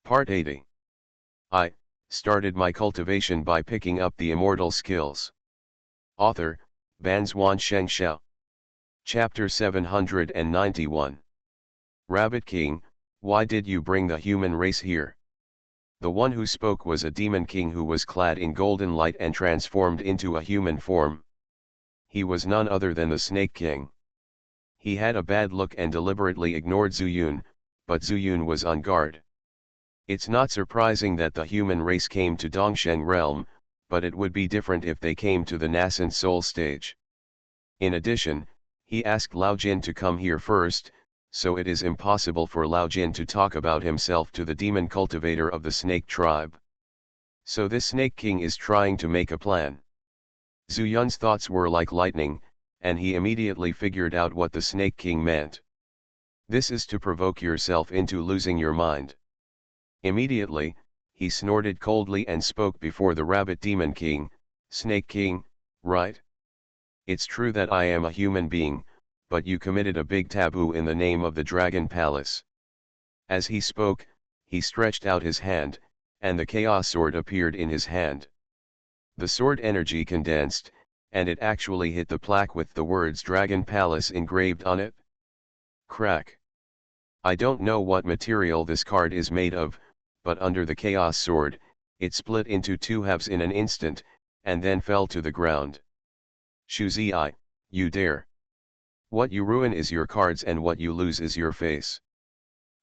Part 80. I started my cultivation by picking up the immortal skills. Author, Banzuan Xianxia. Chapter 791. Rabbit King, why did you bring the human race here? The one who spoke was a demon king who was clad in golden light and transformed into a human form. He was none other than the Snake King. He had a bad look and deliberately ignored Zuyun, but Zuyun was on guard. It's not surprising that the human race came to Dongsheng realm, but it would be different if they came to the nascent soul stage. In addition, he asked Lao Jin to come here first, so it is impossible for Lao Jin to talk about himself to the demon cultivator of the snake tribe. So this Snake King is trying to make a plan. Zuyun's thoughts were like lightning, and he immediately figured out what the Snake King meant. This is to provoke yourself into losing your mind. Immediately, he snorted coldly and spoke before the Rabbit Demon King, Snake King, right? It's true that I am a human being, but you committed a big taboo in the name of the Dragon Palace. As he spoke, he stretched out his hand, and the Chaos Sword appeared in his hand. The sword energy condensed, and it actually hit the plaque with the words Dragon Palace engraved on it. Crack. I don't know what material this card is made of, but under the Chaos Sword, it split into two halves in an instant, and then fell to the ground. Shuzi, you dare. What you ruin is your cards and what you lose is your face.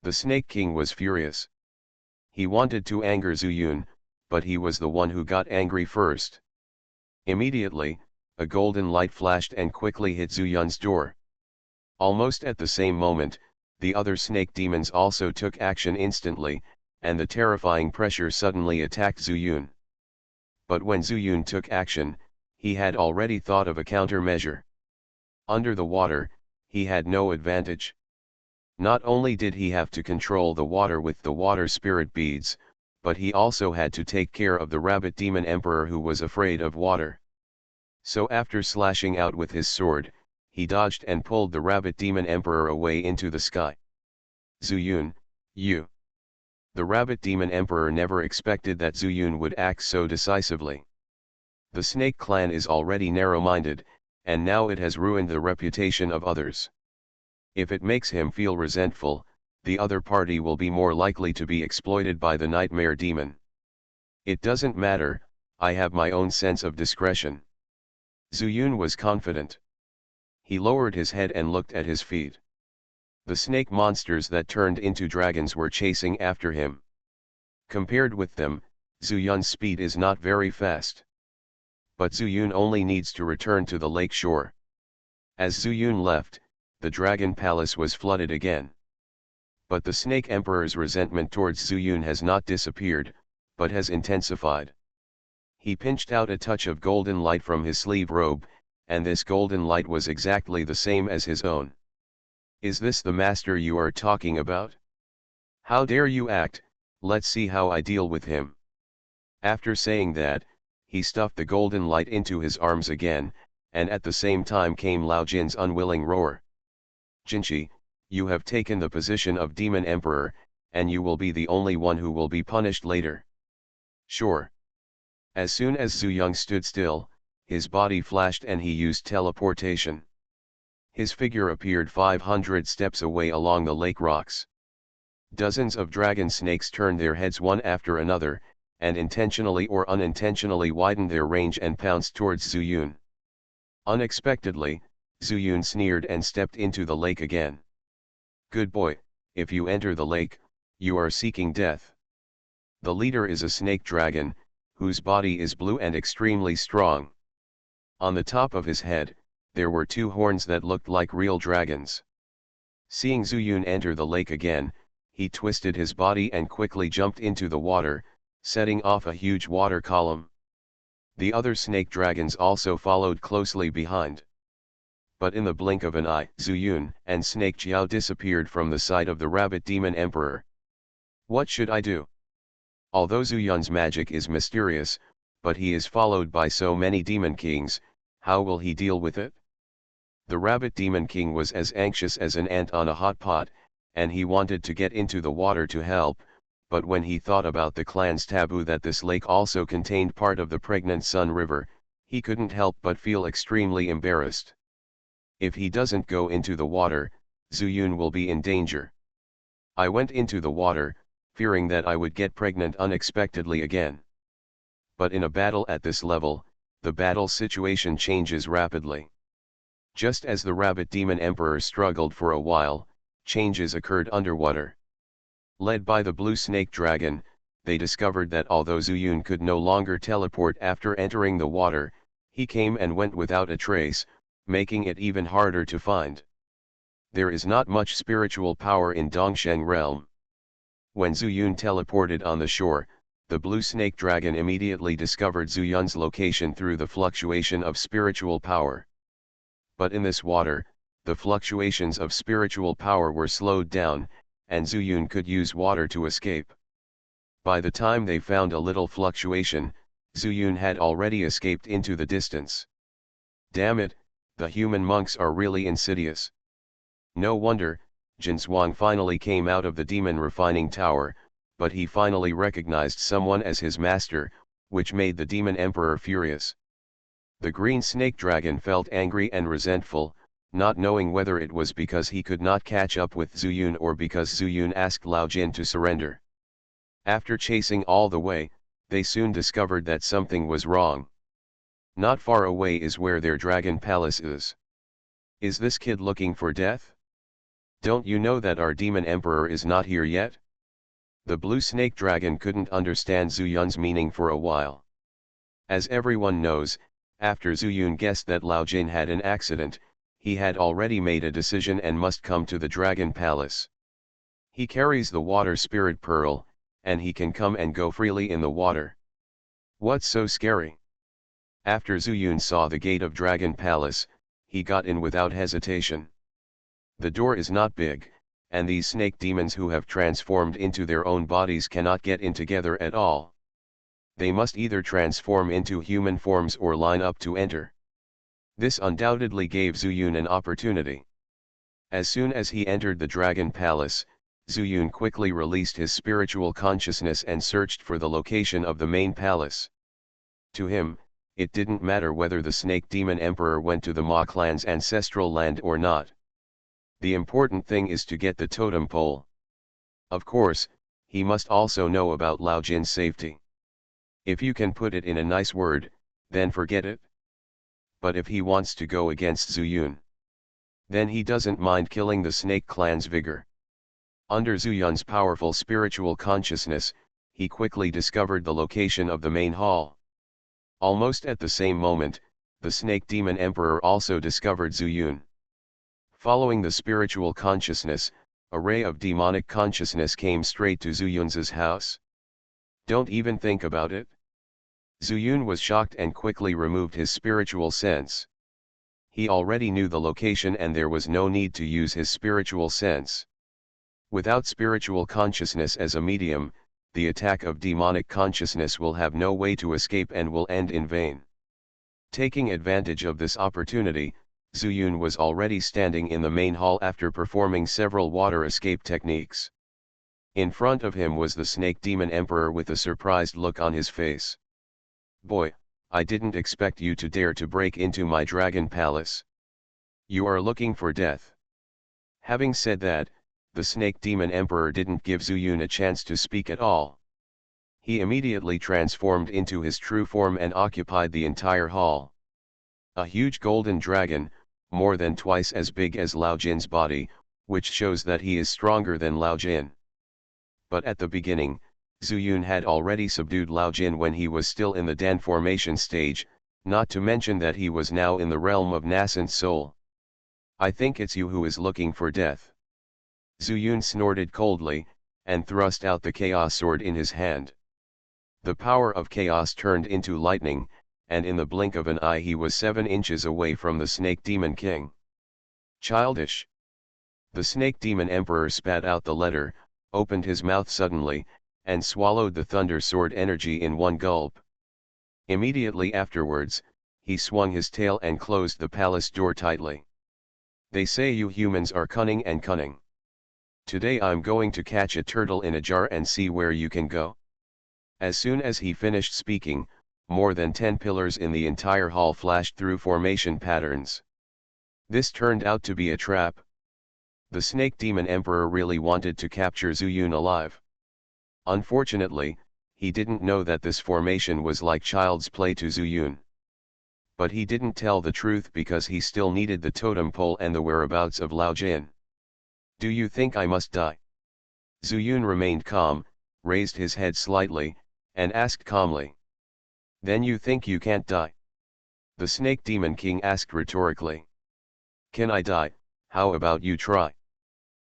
The Snake King was furious. He wanted to anger Zuyun, but he was the one who got angry first. Immediately, a golden light flashed and quickly hit Zuyun's door. Almost at the same moment, the other snake demons also took action instantly, and the terrifying pressure suddenly attacked Zuyun. But when Zuyun took action, he had already thought of a countermeasure. Under the water, he had no advantage. Not only did he have to control the water with the water spirit beads, but he also had to take care of the Rabbit Demon Emperor who was afraid of water. So after slashing out with his sword, he dodged and pulled the Rabbit Demon Emperor away into the sky. Zuyun, you. The Rabbit Demon Emperor never expected that Zuyun would act so decisively. The Snake Clan is already narrow-minded, and now it has ruined the reputation of others. If it makes him feel resentful, the other party will be more likely to be exploited by the Nightmare Demon. It doesn't matter, I have my own sense of discretion. Zuyun was confident. He lowered his head and looked at his feet. The snake monsters that turned into dragons were chasing after him. Compared with them, Zuyun's speed is not very fast. But Zuyun only needs to return to the lake shore. As Zuyun left, the Dragon Palace was flooded again. But the Snake Emperor's resentment towards Zuyun has not disappeared, but has intensified. He pinched out a touch of golden light from his sleeve robe, and this golden light was exactly the same as his own. Is this the master you are talking about? How dare you act, let's see how I deal with him. After saying that, he stuffed the golden light into his arms again, and at the same time came Lao Jin's unwilling roar. Jinshi, you have taken the position of Demon Emperor, and you will be the only one who will be punished later. Sure. As soon as Zuyun stood still, his body flashed and he used teleportation. His figure appeared 500 steps away along the lake rocks. Dozens of dragon snakes turned their heads one after another, and intentionally or unintentionally widened their range and pounced towards Zuyun. Unexpectedly, Zuyun sneered and stepped into the lake again. Good boy, if you enter the lake, you are seeking death. The leader is a snake dragon, whose body is blue and extremely strong. On the top of his head, there were two horns that looked like real dragons. Seeing Zuyun enter the lake again, he twisted his body and quickly jumped into the water, setting off a huge water column. The other snake dragons also followed closely behind. But in the blink of an eye, Zuyun and Snake Jiao disappeared from the sight of the Rabbit Demon Emperor. What should I do? Although Zuyun's magic is mysterious, but he is followed by so many demon kings, how will he deal with it? The Rabbit Demon King was as anxious as an ant on a hot pot, and he wanted to get into the water to help, but when he thought about the clan's taboo that this lake also contained part of the pregnant Sun River, he couldn't help but feel extremely embarrassed. If he doesn't go into the water, Zuyun will be in danger. I went into the water, fearing that I would get pregnant unexpectedly again. But in a battle at this level, the battle situation changes rapidly. Just as the Rabbit Demon Emperor struggled for a while, changes occurred underwater. Led by the Blue Snake Dragon, they discovered that although Zuyun could no longer teleport after entering the water, he came and went without a trace, making it even harder to find. There is not much spiritual power in Dongsheng realm. When Zuyun teleported on the shore, the Blue Snake Dragon immediately discovered Zuyun's location through the fluctuation of spiritual power. But in this water, the fluctuations of spiritual power were slowed down, and Zuyun could use water to escape. By the time they found a little fluctuation, Zuyun had already escaped into the distance. Damn it, the human monks are really insidious. No wonder, Jinswang finally came out of the demon refining tower, but he finally recognized someone as his master, which made the demon emperor furious. The green snake dragon felt angry and resentful, not knowing whether it was because he could not catch up with Zuyun or because Zuyun asked Lao Jin to surrender. After chasing all the way, they soon discovered that something was wrong. Not far away is where their dragon palace is. Is this kid looking for death? Don't you know that our demon emperor is not here yet? The blue snake dragon couldn't understand Zuyun's meaning for a while. As everyone knows, after Zuyun guessed that Lao Jin had an accident, he had already made a decision and must come to the dragon palace. He carries the water spirit pearl, and he can come and go freely in the water. What's so scary? After Zuyun saw the gate of dragon palace, he got in without hesitation. The door is not big, and these snake demons who have transformed into their own bodies cannot get in together at all. They must either transform into human forms or line up to enter. This undoubtedly gave Zuyun an opportunity. As soon as he entered the dragon palace, Zuyun quickly released his spiritual consciousness and searched for the location of the main palace. To him, it didn't matter whether the snake demon emperor went to the Ma clan's ancestral land or not. The important thing is to get the totem pole. Of course, he must also know about Lao Jin's safety. If you can put it in a nice word, then forget it. But if he wants to go against Zuyun, then he doesn't mind killing the snake clan's vigor. Under Zuyun's powerful spiritual consciousness, he quickly discovered the location of the main hall. Almost at the same moment, the snake demon emperor also discovered Zuyun. Following the spiritual consciousness, a ray of demonic consciousness came straight to Zuyun's house. Don't even think about it. Zuyun was shocked and quickly removed his spiritual sense. He already knew the location and there was no need to use his spiritual sense. Without spiritual consciousness as a medium, the attack of demonic consciousness will have no way to escape and will end in vain. Taking advantage of this opportunity, Zuyun was already standing in the main hall after performing several water escape techniques. In front of him was the snake demon emperor with a surprised look on his face. Boy, I didn't expect you to dare to break into my dragon palace. You are looking for death. Having said that, the snake demon emperor didn't give Zuyun a chance to speak at all. He immediately transformed into his true form and occupied the entire hall. A huge golden dragon, more than twice as big as Lao Jin's body, which shows that he is stronger than Lao Jin. But at the beginning, Zuyun had already subdued Lao Jin when he was still in the Dan formation stage, not to mention that he was now in the realm of nascent soul. I think it's you who is looking for death. Zuyun snorted coldly, and thrust out the chaos sword in his hand. The power of chaos turned into lightning, and in the blink of an eye he was 7 inches away from the snake demon king. Childish. The snake demon emperor spat out the letter, opened his mouth suddenly, and swallowed the thunder sword energy in one gulp. Immediately afterwards, he swung his tail and closed the palace door tightly. They say you humans are cunning and cunning. Today I'm going to catch a turtle in a jar and see where you can go. As soon as he finished speaking, more than 10 pillars in the entire hall flashed through formation patterns. This turned out to be a trap. The Snake Demon Emperor really wanted to capture Zuyun alive. Unfortunately, he didn't know that this formation was like child's play to Zuyun. But he didn't tell the truth because he still needed the totem pole and the whereabouts of Lao Jin. Do you think I must die? Zuyun remained calm, raised his head slightly, and asked calmly. Then you think you can't die? The Snake Demon King asked rhetorically. Can I die? How about you try?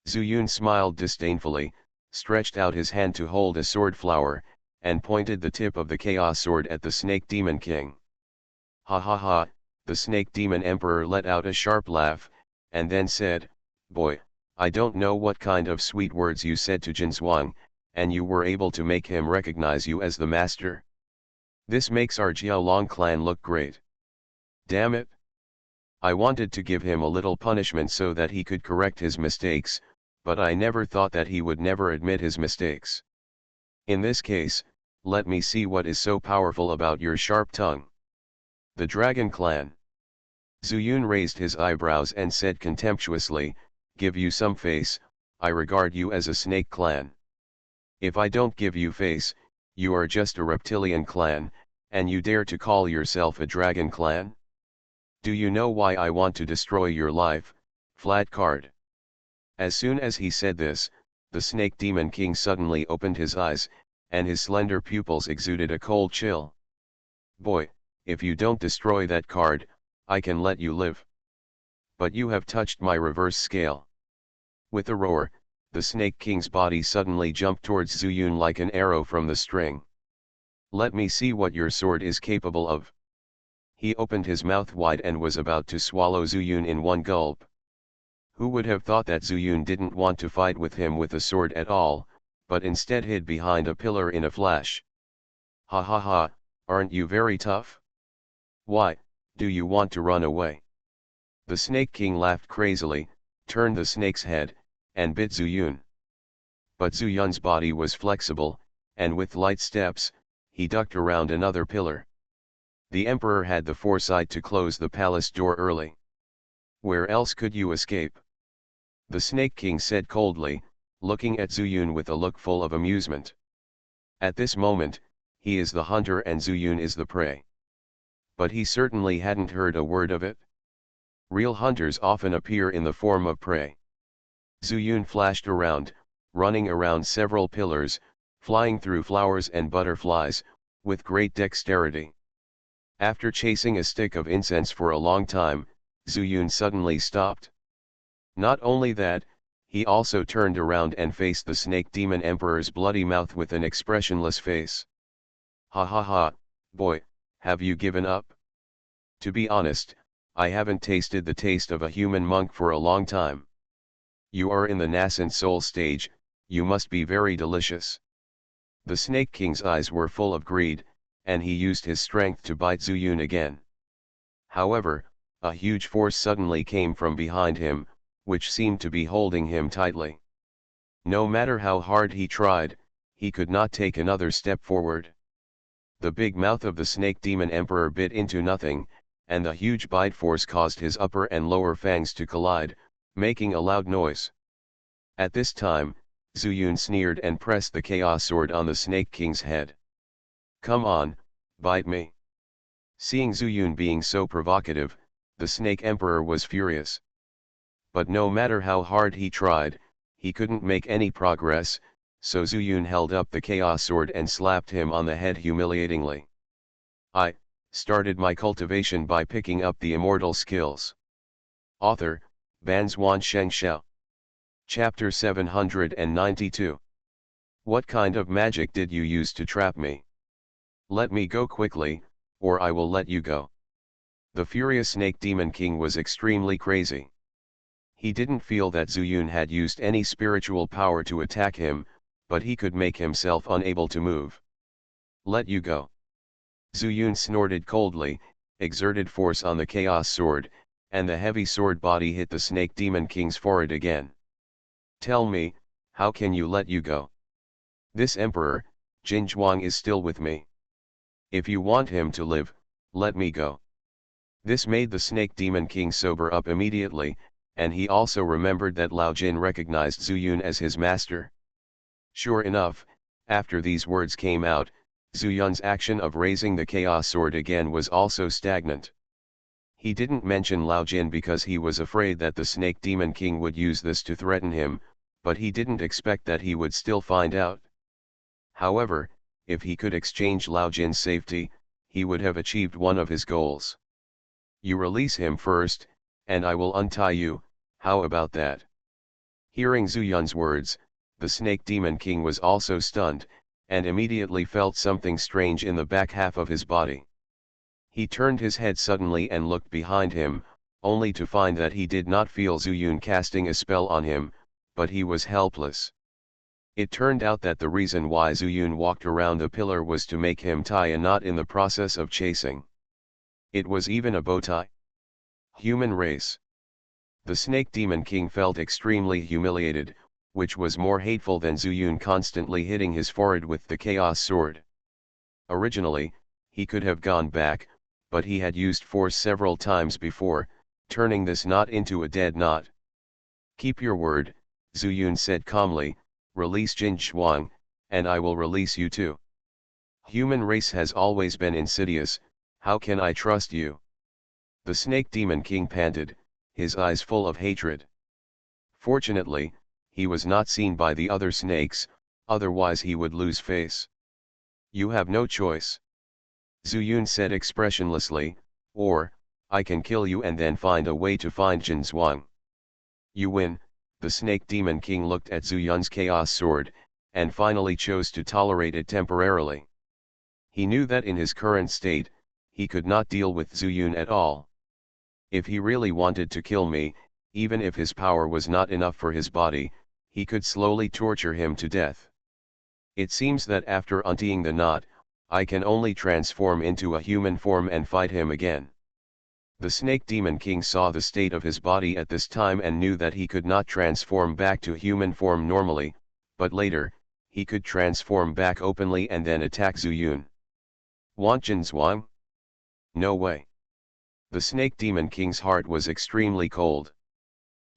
Zuyun smiled disdainfully, stretched out his hand to hold a sword flower, and pointed the tip of the Chaos Sword at the Snake Demon King. Ha ha ha, the Snake Demon Emperor let out a sharp laugh, and then said, Boy, I don't know what kind of sweet words you said to Jinzhuang, and you were able to make him recognize you as the master. This makes our Jiaolong clan look great. Damn it! I wanted to give him a little punishment so that he could correct his mistakes, but I never thought that he would never admit his mistakes. In this case, let me see what is so powerful about your sharp tongue. The Dragon Clan. Zuyun raised his eyebrows and said contemptuously, Give you some face, I regard you as a snake clan. If I don't give you face, you are just a reptilian clan, and you dare to call yourself a dragon clan? Do you know why I want to destroy your life, flat card? As soon as he said this, the Snake Demon King suddenly opened his eyes, and his slender pupils exuded a cold chill. Boy, if you don't destroy that card, I can let you live. But you have touched my reverse scale. With a roar, the Snake King's body suddenly jumped towards Zuyun like an arrow from the string. Let me see what your sword is capable of. He opened his mouth wide and was about to swallow Zuyun in one gulp. Who would have thought that Zuyun didn't want to fight with him with a sword at all, but instead hid behind a pillar in a flash. Ha ha ha, aren't you very tough? Why, do you want to run away? The Snake King laughed crazily, turned the snake's head, and bit Zuyun. But Zuyun's body was flexible, and with light steps, he ducked around another pillar. The Emperor had the foresight to close the palace door early. Where else could you escape? The Snake King said coldly, looking at Zuyun with a look full of amusement. At this moment, he is the hunter and Zuyun is the prey. But he certainly hadn't heard a word of it. Real hunters often appear in the form of prey. Zuyun flashed around, running around several pillars, flying through flowers and butterflies, with great dexterity. After chasing a stick of incense for a long time, Zuyun suddenly stopped. Not only that, he also turned around and faced the Snake Demon Emperor's bloody mouth with an expressionless face. Ha ha ha, boy, have you given up? To be honest, I haven't tasted the taste of a human monk for a long time. You are in the nascent soul stage, you must be very delicious. The Snake King's eyes were full of greed, and he used his strength to bite Zuyun again. However, a huge force suddenly came from behind him, which seemed to be holding him tightly. No matter how hard he tried, he could not take another step forward. The big mouth of the Snake Demon Emperor bit into nothing, and the huge bite force caused his upper and lower fangs to collide, making a loud noise. At this time, Zuyun sneered and pressed the Chaos Sword on the Snake King's head. Come on, bite me. Seeing Zuyun being so provocative, the Snake Emperor was furious. But no matter how hard he tried, he couldn't make any progress, so Zuyun held up the Chaos Sword and slapped him on the head humiliatingly. I started my cultivation by picking up the immortal skills. Author, Banzuan Xianxia. Chapter 792. What kind of magic did you use to trap me? Let me go quickly, or I will let you go. The furious Snake Demon King was extremely crazy. He didn't feel that Zuyun had used any spiritual power to attack him, but he could make himself unable to move. Let you go. Zuyun snorted coldly, exerted force on the Chaos Sword, and the heavy sword body hit the Snake Demon King's forehead again. Tell me, How can you let you go? This emperor, Jin Zhuang, is still with me. If you want him to live, let me go. This made the Snake Demon King sober up immediately, and he also remembered that Lao Jin recognized Zhu Yun as his master. Sure enough, after these words came out, Zhu Yun's action of raising the Chaos Sword again was also stagnant. He didn't mention Lao Jin because he was afraid that the Snake Demon King would use this to threaten him, but he didn't expect that he would still find out. However, if he could exchange Lao Jin's safety, he would have achieved one of his goals. You release him first, and I will untie you, how about that? Hearing Zhu Yun's words, the Snake Demon King was also stunned, and immediately felt something strange in the back half of his body. He turned his head suddenly and looked behind him, only to find that he did not feel Zhu Yun casting a spell on him, but he was helpless. It turned out that the reason why Zhu Yun walked around the pillar was to make him tie a knot in the process of chasing. It was even a bow tie. Human race. The Snake Demon King felt extremely humiliated, which was more hateful than Zhu Yun constantly hitting his forehead with the Chaos Sword. Originally, he could have gone back, but he had used force several times before, turning this knot into a dead knot. Keep your word, Zhu Yun said calmly, release Jin Zhuang, and I will release you too. Human race has always been insidious, how can I trust you? The Snake Demon King panted, his eyes full of hatred. Fortunately, he was not seen by the other snakes, otherwise he would lose face. You have no choice. Zhu Yun said expressionlessly, or, I can kill you and then find a way to find Jin Zhuang. You win. The Snake Demon King looked at Zhu Yun's Chaos Sword, and finally chose to tolerate it temporarily. He knew that in his current state, he could not deal with Zhu Yun at all. If he really wanted to kill me, even if his power was not enough for his body, he could slowly torture him to death. It seems that after untying the knot, I can only transform into a human form and fight him again. The Snake Demon King saw the state of his body at this time and knew that he could not transform back to human form normally, but later, he could transform back openly and then attack Zhu Yun. Want Jin Zhuang? No way. The Snake Demon King's heart was extremely cold.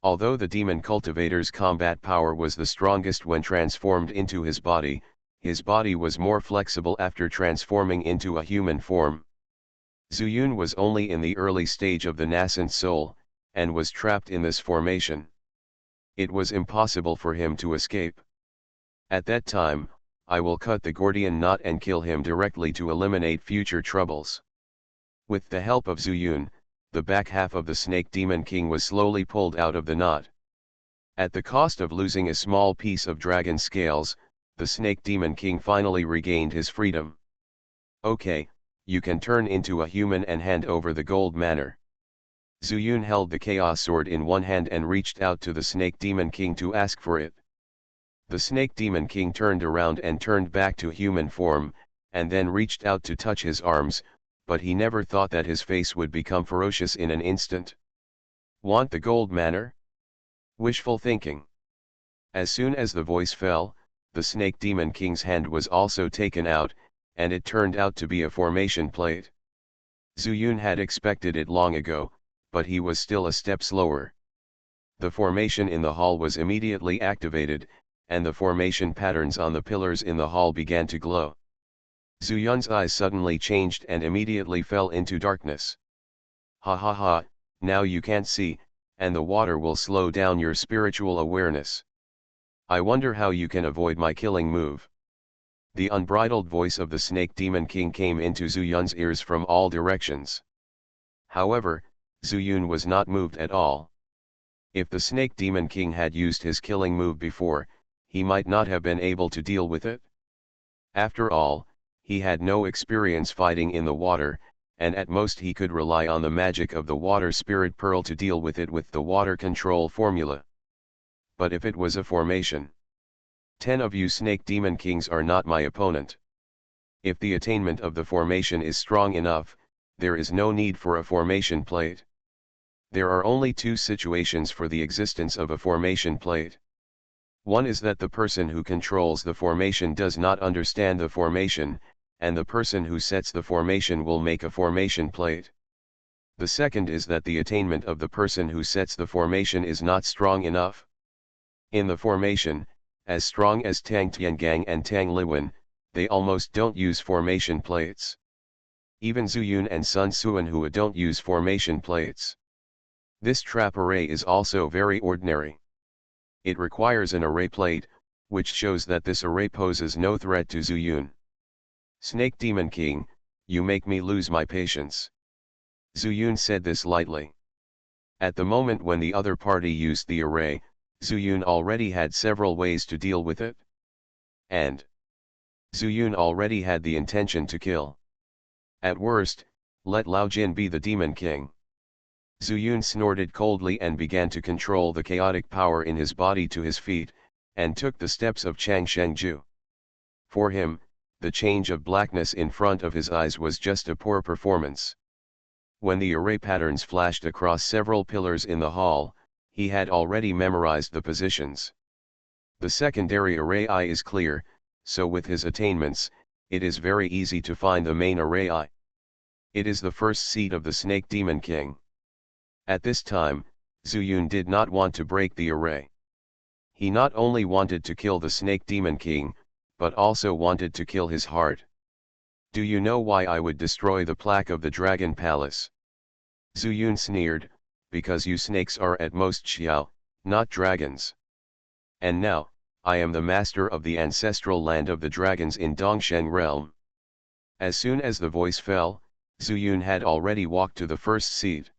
Although the demon cultivator's combat power was the strongest when transformed into his body was more flexible after transforming into a human form. Zhu Yun was only in the early stage of the nascent soul, and was trapped in this formation. It was impossible for him to escape. At that time, I will cut the Gordian knot and kill him directly to eliminate future troubles. With the help of Zhu Yun, the back half of the Snake Demon King was slowly pulled out of the knot. At the cost of losing a small piece of dragon scales, the Snake Demon King finally regained his freedom. Okay, you can turn into a human and hand over the gold manor. Zhu Yun held the Chaos Sword in one hand and reached out to the Snake Demon King to ask for it. The Snake Demon King turned around and turned back to human form, and then reached out to touch his arms, but he never thought that his face would become ferocious in an instant. Want the gold manor? Wishful thinking. As soon as the voice fell, the Snake Demon King's hand was also taken out, and it turned out to be a formation plate. Zhu Yun had expected it long ago, but he was still a step slower. The formation in the hall was immediately activated, and the formation patterns on the pillars in the hall began to glow. Zhu Yun's eyes suddenly changed and immediately fell into darkness. Ha ha ha, now you can't see, and the water will slow down your spiritual awareness. I wonder how you can avoid my killing move. The unbridled voice of the Snake Demon King came into Zhu Yun's ears from all directions. However, Zhu Yun was not moved at all. If the Snake Demon King had used his killing move before, he might not have been able to deal with it. After all, he had no experience fighting in the water, and at most he could rely on the magic of the water spirit pearl to deal with it with the water control formula. But if it was a formation, 10 of you Snake Demon Kings are not my opponent. If the attainment of the formation is strong enough, there is no need for a formation plate. There are only two situations for the existence of a formation plate. One is that the person who controls the formation does not understand the formation, and the person who sets the formation will make a formation plate. The second is that the attainment of the person who sets the formation is not strong enough. In the formation, as strong as Tang Tiangang and Tang Liwen, they almost don't use formation plates. Even Zhu Yun and Sun Suanhua don't use formation plates. This trap array is also very ordinary. It requires an array plate, which shows that this array poses no threat to Zhu Yun. Snake Demon King, you make me lose my patience. Zhu Yun said this lightly. At the moment when the other party used the array, Zhu Yun already had several ways to deal with it. And Zhu Yun already had the intention to kill. At worst, let Lao Jin be the Demon King. Zhu Yun snorted coldly and began to control the chaotic power in his body to his feet, and took the steps of Chang Shengju. For him, the change of blackness in front of his eyes was just a poor performance. When the array patterns flashed across several pillars in the hall, he had already memorized the positions. The secondary array eye is clear, so with his attainments, it is very easy to find the main array eye. It is the first seat of the Snake Demon King. At this time, Zhu Yun did not want to break the array. He not only wanted to kill the Snake Demon King, but also wanted to kill his heart. Do you know why I would destroy the plaque of the Dragon Palace? Zhu Yun sneered, because you snakes are at most xiao, not dragons. And now, I am the master of the ancestral land of the dragons in Dongsheng realm. As soon as the voice fell, Zhu Yun had already walked to the first seat.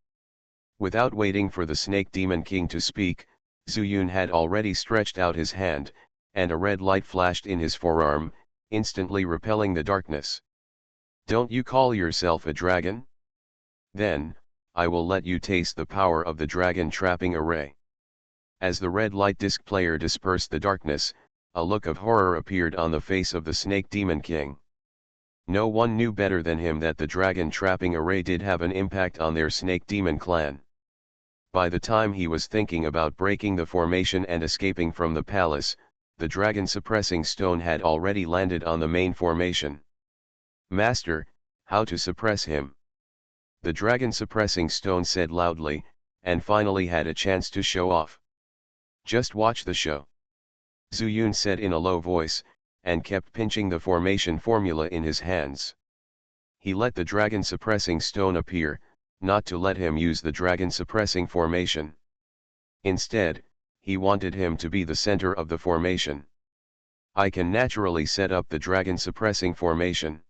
Without waiting for the Snake Demon King to speak, Zhu Yun had already stretched out his hand, and a red light flashed in his forearm, instantly repelling the darkness. Don't you call yourself a dragon? Then, I will let you taste the power of the dragon trapping array. As the red light disc player dispersed the darkness, a look of horror appeared on the face of the Snake Demon King. No one knew better than him that the dragon trapping array did have an impact on their Snake Demon clan. By the time he was thinking about breaking the formation and escaping from the palace, the dragon suppressing stone had already landed on the main formation. Master, how to suppress him? The dragon suppressing stone said loudly, and finally had a chance to show off. Just watch the show. Zhu Yun said in a low voice, and kept pinching the formation formula in his hands. He let the dragon suppressing stone appear, not to let him use the dragon suppressing formation. Instead, he wanted him to be the center of the formation. I can naturally set up the dragon suppressing formation.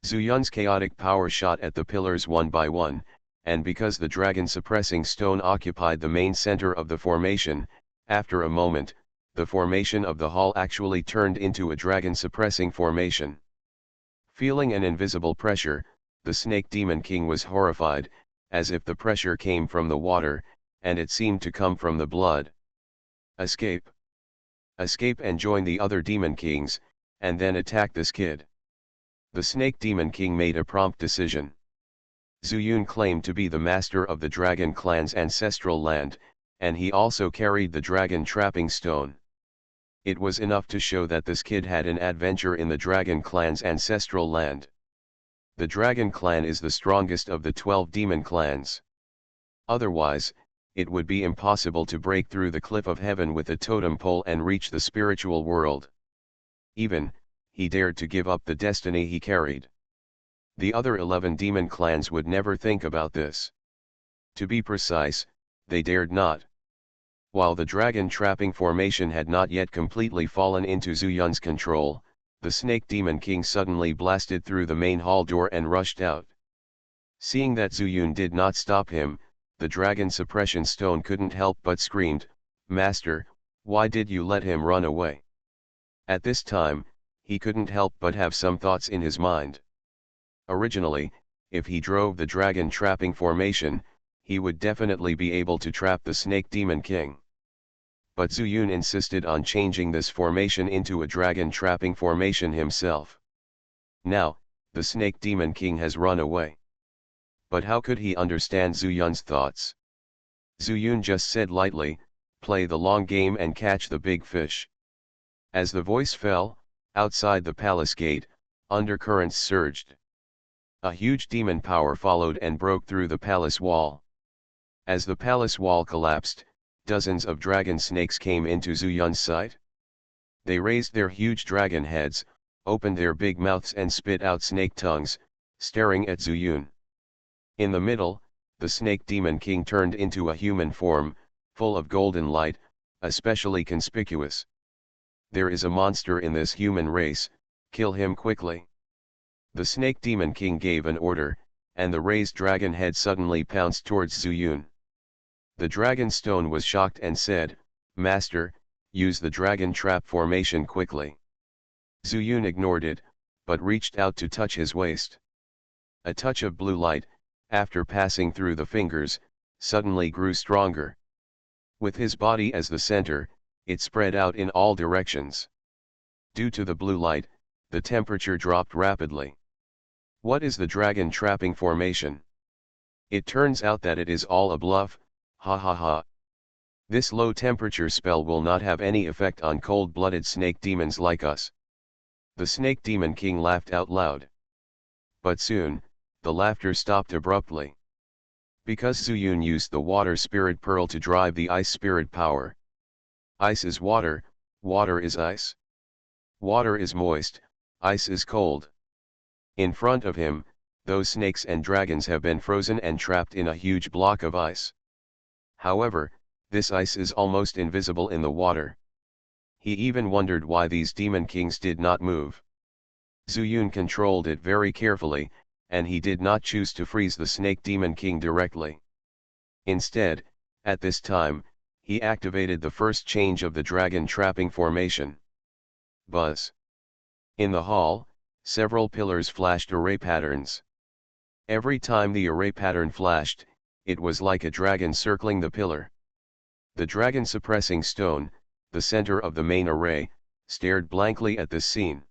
Zhu Yun's chaotic power shot at the pillars one by one, and because the dragon suppressing stone occupied the main center of the formation, after a moment, the formation of the hall actually turned into a dragon suppressing formation. Feeling an invisible pressure, the Snake Demon King was horrified, as if the pressure came from the water, and it seemed to come from the blood. Escape. Escape and join the other Demon Kings, and then attack this kid. The Snake Demon King made a prompt decision. Zhu Yun claimed to be the master of the Dragon Clan's ancestral land, and he also carried the dragon trapping stone. It was enough to show that this kid had an adventure in the Dragon Clan's ancestral land. The Dragon Clan is the strongest of the 12 demon clans. Otherwise, it would be impossible to break through the cliff of heaven with a totem pole and reach the spiritual world. Even, he dared to give up the destiny he carried. The other 11 demon clans would never think about this. To be precise, they dared not. While the dragon trapping formation had not yet completely fallen into Zhu Yun's control, the Snake Demon King suddenly blasted through the main hall door and rushed out. Seeing that Zhu Yun did not stop him, the dragon suppression stone couldn't help but screamed, "Master, why did you let him run away?" At this time, he couldn't help but have some thoughts in his mind. Originally, if he drove the dragon trapping formation, he would definitely be able to trap the Snake Demon King. But Zhu Yun insisted on changing this formation into a dragon trapping formation himself. Now, the Snake Demon King has run away. But how could he understand Zhu Yun's thoughts? Zhu Yun just said lightly, play the long game and catch the big fish. As the voice fell, outside the palace gate, undercurrents surged. A huge demon power followed and broke through the palace wall. As the palace wall collapsed, dozens of dragon snakes came into Zuyun's sight. They raised their huge dragon heads, opened their big mouths and spit out snake tongues, staring at Zuyun. In the middle, the snake demon king turned into a human form, full of golden light, especially conspicuous. There is a monster in this human race, kill him quickly. The snake demon king gave an order, and the raised dragon head suddenly pounced towards Zuyun. The dragon stone was shocked and said, "Master, use the dragon trap formation quickly." Zuyun ignored it, but reached out to touch his waist. A touch of blue light, after passing through the fingers, suddenly grew stronger. With his body as the center, it spread out in all directions. Due to the blue light, the temperature dropped rapidly. What is the dragon trapping formation? It turns out that it is all a bluff, ha ha ha. This low temperature spell will not have any effect on cold-blooded snake demons like us. The snake demon king laughed out loud. But soon, the laughter stopped abruptly. Because Zuyun used the water spirit pearl to drive the ice spirit power. Ice is water, water is ice. Water is moist, ice is cold. In front of him, those snakes and dragons have been frozen and trapped in a huge block of ice. However, this ice is almost invisible in the water. He even wondered why these demon kings did not move. Zuyun controlled it very carefully, and he did not choose to freeze the snake demon king directly. Instead, at this time, he activated the first change of the dragon trapping formation. Buzz. In the hall, several pillars flashed array patterns. Every time the array pattern flashed, it was like a dragon circling the pillar. The dragon suppressing stone, the center of the main array, stared blankly at this scene.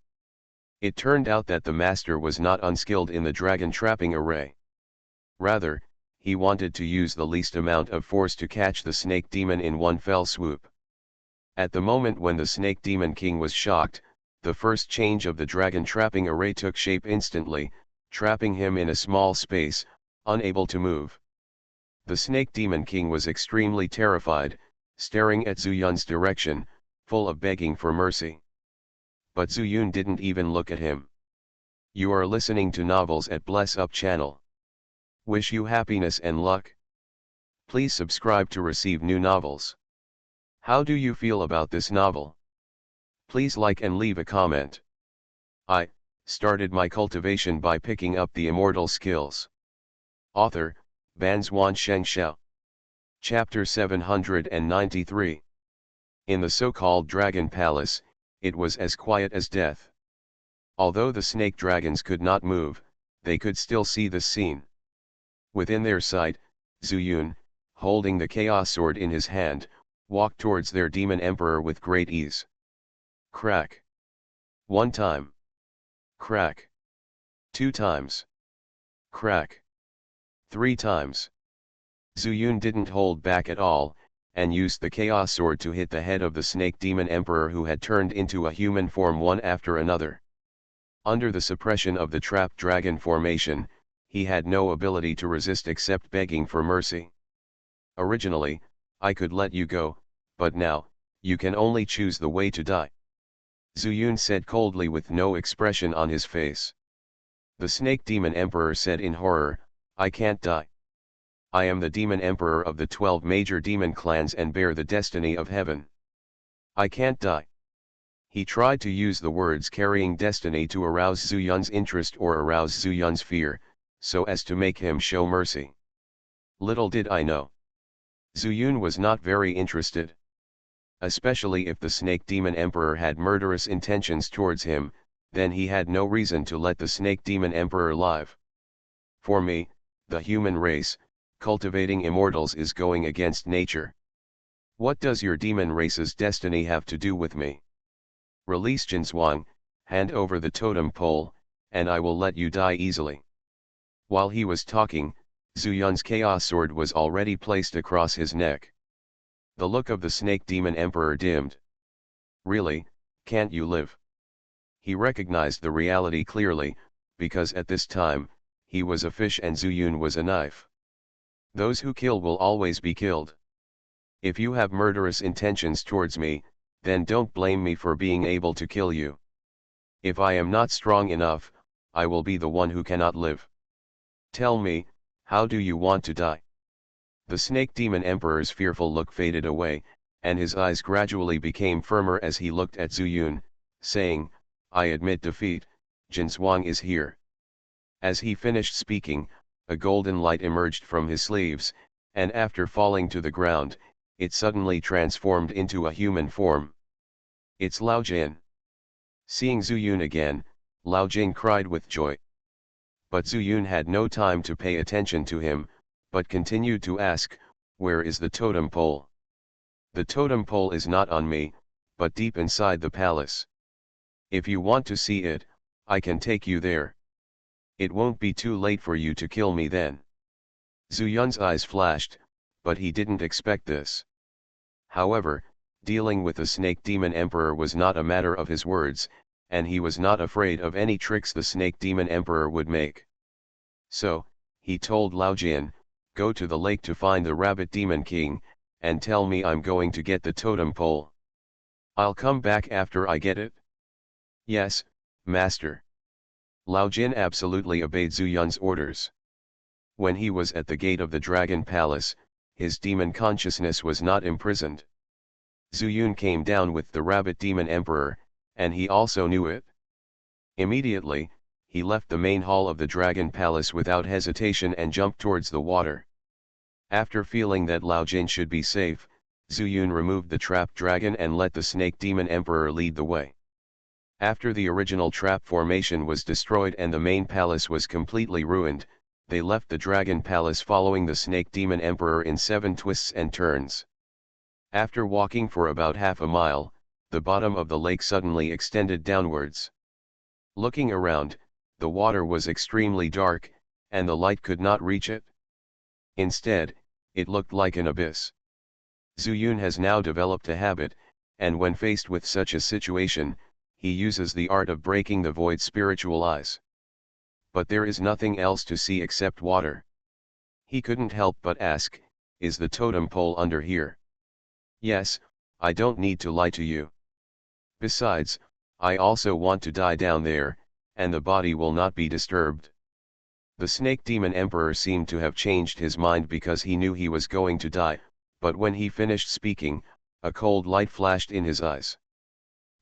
It turned out that the master was not unskilled in the dragon trapping array. Rather, he wanted to use the least amount of force to catch the snake demon in one fell swoop. At the moment when the snake demon king was shocked, the first change of the dragon trapping array took shape instantly, trapping him in a small space, unable to move. The snake demon king was extremely terrified, staring at Zuyun's direction, full of begging for mercy. But Zuyun didn't even look at him. You are listening to Novels at Bless Up channel. Wish you happiness and luck. Please subscribe to receive new novels. How do you feel about this novel? Please like and leave a comment. I started my cultivation by picking up the immortal skills. Author, Banzuan Xianxia. Chapter 793. In the so-called Dragon Palace, it was as quiet as death. Although the snake dragons could not move, they could still see the scene. Within their sight, Zuyun, holding the chaos sword in his hand, walked towards their demon emperor with great ease. Crack. 1 time. Crack. 2 times. Crack. 3 times. Zuyun didn't hold back at all, and used the chaos sword to hit the head of the snake demon emperor who had turned into a human form one after another. Under the suppression of the trapped dragon formation, he had no ability to resist except begging for mercy. Originally, I could let you go, but now, you can only choose the way to die. Zuyun said coldly with no expression on his face. The snake demon emperor said in horror, I can't die. I am the demon emperor of the 12 major demon clans and bear the destiny of heaven. I can't die. He tried to use the words carrying destiny to arouse Zuyun's interest or arouse Zuyun's fear, so as to make him show mercy. Little did I know. Zuyun was not very interested. Especially if the snake demon emperor had murderous intentions towards him, then he had no reason to let the snake demon emperor live. For me, the human race, cultivating immortals is going against nature. What does your demon race's destiny have to do with me? Release Jinshuang, hand over the totem pole, and I will let you die easily. While he was talking, Zuyun's chaos sword was already placed across his neck. The look of the snake demon emperor dimmed. Really, can't you live? He recognized the reality clearly, because at this time, he was a fish and Zuyun was a knife. Those who kill will always be killed. If you have murderous intentions towards me, then don't blame me for being able to kill you. If I am not strong enough, I will be the one who cannot live. Tell me, how do you want to die? The snake demon emperor's fearful look faded away, and his eyes gradually became firmer as he looked at Zuyun, saying, I admit defeat, Jinswang is here. As he finished speaking, a golden light emerged from his sleeves, and after falling to the ground, it suddenly transformed into a human form. It's Lao Jin. Seeing Zuyun again, Lao Jin cried with joy. But Zuyun had no time to pay attention to him, but continued to ask, where is the totem pole? The totem pole is not on me, but deep inside the palace. If you want to see it, I can take you there. It won't be too late for you to kill me then. Zuyun's eyes flashed, but he didn't expect this. However, dealing with the snake demon emperor was not a matter of his words, and he was not afraid of any tricks the snake demon emperor would make. So, he told Lao Jin, go to the lake to find the rabbit demon king, and tell me I'm going to get the totem pole. I'll come back after I get it. Yes, master. Lao Jin absolutely obeyed Zuyun's orders. When he was at the gate of the dragon palace, his demon consciousness was not imprisoned. Zuyun came down with the rabbit demon emperor, and he also knew it. Immediately, he left the main hall of the dragon palace without hesitation and jumped towards the water. After feeling that Lao Jin should be safe, Zuyun removed the trap dragon and let the snake demon emperor lead the way. After the original trap formation was destroyed and the main palace was completely ruined, they left the dragon palace following the snake demon emperor in 7 twists and turns. After walking for about half a mile, the bottom of the lake suddenly extended downwards. Looking around, the water was extremely dark, and the light could not reach it. Instead, it looked like an abyss. Zuyun has now developed a habit, and when faced with such a situation, he uses the art of breaking the void spiritual eyes. But there is nothing else to see except water. He couldn't help but ask, is the totem pole under here? Yes, I don't need to lie to you. Besides, I also want to die down there, and the body will not be disturbed. The snake demon emperor seemed to have changed his mind because he knew he was going to die, but when he finished speaking, a cold light flashed in his eyes.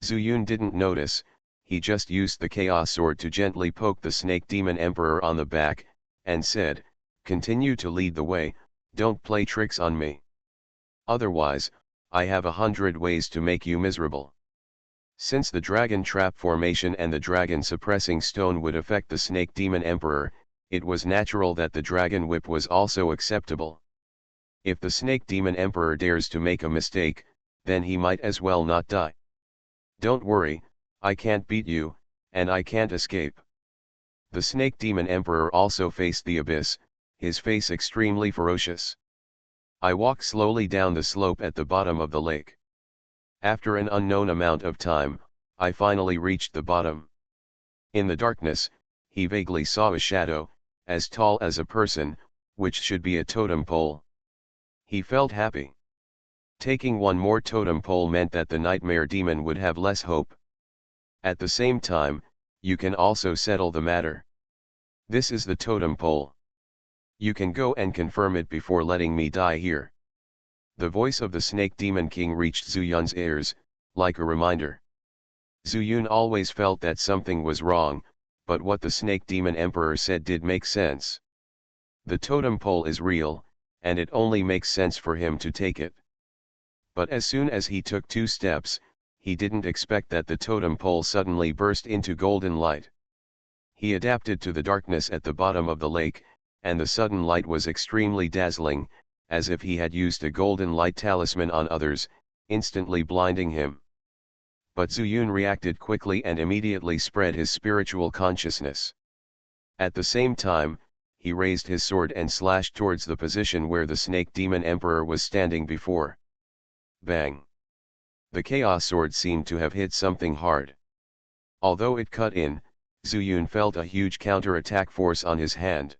Zuyun didn't notice, he just used the chaos sword to gently poke the snake demon emperor on the back, and said, continue to lead the way, don't play tricks on me. Otherwise, I have 100 ways to make you miserable. Since the dragon trap formation and the dragon suppressing stone would affect the snake demon emperor, it was natural that the dragon whip was also acceptable. If the snake demon emperor dares to make a mistake, then he might as well not die. Don't worry, I can't beat you, and I can't escape. The snake demon emperor also faced the abyss, his face extremely ferocious. I walked slowly down the slope at the bottom of the lake. After an unknown amount of time, I finally reached the bottom. In the darkness, he vaguely saw a shadow, as tall as a person, which should be a totem pole. He felt happy. Taking one more totem pole meant that the nightmare demon would have less hope. At the same time, you can also settle the matter. This is the totem pole. You can go and confirm it before letting me die here. The voice of the snake demon king reached Zuyun's ears, like a reminder. Zuyun always felt that something was wrong, but what the snake demon emperor said did make sense. The totem pole is real, and it only makes sense for him to take it. But as soon as he took 2 steps, he didn't expect that the totem pole suddenly burst into golden light. He adapted to the darkness at the bottom of the lake, and the sudden light was extremely dazzling, as if he had used a golden light talisman on others, instantly blinding him. But Zuyun reacted quickly and immediately spread his spiritual consciousness. At the same time, he raised his sword and slashed towards the position where the snake demon emperor was standing before. Bang! The Chaos Sword seemed to have hit something hard. Although it cut in, Zuyun felt a huge counter-attack force on his hand.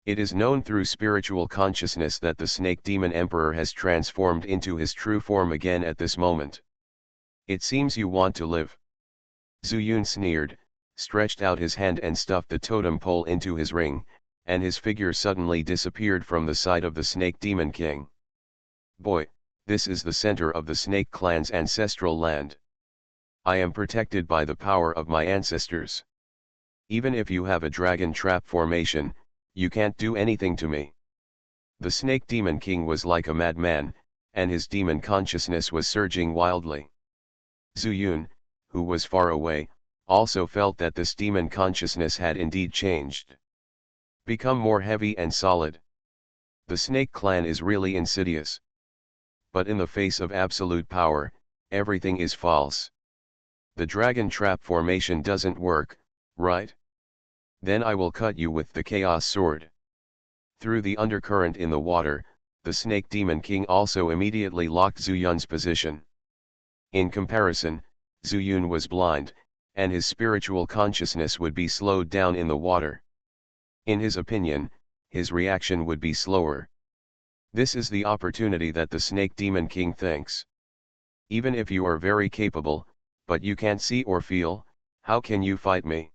It is known through spiritual consciousness that the Snake Demon Emperor has transformed into his true form again at this moment. It seems you want to live. Zuyun sneered, stretched out his hand and stuffed the totem pole into his ring, and his figure suddenly disappeared from the sight of the Snake Demon King. Boy, this is the center of the Snake Clan's ancestral land. I am protected by the power of my ancestors. Even if you have a dragon trap formation, you can't do anything to me. The Snake Demon King was like a madman, and his demon consciousness was surging wildly. Zuyun, who was far away, also felt that this demon consciousness had indeed changed. Become more heavy and solid. The Snake Clan is really insidious. But in the face of absolute power, everything is false. The dragon trap formation doesn't work, right? Then I will cut you with the Chaos Sword. Through the undercurrent in the water, the Snake Demon King also immediately locked Zuyun's position. In comparison, Zuyun was blind, and his spiritual consciousness would be slowed down in the water. In his opinion, his reaction would be slower. This is the opportunity that the Snake Demon King thinks. Even if you are very capable, but you can't see or feel, how can you fight me?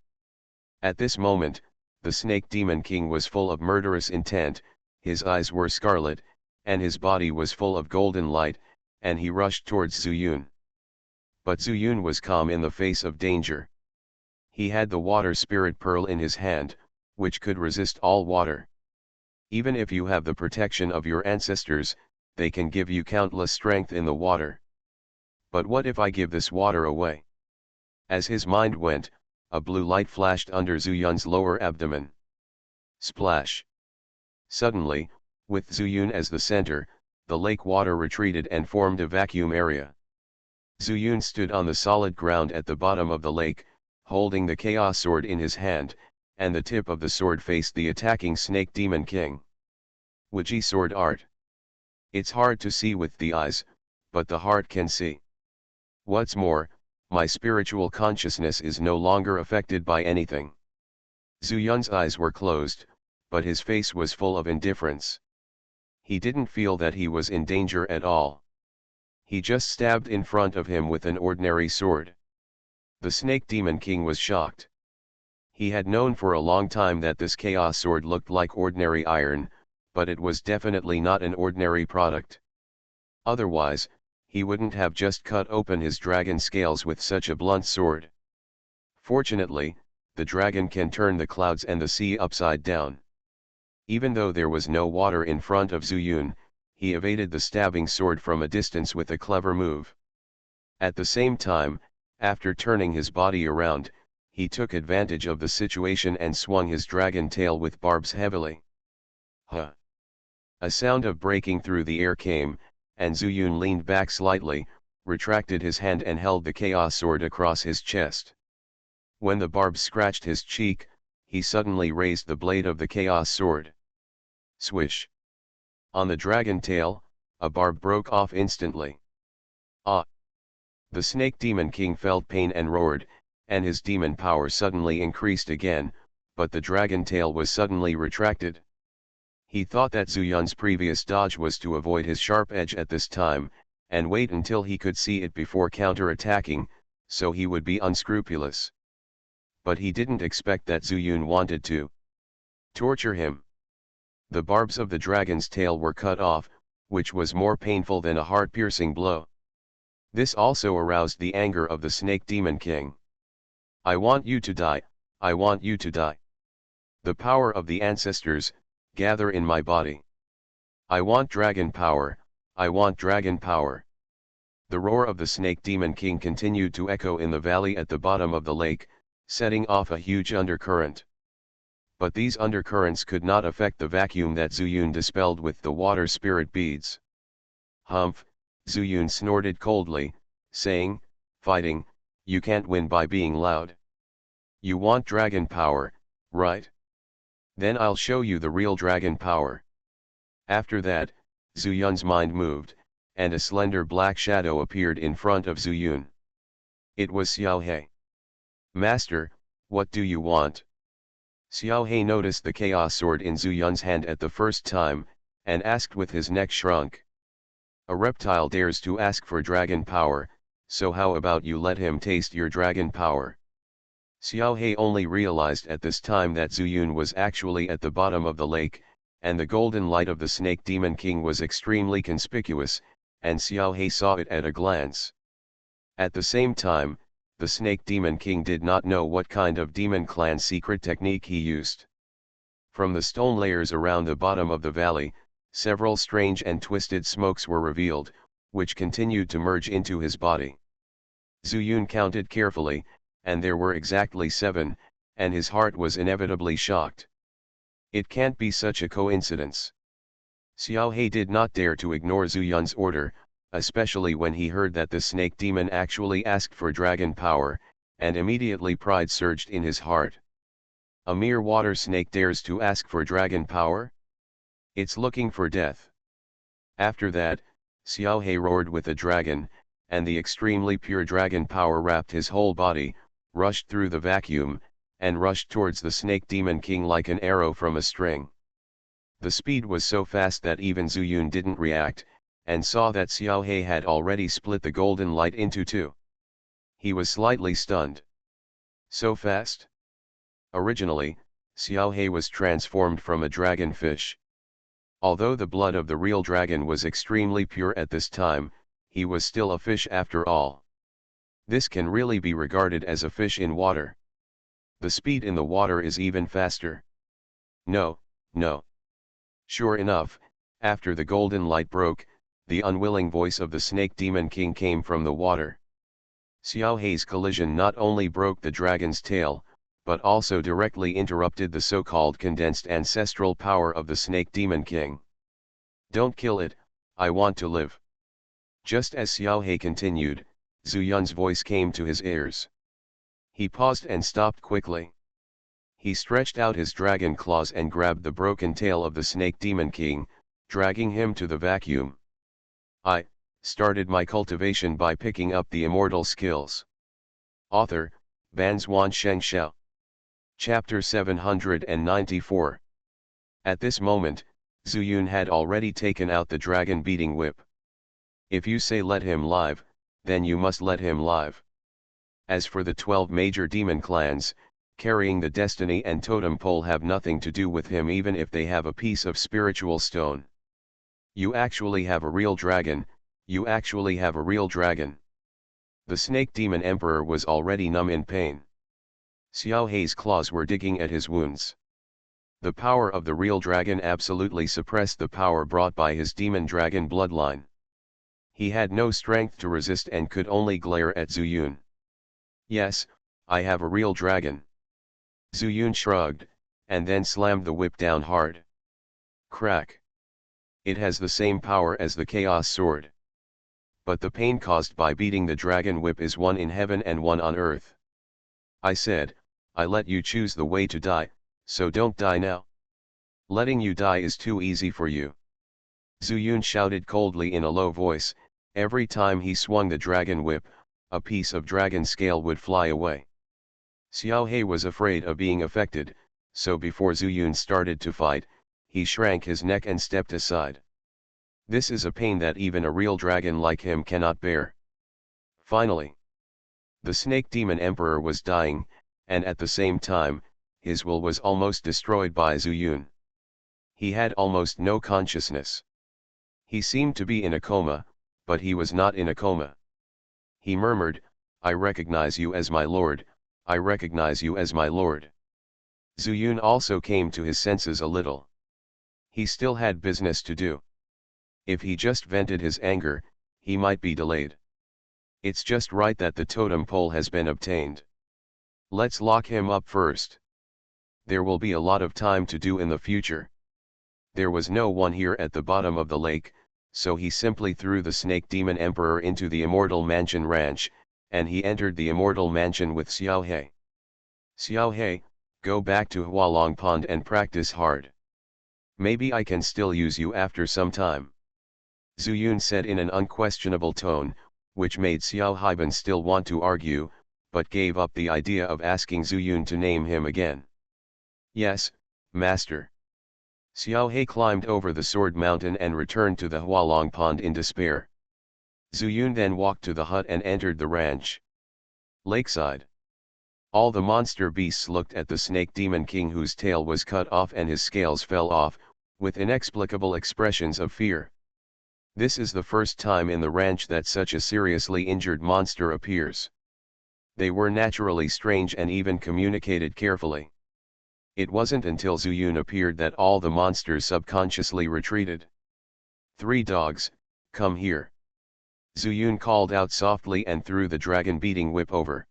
At this moment, the Snake Demon King was full of murderous intent, his eyes were scarlet, and his body was full of golden light, and he rushed towards Zuyun. But Zuyun was calm in the face of danger. He had the water spirit pearl in his hand, which could resist all water. Even if you have the protection of your ancestors, they can give you countless strength in the water. But what if I give this water away? As his mind went, a blue light flashed under Zuyun's lower abdomen. Splash! Suddenly, with Zuyun as the center, the lake water retreated and formed a vacuum area. Zuyun stood on the solid ground at the bottom of the lake, holding the Chaos Sword in his hand, and the tip of the sword faced the attacking Snake Demon King. Wuji Sword Art. It's hard to see with the eyes, but the heart can see. What's more, my spiritual consciousness is no longer affected by anything. Zuyun's eyes were closed, but his face was full of indifference. He didn't feel that he was in danger at all. He just stabbed in front of him with an ordinary sword. The Snake Demon King was shocked. He had known for a long time that this Chaos Sword looked like ordinary iron, but it was definitely not an ordinary product. Otherwise, he wouldn't have just cut open his dragon scales with such a blunt sword. Fortunately, the dragon can turn the clouds and the sea upside down. Even though there was no water in front of Zuyun, he evaded the stabbing sword from a distance with a clever move. At the same time, after turning his body around, he took advantage of the situation and swung his dragon tail with barbs heavily. Huh! A sound of breaking through the air came, and Zuyun leaned back slightly, retracted his hand and held the Chaos Sword across his chest. When the barbs scratched his cheek, he suddenly raised the blade of the Chaos Sword. Swish! On the dragon tail, a barb broke off instantly. Ah! The Snake Demon King felt pain and roared, and his demon power suddenly increased again, but the dragon tail was suddenly retracted. He thought that Zuyun's previous dodge was to avoid his sharp edge at this time, and wait until he could see it before counter-attacking, so he would be unscrupulous. But he didn't expect that Zuyun wanted to torture him. The barbs of the dragon's tail were cut off, which was more painful than a heart-piercing blow. This also aroused the anger of the Snake Demon King. I want you to die, I want you to die. The power of the ancestors, gather in my body. I want dragon power, I want dragon power. The roar of the Snake Demon King continued to echo in the valley at the bottom of the lake, setting off a huge undercurrent. But these undercurrents could not affect the vacuum that Zuyun dispelled with the water spirit beads. Humph! Zuyun snorted coldly, saying, fighting, you can't win by being loud. You want dragon power, right? Then I'll show you the real dragon power. After that, Zuyun's mind moved, and a slender black shadow appeared in front of Zuyun. It was Xiaohe. "Master, what do you want?" Xiaohe noticed the chaos sword in Zuyun's hand at the first time, and asked with his neck shrunk. "A reptile dares to ask for dragon power, so how about you let him taste your dragon power?" Xiaohe only realized at this time that Zuyun was actually at the bottom of the lake, and the golden light of the Snake Demon King was extremely conspicuous, and Xiaohe saw it at a glance. At the same time, the Snake Demon King did not know what kind of demon clan secret technique he used. From the stone layers around the bottom of the valley, several strange and twisted smokes were revealed, which continued to merge into his body. Zuyun counted carefully, and there were exactly 7, and his heart was inevitably shocked. It can't be such a coincidence. Xiaohe did not dare to ignore Zuyun's order, especially when he heard that the snake demon actually asked for dragon power, and immediately pride surged in his heart. A mere water snake dares to ask for dragon power? It's looking for death. After that, Xiaohe roared with the dragon, and the extremely pure dragon power wrapped his whole body, rushed through the vacuum, and rushed towards the Snake Demon King like an arrow from a string. The speed was so fast that even Zuyun didn't react, and saw that Xiaohe had already split the golden light into 2. He was slightly stunned. So fast? Originally, Xiaohe was transformed from a dragonfish. Although the blood of the real dragon was extremely pure at this time, he was still a fish after all. This can really be regarded as a fish in water. The speed in the water is even faster. No, no. Sure enough, after the golden light broke, the unwilling voice of the Snake Demon King came from the water. Xiaohe's collision not only broke the dragon's tail, but also directly interrupted the so-called condensed ancestral power of the Snake Demon King. "Don't kill it, I want to live." Just as Xiaohe continued, Zuyun's voice came to his ears. He paused and stopped quickly. He stretched out his dragon claws and grabbed the broken tail of the Snake Demon King, dragging him to the vacuum. I started my cultivation by picking up the immortal skills. Author, Banzuan Xianxia. Chapter 794. At this moment, Zuyun had already taken out the dragon beating whip. If you say let him live, then you must let him live. As for the 12 major demon clans, carrying the destiny and totem pole have nothing to do with him even if they have a piece of spiritual stone. You actually have a real dragon, you actually have a real dragon. The Snake Demon Emperor was already numb in pain. Xiaohe's claws were digging at his wounds. The power of the real dragon absolutely suppressed the power brought by his demon dragon bloodline. He had no strength to resist and could only glare at Zuyun. "Yes, I have a real dragon." Zuyun shrugged, and then slammed the whip down hard. Crack. It has the same power as the Chaos Sword. But the pain caused by beating the dragon whip is one in heaven and one on earth. I said, I let you choose the way to die, so don't die now. Letting you die is too easy for you. Zuyun shouted coldly in a low voice. Every time he swung the dragon whip, a piece of dragon scale would fly away. Xiaohe was afraid of being affected, so before Zuyun started to fight, he shrank his neck and stepped aside. This is a pain that even a real dragon like him cannot bear. Finally, the Snake Demon Emperor was dying, and at the same time, his will was almost destroyed by Zuyun. He had almost no consciousness. He seemed to be in a coma, but he was not in a coma. He murmured, "I recognize you as my lord, I recognize you as my lord." Zuyun also came to his senses a little. He still had business to do. If he just vented his anger, he might be delayed. It's just right that the totem pole has been obtained. Let's lock him up first. There will be a lot of time to do in the future. There was no one here at the bottom of the lake, so he simply threw the Snake Demon Emperor into the Immortal Mansion Ranch, and he entered the Immortal Mansion with Xiaohe. "Xiaohe, go back to Hualong Pond and practice hard. Maybe I can still use you after some time." Zhu Yun said in an unquestionable tone, which made Xiao Haiban still want to argue, but gave up the idea of asking Zhu Yun to name him again. Yes, master. Xiao He climbed over the sword mountain and returned to the Hualong pond in despair. Zhu Yun then walked to the hut and entered the ranch. Lakeside. All the monster beasts looked at the snake demon king whose tail was cut off and his scales fell off, with inexplicable expressions of fear. This is the first time in the ranch that such a seriously injured monster appears. They were naturally strange and even communicated carefully. It wasn't until Zhu Yun appeared that all the monsters subconsciously retreated. 3 dogs, come here. Zhu Yun called out softly and threw the dragon-beating whip over.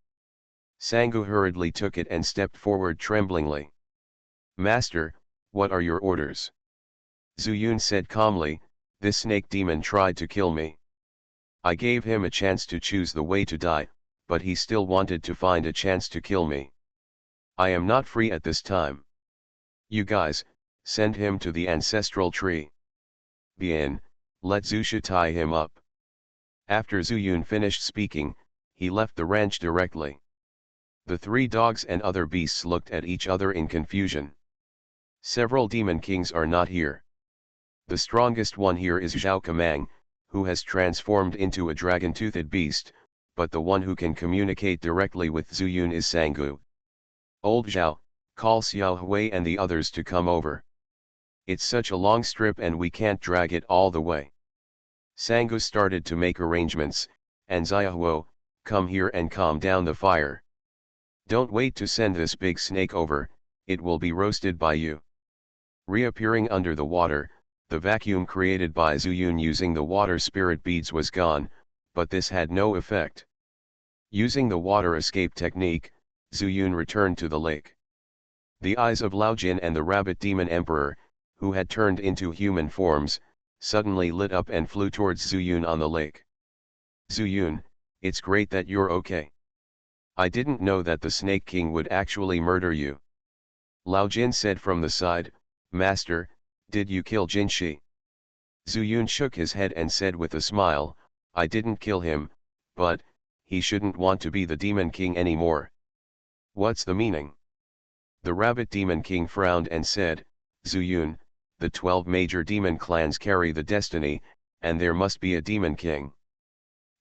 Sangu hurriedly took it and stepped forward tremblingly. Master, what are your orders? Zhu Yun said calmly, this snake demon tried to kill me. I gave him a chance to choose the way to die, but he still wanted to find a chance to kill me. I am not free at this time. You guys, send him to the ancestral tree. Bien, let Zusha tie him up. After Zhu Yun finished speaking, he left the ranch directly. The 3 dogs and other beasts looked at each other in confusion. Several demon kings are not here. The strongest one here is Zhao Kamang, who has transformed into a dragon-toothed beast, but the one who can communicate directly with Zhu Yun is Sangu. Old Zhao, call Xiao Hui and the others to come over. It's such a long strip and we can't drag it all the way. Sangu started to make arrangements, and Xiaohuo, come here and calm down the fire. Don't wait to send this big snake over, it will be roasted by you. Reappearing under the water, the vacuum created by Zhu Yun using the water spirit beads was gone, but this had no effect. Using the water escape technique, Zhu Yun returned to the lake. The eyes of Lao Jin and the rabbit demon emperor, who had turned into human forms, suddenly lit up and flew towards Zhu Yun on the lake. Zhu Yun, it's great that you're okay. I didn't know that the Snake King would actually murder you. Lao Jin said from the side, Master, did you kill Jinshi? Zhu Yun shook his head and said with a smile, I didn't kill him, but, he shouldn't want to be the Demon King anymore. What's the meaning? The Rabbit Demon King frowned and said, Zhu Yun, the 12 major demon clans carry the destiny, and there must be a Demon King.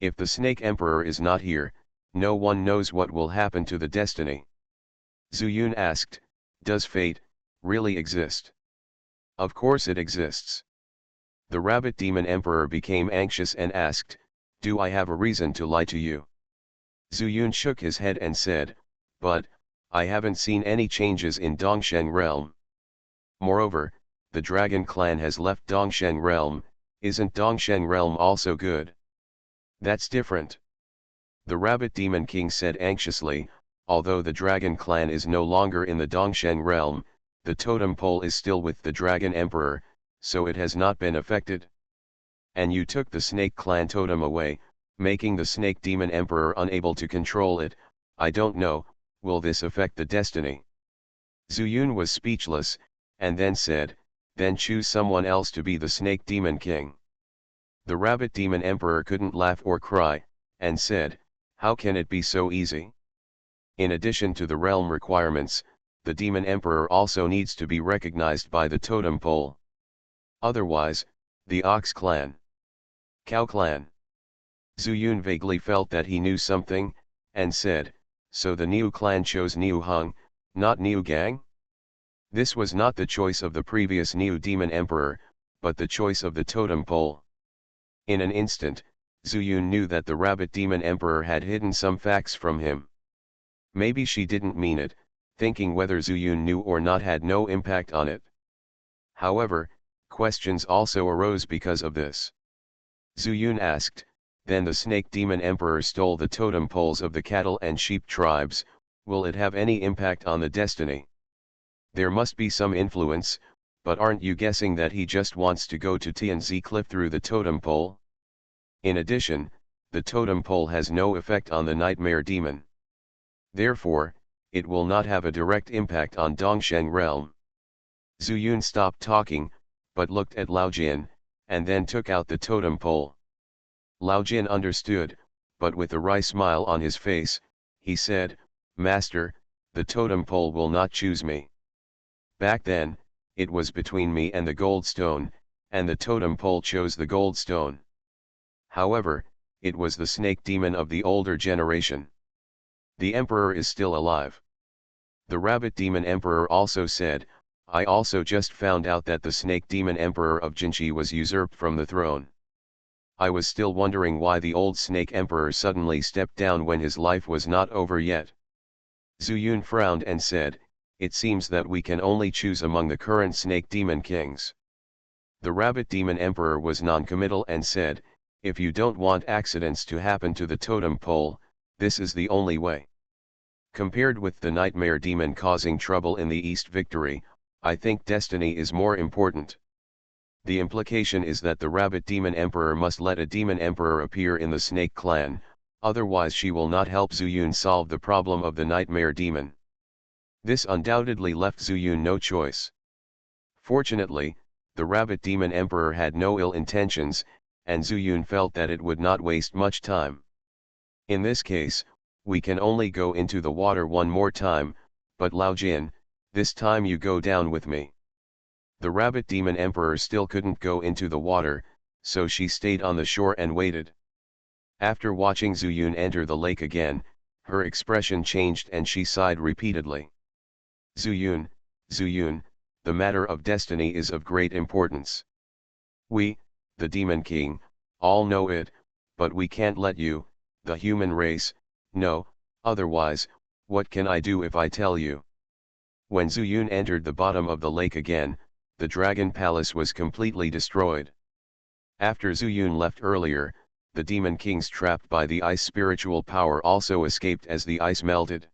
If the Snake Emperor is not here, no one knows what will happen to the destiny. Zhu Yun asked, does fate really exist? Of course it exists. The Rabbit Demon Emperor became anxious and asked, do I have a reason to lie to you? Zhu Yun shook his head and said, but, I haven't seen any changes in Dongsheng realm. Moreover, the Dragon Clan has left Dongsheng realm, isn't Dongsheng realm also good? That's different. The Rabbit Demon King said anxiously, although the Dragon Clan is no longer in the Dongsheng realm, the totem pole is still with the Dragon Emperor, so it has not been affected. And you took the Snake Clan totem away, making the Snake Demon Emperor unable to control it. I don't know, will this affect the destiny? Zhu Yun was speechless, and then said, then choose someone else to be the Snake Demon King. The Rabbit Demon Emperor couldn't laugh or cry, and said, how can it be so easy? In addition to the realm requirements, the Demon Emperor also needs to be recognized by the totem pole. Otherwise, the Ox Clan. Cow Clan. Zhu Yun vaguely felt that he knew something, and said, so the Niu clan chose Niu Hung, not Niu Gang? This was not the choice of the previous Niu Demon Emperor, but the choice of the totem pole. In an instant, Zhu Yun knew that the Rabbit Demon Emperor had hidden some facts from him. Maybe she didn't mean it, thinking whether Zhu Yun knew or not had no impact on it. However, questions also arose because of this. Zhu Yun asked, then the Snake Demon Emperor stole the totem poles of the cattle and sheep tribes, will it have any impact on the destiny? There must be some influence, but aren't you guessing that he just wants to go to Tianzi Cliff through the totem pole? In addition, the totem pole has no effect on the Nightmare Demon. Therefore, it will not have a direct impact on Dongsheng realm. Zhu Yun stopped talking, but looked at Lao Jin, and then took out the totem pole. Lao Jin understood, but with a wry smile on his face, he said, "Master, the totem pole will not choose me. Back then, it was between me and the gold stone, and the totem pole chose the gold stone. However, it was the snake demon of the older generation. The emperor is still alive." The rabbit demon emperor also said, "I also just found out that the snake demon emperor of Jinchi was usurped from the throne. I was still wondering why the old snake emperor suddenly stepped down when his life was not over yet." Zhu Yun frowned and said, "It seems that we can only choose among the current snake demon kings." The rabbit demon emperor was non-committal and said, "If you don't want accidents to happen to the totem pole, this is the only way. Compared with the nightmare demon causing trouble in the East victory, I think destiny is more important." The implication is that the rabbit demon emperor must let a demon emperor appear in the snake clan, otherwise she will not help Zhu Yun solve the problem of the nightmare demon. This undoubtedly left Zhu Yun no choice. Fortunately, the rabbit demon emperor had no ill intentions, and Zhu Yun felt that it would not waste much time. "In this case, we can only go into the water one more time, but Lao Jin, this time you go down with me." The rabbit demon emperor still couldn't go into the water, so she stayed on the shore and waited. After watching Zhu Yun enter the lake again, her expression changed and she sighed repeatedly. Zhu Yun, the matter of destiny is of great importance. We, the Demon King, all know it, but we can't let you, the human race, know, otherwise, what can I do if I tell you?" When Zhu Yun entered the bottom of the lake again, the dragon palace was completely destroyed. After Zhu Yun left earlier, the demon kings trapped by the ice spiritual power also escaped as the ice melted.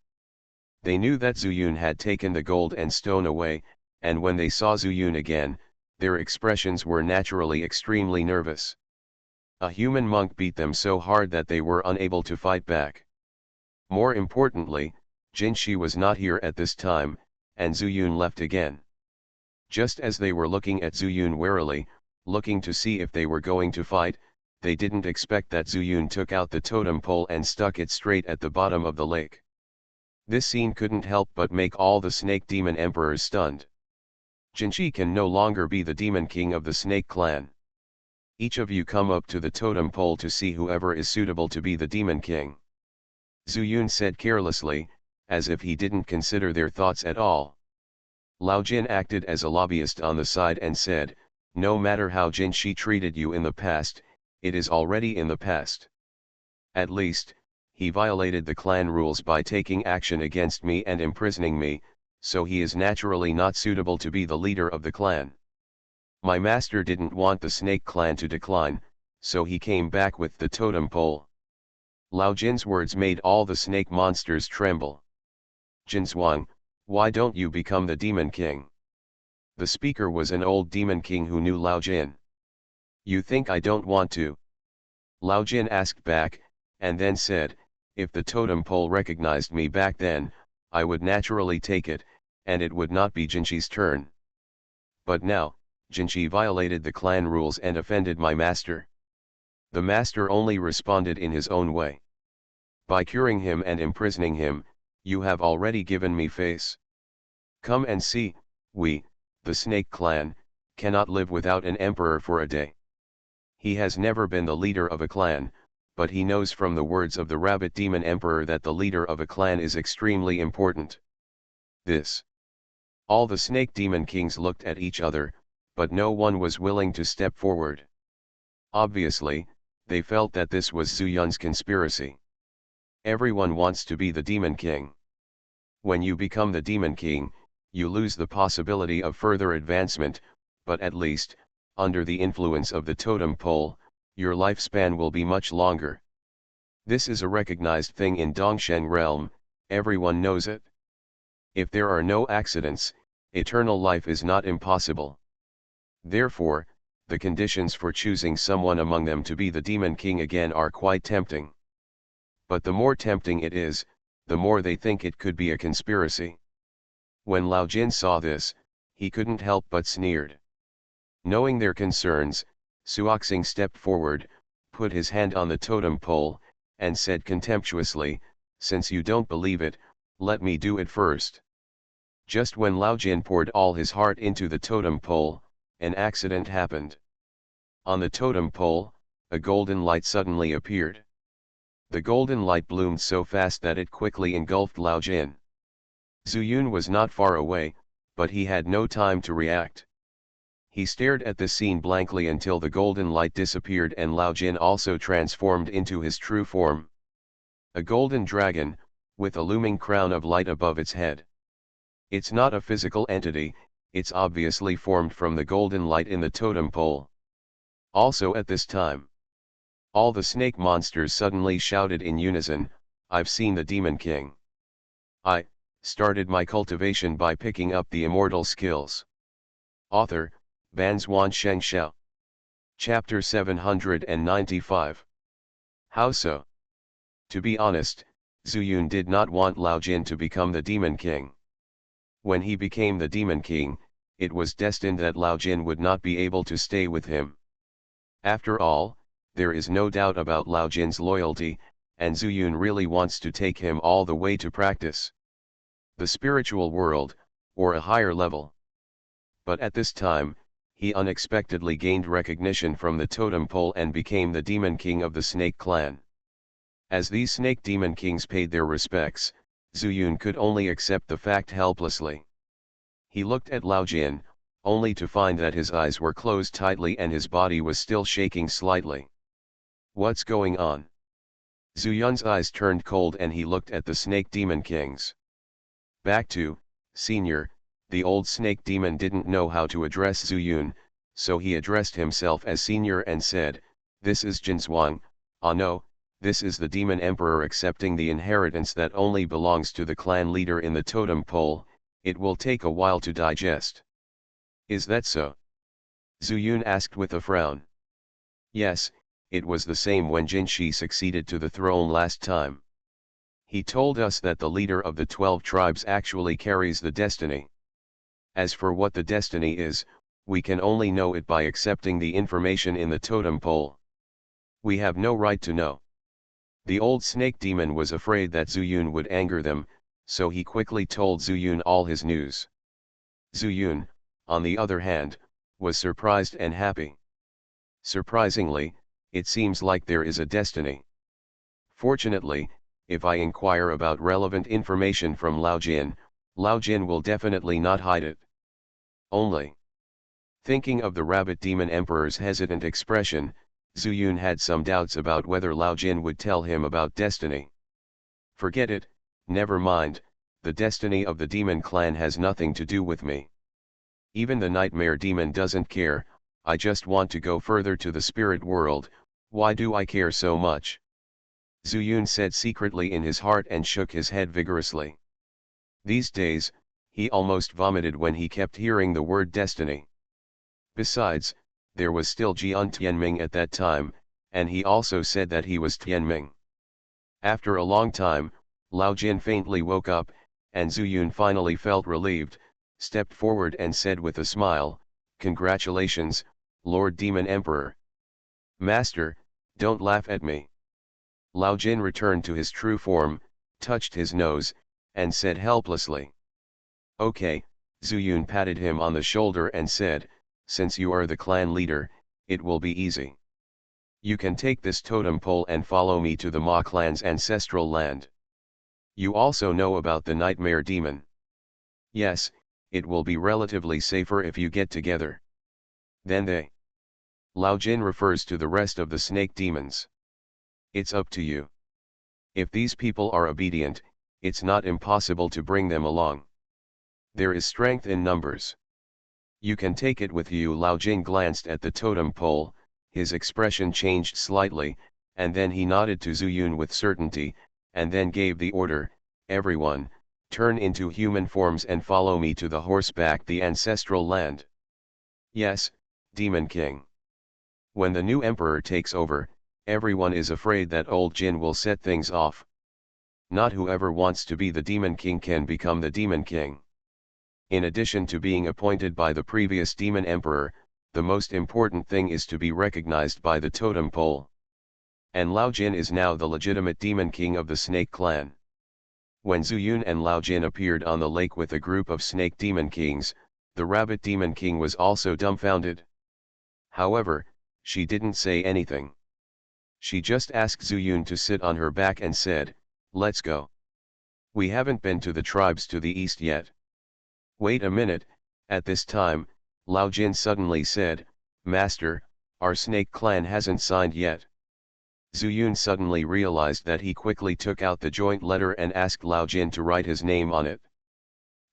They knew that Zhu Yun had taken the gold and stone away, and when they saw Zhu Yun again, their expressions were naturally extremely nervous. A human monk beat them so hard that they were unable to fight back. More importantly, Jinshi was not here at this time, and Zhu Yun left again. Just as they were looking at Zhu Yun warily, looking to see if they were going to fight, they didn't expect that Zhu Yun took out the totem pole and stuck it straight at the bottom of the lake. This scene couldn't help but make all the snake demon emperors stunned. Jinshi can no longer be the demon king of the snake clan. Each of you come up to the totem pole to see whoever is suitable to be the demon king." Zhu Yun said carelessly, as if he didn't consider their thoughts at all. Lao Jin acted as a lobbyist on the side and said, "No matter how Jinshi treated you in the past, it is already in the past. At least, he violated the clan rules by taking action against me and imprisoning me, so he is naturally not suitable to be the leader of the clan. My master didn't want the snake clan to decline, so he came back with the totem pole." Lao Jin's words made all the snake monsters tremble. "Jinzhuang, why don't you become the demon king?" The speaker was an old demon king who knew Lao Jin. "You think I don't want to?" Lao Jin asked back, and then said, "If the totem pole recognized me back then, I would naturally take it, and it would not be Jinshi's turn. But now, Jinshi violated the clan rules and offended my master." The master only responded in his own way. "By curing him and imprisoning him, you have already given me face. Come and see, we, the snake clan, cannot live without an emperor for a day. He has never been the leader of a clan, but he knows from the words of the rabbit demon emperor that the leader of a clan is extremely important. This." All the snake demon kings looked at each other, but no one was willing to step forward. Obviously, they felt that this was Zhu Yun's conspiracy. Everyone wants to be the demon king. When you become the demon king, you lose the possibility of further advancement, but at least, under the influence of the totem pole, your lifespan will be much longer. This is a recognized thing in Dongsheng realm, everyone knows it. If there are no accidents, eternal life is not impossible. Therefore, the conditions for choosing someone among them to be the demon king again are quite tempting. But the more tempting it is, the more they think it could be a conspiracy. When Lao Jin saw this, he couldn't help but sneered. Knowing their concerns, Xianxia stepped forward, put his hand on the totem pole, and said contemptuously, "Since you don't believe it, let me do it first." Just when Lao Jin poured all his heart into the totem pole, an accident happened. On the totem pole, a golden light suddenly appeared. The golden light bloomed so fast that it quickly engulfed Lao Jin. Zuyun was not far away, but he had no time to react. He stared at the scene blankly until the golden light disappeared and Lao Jin also transformed into his true form. A golden dragon, with a looming crown of light above its head. It's not a physical entity, it's obviously formed from the golden light in the totem pole. Also at this time, all the snake monsters suddenly shouted in unison, "I've seen the Demon King." I started my cultivation by picking up the immortal skills. Author, Banzuan Xianxia. Chapter 795. How so? To be honest, Zuyun did not want Lao Jin to become the Demon King. When he became the Demon King, it was destined that Lao Jin would not be able to stay with him. After all, there is no doubt about Lao Jin's loyalty, and Zuyun really wants to take him all the way to practice the spiritual world, or a higher level. But at this time, he unexpectedly gained recognition from the totem pole and became the Demon King of the Snake Clan. As these Snake Demon Kings paid their respects, Zuyun could only accept the fact helplessly. He looked at Lao Jin, only to find that his eyes were closed tightly and his body was still shaking slightly. What's going on? Zuyun's eyes turned cold and he looked at the Snake Demon Kings. Back to, Senior, the old Snake Demon didn't know how to address Zuyun, so he addressed himself as Senior and said, "This is Jinzhuang, ah no, this is the Demon Emperor accepting the inheritance that only belongs to the clan leader in the totem pole, it will take a while to digest." "Is that so?" Zuyun asked with a frown. "Yes, it was the same when Jinshi succeeded to the throne last time. He told us that the leader of the 12 tribes actually carries the destiny. As for what the destiny is, we can only know it by accepting the information in the totem pole. We have no right to know." The old snake demon was afraid that Zuyun would anger them, so he quickly told Zuyun all his news. Zuyun, on the other hand, was surprised and happy. Surprisingly, it seems like there is a destiny. Fortunately, if I inquire about relevant information from Lao Jin will definitely not hide it. Only. Thinking of the rabbit demon emperor's hesitant expression, Zuyun had some doubts about whether Lao Jin would tell him about destiny. "Forget it, never mind, the destiny of the demon clan has nothing to do with me. Even the nightmare demon doesn't care, I just want to go further to the spirit world, why do I care so much?" Zuyun said secretly in his heart and shook his head vigorously. These days, he almost vomited when he kept hearing the word destiny. Besides, there was still Jian Tianming at that time, and he also said that he was Tianming. After a long time, Lao Jin faintly woke up, and Zuyun finally felt relieved, stepped forward and said with a smile, "Congratulations, Lord Demon Emperor." "Master, don't laugh at me." Lao Jin returned to his true form, touched his nose, and said helplessly. "Okay," Zuyun patted him on the shoulder and said, "since you are the clan leader, it will be easy. You can take this totem pole and follow me to the Ma clan's ancestral land. You also know about the nightmare demon. Yes, it will be relatively safer if you get together." Then they. Lao Jin refers to the rest of the snake demons. "It's up to you. If these people are obedient, it's not impossible to bring them along. There is strength in numbers. You can take it with you." Lao Jin glanced at the totem pole, his expression changed slightly, and then he nodded to Zuyun with certainty, and then gave the order, "Everyone, turn into human forms and follow me to the horseback, the ancestral land." "Yes, Demon King." When the new emperor takes over, everyone is afraid that old Jin will set things off. Not whoever wants to be the Demon King can become the Demon King. In addition to being appointed by the previous demon emperor, the most important thing is to be recognized by the totem pole. And Lao Jin is now the legitimate demon king of the snake clan. When Zhu Yun and Lao Jin appeared on the lake with a group of snake demon kings, the rabbit demon king was also dumbfounded. However, she didn't say anything. She just asked Zhu Yun to sit on her back and said, "Let's go. We haven't been to the tribes to the east yet." "Wait a minute." At this time, Lao Jin suddenly said, "Master, our snake clan hasn't signed yet." Zhu Yun suddenly realized that. He quickly took out the joint letter and asked Lao Jin to write his name on it.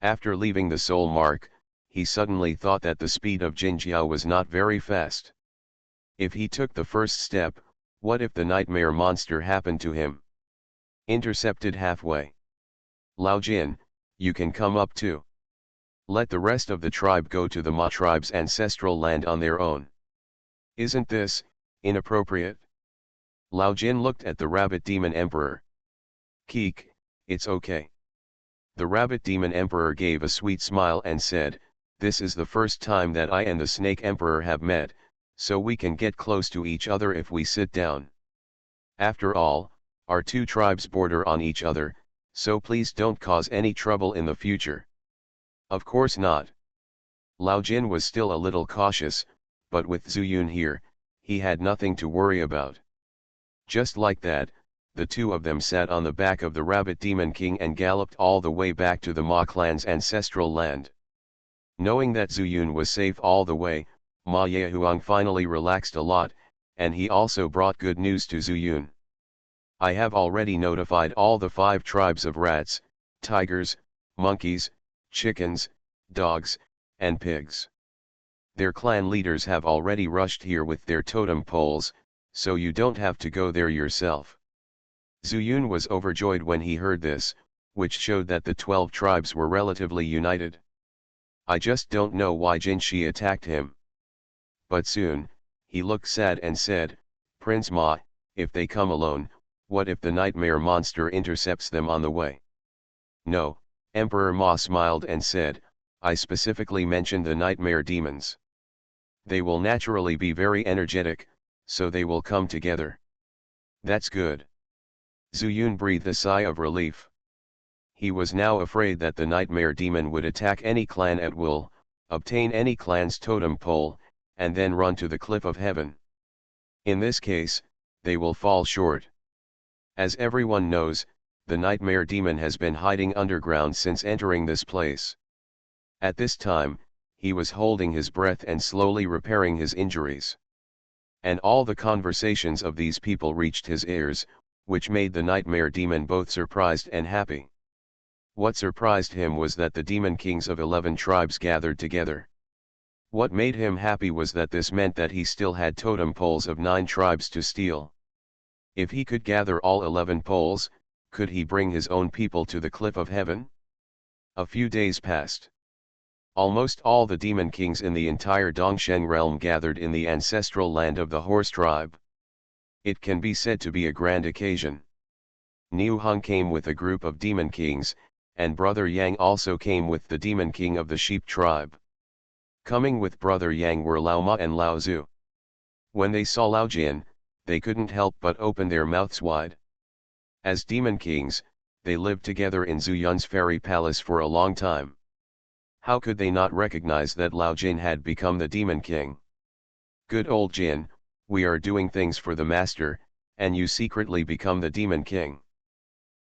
After leaving the soul mark, he suddenly thought that the speed of Xianxia was not very fast. If he took the first step, what if the nightmare monster happened to him? Intercepted halfway. "Lao Jin, you can come up too. Let the rest of the tribe go to the Ma tribe's ancestral land on their own. Isn't this inappropriate?" Lao Jin looked at the rabbit demon emperor. "Keek, it's okay." The rabbit demon emperor gave a sweet smile and said, "This is the first time that I and the snake emperor have met, so we can get close to each other if we sit down. After all, our two tribes border on each other, so please don't cause any trouble in the future." "Of course not." Lao Jin was still a little cautious, but with Zhu Yun here, he had nothing to worry about. Just like that, the two of them sat on the back of the rabbit demon king and galloped all the way back to the Ma clan's ancestral land. Knowing that Zhu Yun was safe all the way, Ma Yehuang finally relaxed a lot, and he also brought good news to Zhu Yun. "I have already notified all the 5 tribes of rats, tigers, monkeys, chickens, dogs, and pigs. Their clan leaders have already rushed here with their totem poles, so you don't have to go there yourself." Zhu Yun was overjoyed when he heard this, which showed that the 12 tribes were relatively united. "I just don't know why Jinshi attacked him." But soon, he looked sad and said, "Prince Ma, if they come alone, what if the nightmare monster intercepts them on the way?" "No," Emperor Ma smiled and said, "I specifically mentioned the nightmare demons. They will naturally be very energetic, so they will come together." "That's good." Zhu Yun breathed a sigh of relief. He was now afraid that the nightmare demon would attack any clan at will, obtain any clan's totem pole, and then run to the cliff of heaven. In this case, they will fall short. As everyone knows, the nightmare demon has been hiding underground since entering this place. At this time, he was holding his breath and slowly repairing his injuries. And all the conversations of these people reached his ears, which made the nightmare demon both surprised and happy. What surprised him was that the demon kings of 11 tribes gathered together. What made him happy was that this meant that he still had totem poles of 9 tribes to steal. If he could gather all 11 poles, could he bring his own people to the cliff of heaven? A few days passed. Almost all the demon kings in the entire Dongsheng realm gathered in the ancestral land of the horse tribe. It can be said to be a grand occasion. Niu Hung came with a group of demon kings, and Brother Yang also came with the demon king of the sheep tribe. Coming with Brother Yang were Lao Ma and Lao Zhu. When they saw Lao Jin, they couldn't help but open their mouths wide. As demon kings, they lived together in Zhu Yun's fairy palace for a long time. How could they not recognize that Lao Jin had become the demon king? "Good old Jin, we are doing things for the master, and you secretly become the demon king."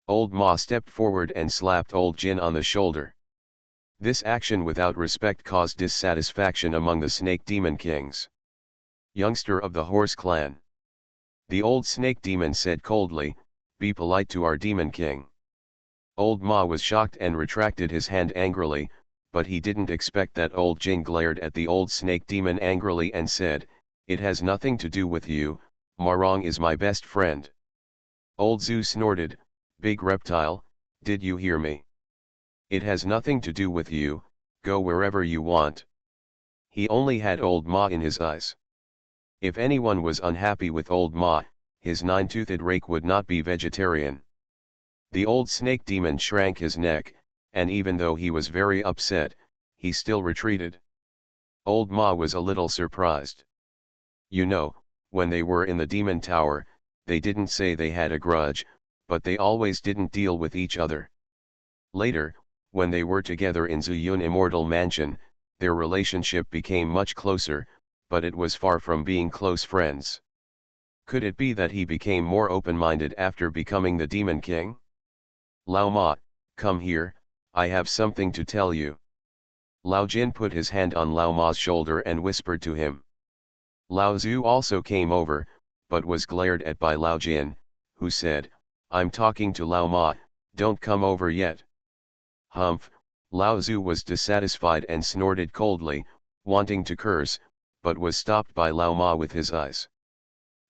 Old Ma stepped forward and slapped old Jin on the shoulder. This action without respect caused dissatisfaction among the snake demon kings. "Youngster of the horse clan," the old snake demon said coldly, "be polite to our demon king." Old Ma was shocked and retracted his hand angrily, but he didn't expect that old Jin glared at the old snake demon angrily and said, "It has nothing to do with you, Marong is my best friend." Old Zhu snorted, "Big reptile, did you hear me? It has nothing to do with you, go wherever you want." He only had old Ma in his eyes. If anyone was unhappy with old Ma, his 9-toothed rake would not be vegetarian. The old snake demon shrank his neck, and even though he was very upset, he still retreated. Old Ma was a little surprised. You know, when they were in the demon tower, they didn't say they had a grudge, but they always didn't deal with each other. Later, when they were together in Zuyun Immortal Mansion, their relationship became much closer, but it was far from being close friends. Could it be that he became more open-minded after becoming the Demon King? Lao Ma, come here, I have something to tell you. Lao Jin put his hand on Lao Ma's shoulder and whispered to him. Lao Zhu also came over, but was glared at by Lao Jin, who said, I'm talking to Lao Ma, don't come over yet. Humph, Lao Zhu was dissatisfied and snorted coldly, wanting to curse, but was stopped by Lao Ma with his eyes.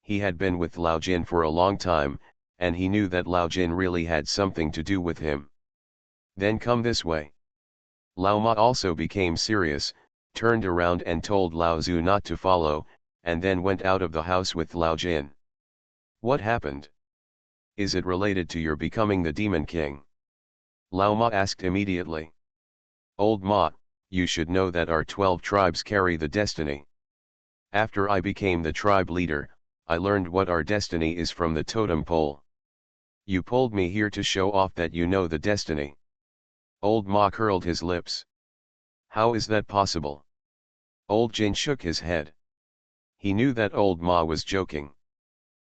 He had been with Lao Jin for a long time, and he knew that Lao Jin really had something to do with him. Then come this way. Lao Ma also became serious, turned around and told Lao Zhu not to follow, and then went out of the house with Lao Jin. What happened? Is it related to your becoming the Demon King? Lao Ma asked immediately. Old Ma, you should know that our 12 tribes carry the destiny. After I became the tribe leader, I learned what our destiny is from the totem pole. You pulled me here to show off that you know the destiny. Old Ma curled his lips. How is that possible? Old Jin shook his head. He knew that Old Ma was joking.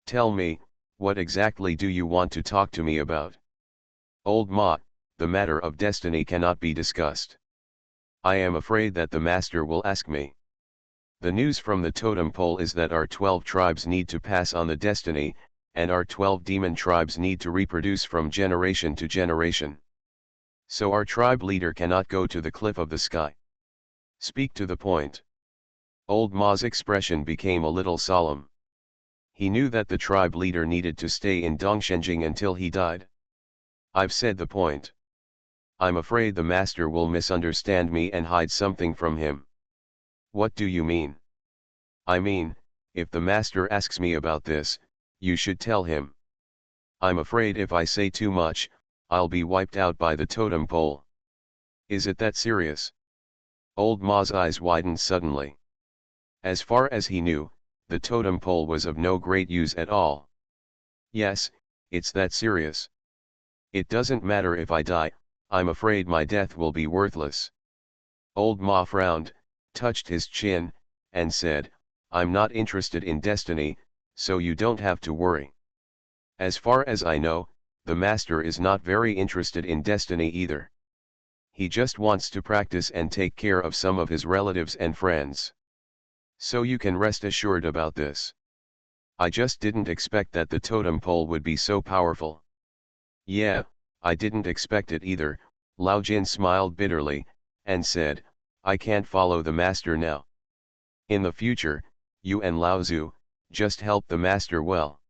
Tell me, what exactly do you want to talk to me about? Old Ma, the matter of destiny cannot be discussed. I am afraid that the master will ask me. The news from the totem pole is that our 12 tribes need to pass on the destiny, and our 12 demon tribes need to reproduce from generation to generation. So our tribe leader cannot go to the cliff of the sky. Speak to the point. Old Ma's expression became a little solemn. He knew that the tribe leader needed to stay in Dongshenjing until he died. I've said the point. I'm afraid the master will misunderstand me and hide something from him. What do you mean? I mean, if the master asks me about this, you should tell him. I'm afraid if I say too much, I'll be wiped out by the totem pole. Is it that serious? Old Ma's eyes widened suddenly. As far as he knew, the totem pole was of no great use at all. Yes, it's that serious. It doesn't matter if I die, I'm afraid my death will be worthless. Old Ma frowned, touched his chin, and said, I'm not interested in destiny, so you don't have to worry. As far as I know, the master is not very interested in destiny either. He just wants to practice and take care of some of his relatives and friends. So you can rest assured about this. I just didn't expect that the totem pole would be so powerful. Yeah, I didn't expect it either, Lao Jin smiled bitterly, and said, I can't follow the master now. In the future, you and Lao Zhu, just help the master well.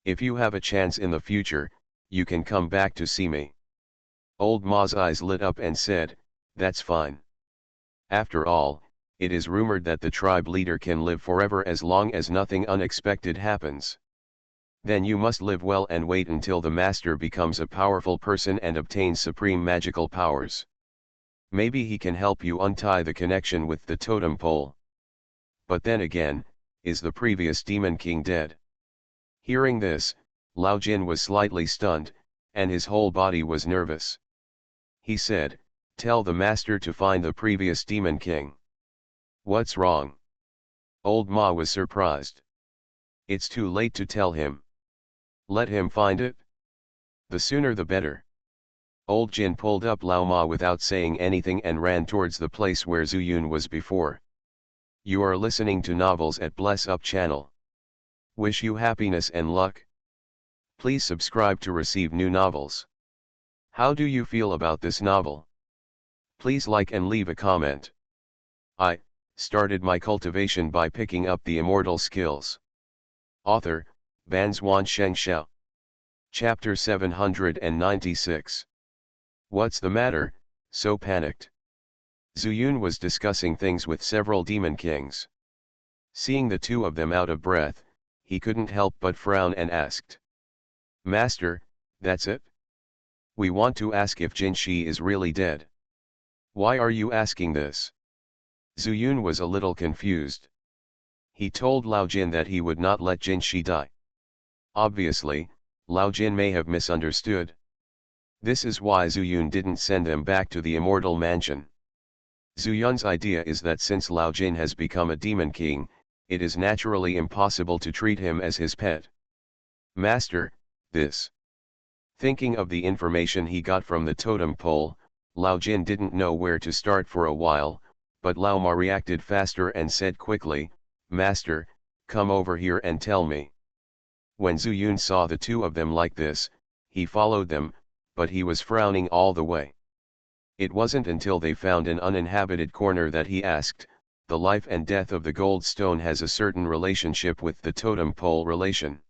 If you have a chance in the future, you can come back to see me. Old Ma's eyes lit up and said, that's fine. After all, it is rumored that the tribe leader can live forever as long as nothing unexpected happens. Then you must live well and wait until the master becomes a powerful person and obtains supreme magical powers. Maybe he can help you untie the connection with the totem pole. But then again, is the previous demon king dead? Hearing this, Lao Jin was slightly stunned, and his whole body was nervous. He said, tell the master to find the previous demon king. What's wrong? Old Ma was surprised. It's too late to tell him. Let him find it. The sooner the better. Old Jin pulled up Lao Ma without saying anything and ran towards the place where Zuyun was before. You are listening to Novels at Bless Up channel. Wish you happiness and luck. Please subscribe to receive new novels. How do you feel about this novel? Please like and leave a comment. I started my cultivation by picking up the immortal skills. Author, Banzuan Xianxia. Chapter 796. What's the matter, so panicked? Zuyun was discussing things with several demon kings. Seeing the two of them out of breath, he couldn't help but frown and asked. Master, that's it? We want to ask if Jinshi is really dead. Why are you asking this? Zuyun was a little confused. He told Lao Jin that he would not let Jinshi die. Obviously, Lao Jin may have misunderstood. This is why Zuyun didn't send them back to the immortal mansion. Zuyun's idea is that since Lao Jin has become a demon king, it is naturally impossible to treat him as his pet. Master, this. Thinking of the information he got from the totem pole, Lao Jin didn't know where to start for a while, but Lao Ma reacted faster and said quickly, Master, come over here and tell me. When Zuyun saw the two of them like this, he followed them, but he was frowning all the way. It wasn't until they found an uninhabited corner that he asked, the life and death of the gold stone has a certain relationship with the totem pole relation.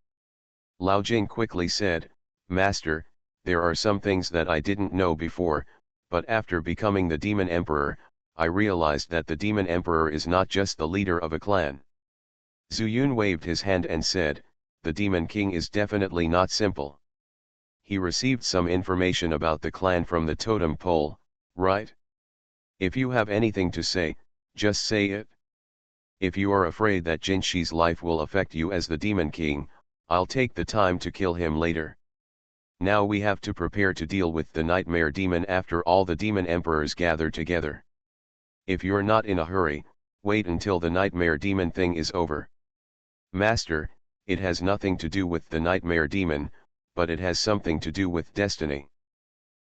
Lao Jin quickly said, Master, there are some things that I didn't know before, but after becoming the Demon Emperor, I realized that the Demon Emperor is not just the leader of a clan. Zuyun waved his hand and said, the Demon King is definitely not simple. He received some information about the clan from the totem pole, right? If you have anything to say, just say it. If you are afraid that Jinshi's life will affect you as the Demon King, I'll take the time to kill him later. Now we have to prepare to deal with the Nightmare Demon after all the Demon Emperors gather together. If you're not in a hurry, wait until the Nightmare Demon thing is over. Master, it has nothing to do with the Nightmare Demon, but it has something to do with destiny.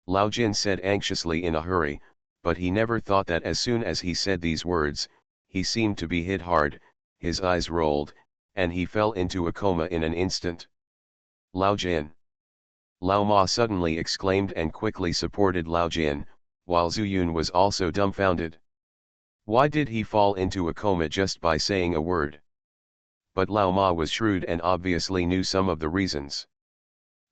Lao Jin said anxiously in a hurry, but he never thought that as soon as he said these words, he seemed to be hit hard, his eyes rolled, and he fell into a coma in an instant. Lao Jin. Lao Ma suddenly exclaimed and quickly supported Lao Jin, while Zuyun was also dumbfounded. Why did he fall into a coma just by saying a word? But Lao Ma was shrewd and obviously knew some of the reasons.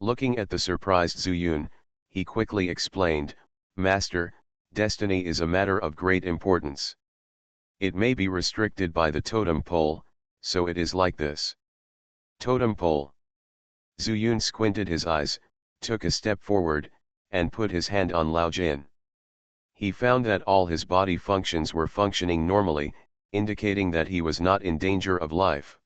Looking at the surprised Zuyun, he quickly explained, Master, destiny is a matter of great importance. It may be restricted by the totem pole, so it is like this. Totem pole. Zuyun squinted his eyes, took a step forward, and put his hand on Lao Jin. He found that all his body functions were functioning normally, indicating that he was not in danger of life.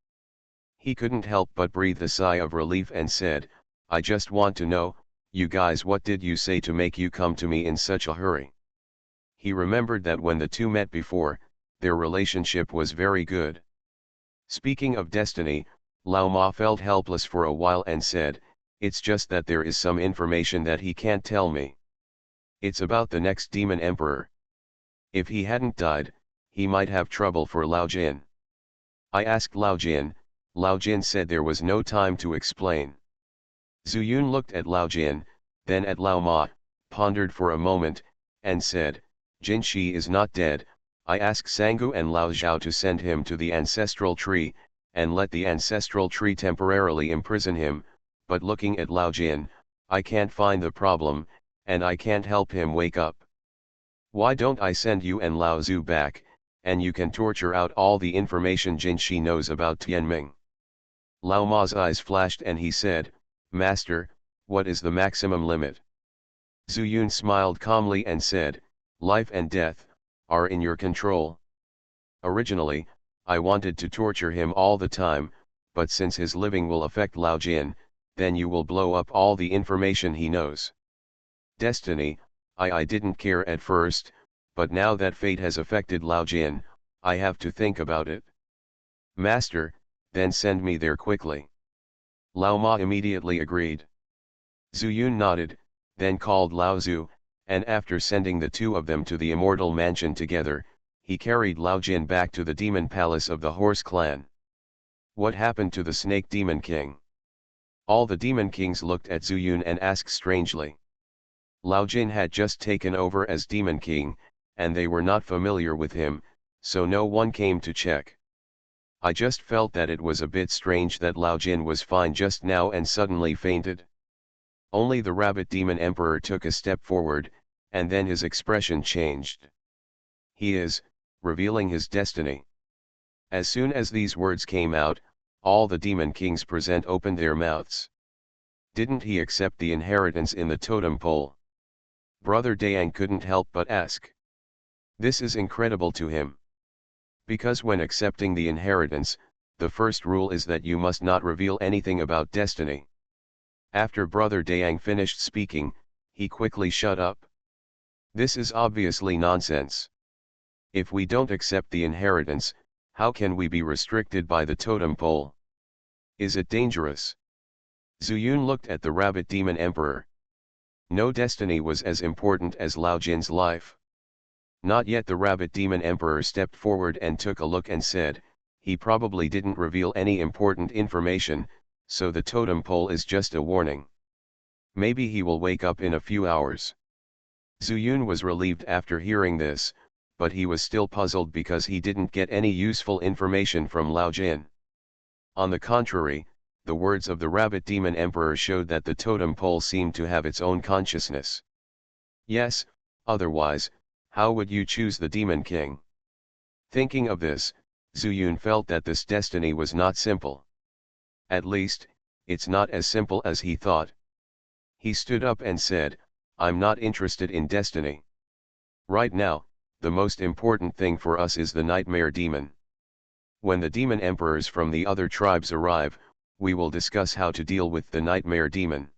He couldn't help but breathe a sigh of relief and said, I just want to know, you guys, what did you say to make you come to me in such a hurry? He remembered that when the two met before, their relationship was very good. Speaking of destiny, Lao Ma felt helpless for a while and said, it's just that there is some information that he can't tell me. It's about the next Demon Emperor. If he hadn't died, he might have trouble for Lao Jin. I asked Lao Jin said there was no time to explain. Zuyun looked at Lao Jin, then at Lao Ma, pondered for a moment, and said, Jinshi is not dead. I asked Sangu and Lao Zhao to send him to the ancestral tree, and let the ancestral tree temporarily imprison him, but looking at Lao Jin, I can't find the problem, and I can't help him wake up. Why don't I send you and Lao Zu back, and you can torture out all the information Jinshi knows about Tianming? Lao Ma's eyes flashed and he said, Master, what is the maximum limit? Zuyun smiled calmly and said, life and death are in your control. Originally, I wanted to torture him all the time, but since his living will affect Lao Jin, then you will blow up all the information he knows. Destiny, I didn't care at first, but now that fate has affected Lao Jin, I have to think about it. Master, then send me there quickly. Lao Ma immediately agreed. Zuyun nodded, then called Lao Zu, and after sending the two of them to the immortal mansion together, he carried Lao Jin back to the demon palace of the horse clan. What happened to the snake demon king? All the demon kings looked at Zuyun and asked strangely. Lao Jin had just taken over as demon king, and they were not familiar with him, so no one came to check. I just felt that it was a bit strange that Lao Jin was fine just now and suddenly fainted. Only the rabbit demon emperor took a step forward, and then his expression changed. He is revealing his destiny. As soon as these words came out, all the demon kings present opened their mouths. Didn't he accept the inheritance in the totem pole? Brother Dayang couldn't help but ask. This is incredible to him. Because when accepting the inheritance, the first rule is that you must not reveal anything about destiny. After Brother Dayang finished speaking, he quickly shut up. This is obviously nonsense. If we don't accept the inheritance, how can we be restricted by the totem pole? Is it dangerous? Zuyun looked at the rabbit demon emperor. No destiny was as important as Lao Jin's life. Not yet. The rabbit demon emperor stepped forward and took a look and said, he probably didn't reveal any important information, so the totem pole is just a warning. Maybe he will wake up in a few hours. Zuyun was relieved after hearing this, but he was still puzzled because he didn't get any useful information from Lao Jin. On the contrary, the words of the rabbit demon emperor showed that the totem pole seemed to have its own consciousness. Yes, otherwise, how would you choose the demon king? Thinking of this, Zuyun felt that this destiny was not simple. At least, it's not as simple as he thought. He stood up and said, I'm not interested in destiny. Right now, the most important thing for us is the nightmare demon. When the demon emperors from the other tribes arrive, we will discuss how to deal with the nightmare demon.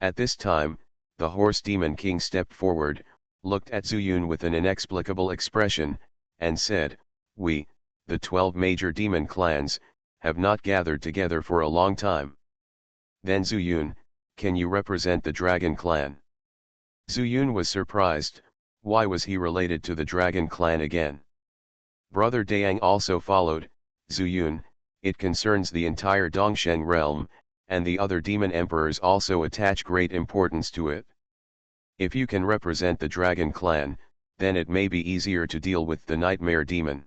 At this time, the horse demon king stepped forward, looked at Zuyun with an inexplicable expression, and said, we, the 12 major demon clans, have not gathered together for a long time. Then Zuyun, can you represent the dragon clan? Zuyun was surprised. Why was he related to the dragon clan again? Brother Dayang also followed. Zuyun, it concerns the entire Dongsheng realm, and the other demon emperors also attach great importance to it. If you can represent the dragon clan, then it may be easier to deal with the nightmare demon.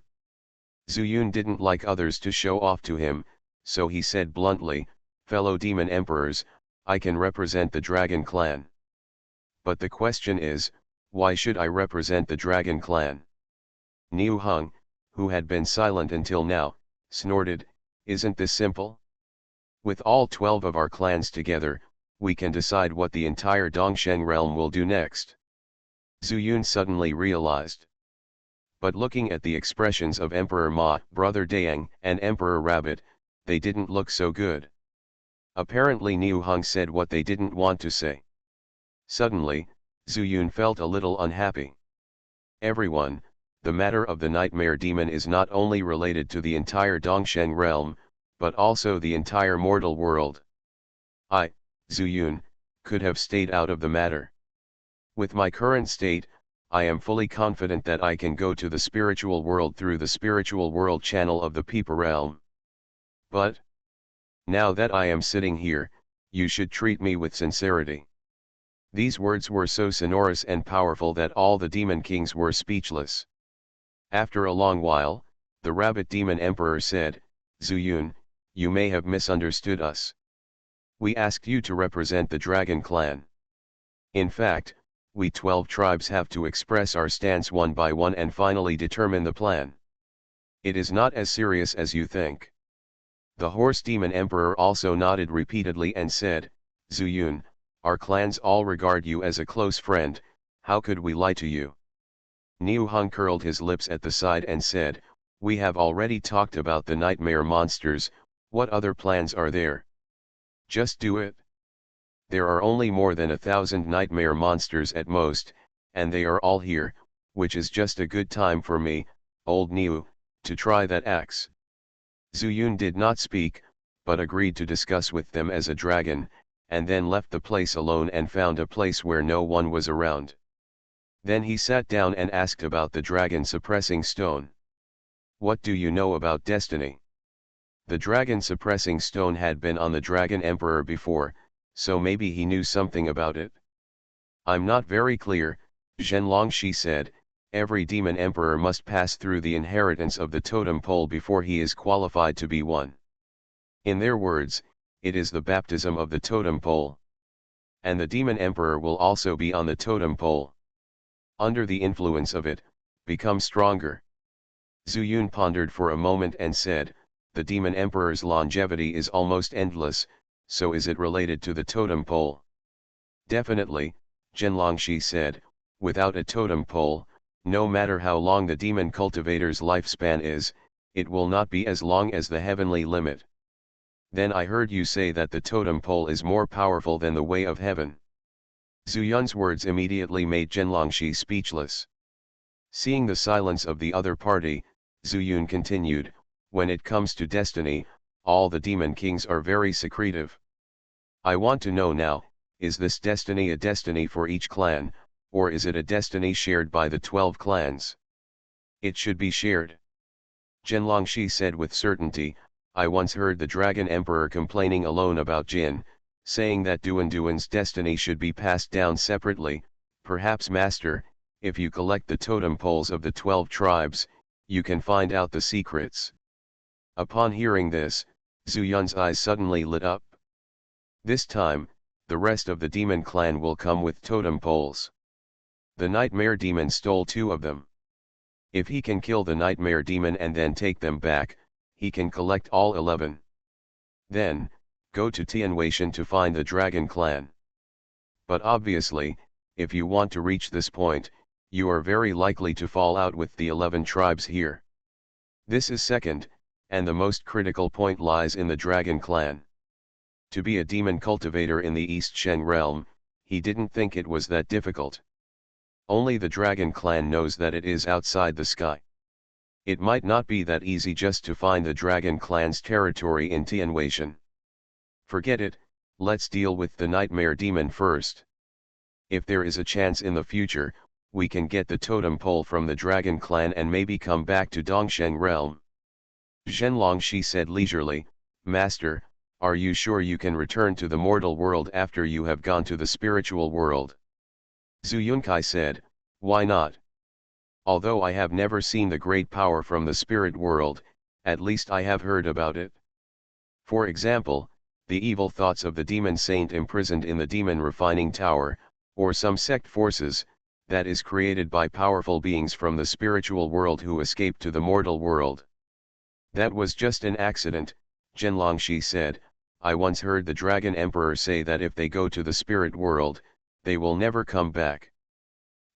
Zuyun didn't like others to show off to him, so he said bluntly, fellow demon emperors, I can represent the dragon clan. But the question is, why should I represent the dragon clan? Niu Hung, who had been silent until now, snorted, isn't this simple? With all 12 of our clans together, we can decide what the entire Dongsheng realm will do next. Zuyun suddenly realized. But looking at the expressions of Emperor Ma, Brother Dayang, and Emperor Rabbit, they didn't look so good. Apparently Niu Hung said what they didn't want to say. Suddenly, Zuyun felt a little unhappy. Everyone, the matter of the nightmare demon is not only related to the entire Dongsheng realm, but also the entire mortal world. I, Zuyun, could have stayed out of the matter. With my current state, I am fully confident that I can go to the spiritual world through the spiritual world channel of the Peepa realm. But, now that I am sitting here, you should treat me with sincerity. These words were so sonorous and powerful that all the demon kings were speechless. After a long while, the rabbit demon emperor said, Zuyun, you may have misunderstood us. We asked you to represent the dragon clan. In fact, we 12 tribes have to express our stance one by one and finally determine the plan. It is not as serious as you think. The horse demon emperor also nodded repeatedly and said, Zuyun, our clans all regard you as a close friend, how could we lie to you? Niu Hung curled his lips at the side and said, we have already talked about the nightmare monsters, what other plans are there? Just do it. There are only more than 1,000 nightmare monsters at most, and they are all here, which is just a good time for me, old Niu, to try that axe. Zuyun did not speak, but agreed to discuss with them as a dragon, and then left the place alone and found a place where no one was around. Then he sat down and asked about the dragon suppressing stone. What do you know about destiny? The dragon suppressing stone had been on the dragon emperor before, so maybe he knew something about it. I'm not very clear, Zhenlongshi said, every demon emperor must pass through the inheritance of the totem pole before he is qualified to be one. In their words, it is the baptism of the totem pole. And the demon emperor will also be on the totem pole. Under the influence of it, become stronger. Zuyun pondered for a moment and said, the demon emperor's longevity is almost endless, so is it related to the totem pole? Definitely, Zhenlongshi said, without a totem pole, No matter how long the demon cultivator's lifespan is, it will not be as long as the heavenly limit. Then I heard you say that the totem pole is more powerful than the way of heaven. Zhu Yun's words immediately made Zhenlongxi speechless. Seeing the silence of the other party, Zhu Yun continued, when it comes to destiny, all the demon kings are very secretive. I want to know now, is this destiny a destiny for each clan, or is it a destiny shared by the 12 clans? It should be shared. Zhenlongxi said with certainty, I once heard the Dragon Emperor complaining alone about Jin, saying that Duan's destiny should be passed down separately. Perhaps master, if you collect the totem poles of the 12 tribes, you can find out the secrets. Upon hearing this, Zhu Yun's eyes suddenly lit up. This time, the rest of the demon clan will come with totem poles. The nightmare demon stole 2 of them. If he can kill the nightmare demon and then take them back, he can collect all 11. Then, go to Tianweishan to find the dragon clan. But obviously, if you want to reach this point, you are very likely to fall out with the 11 tribes here. This is second, and the most critical point lies in the dragon clan. To be a demon cultivator in the East Shen realm, he didn't think it was that difficult. Only the dragon clan knows that it is outside the sky. It might not be that easy just to find the dragon clan's territory in Tianweishan. Forget it, let's deal with the nightmare demon first. If there is a chance in the future, we can get the totem pole from the dragon clan and maybe come back to Dongsheng realm. Zhenlongxi said leisurely, Master, are you sure you can return to the mortal world after you have gone to the spiritual world? Zhu Yunkai said, why not? Although I have never seen the great power from the spirit world, at least I have heard about it. For example, the evil thoughts of the demon saint imprisoned in the demon refining tower, or some sect forces, that is created by powerful beings from the spiritual world who escaped to the mortal world. That was just an accident, Zhenlongxi said. I once heard the Dragon Emperor say that if they go to the spirit world, they will never come back.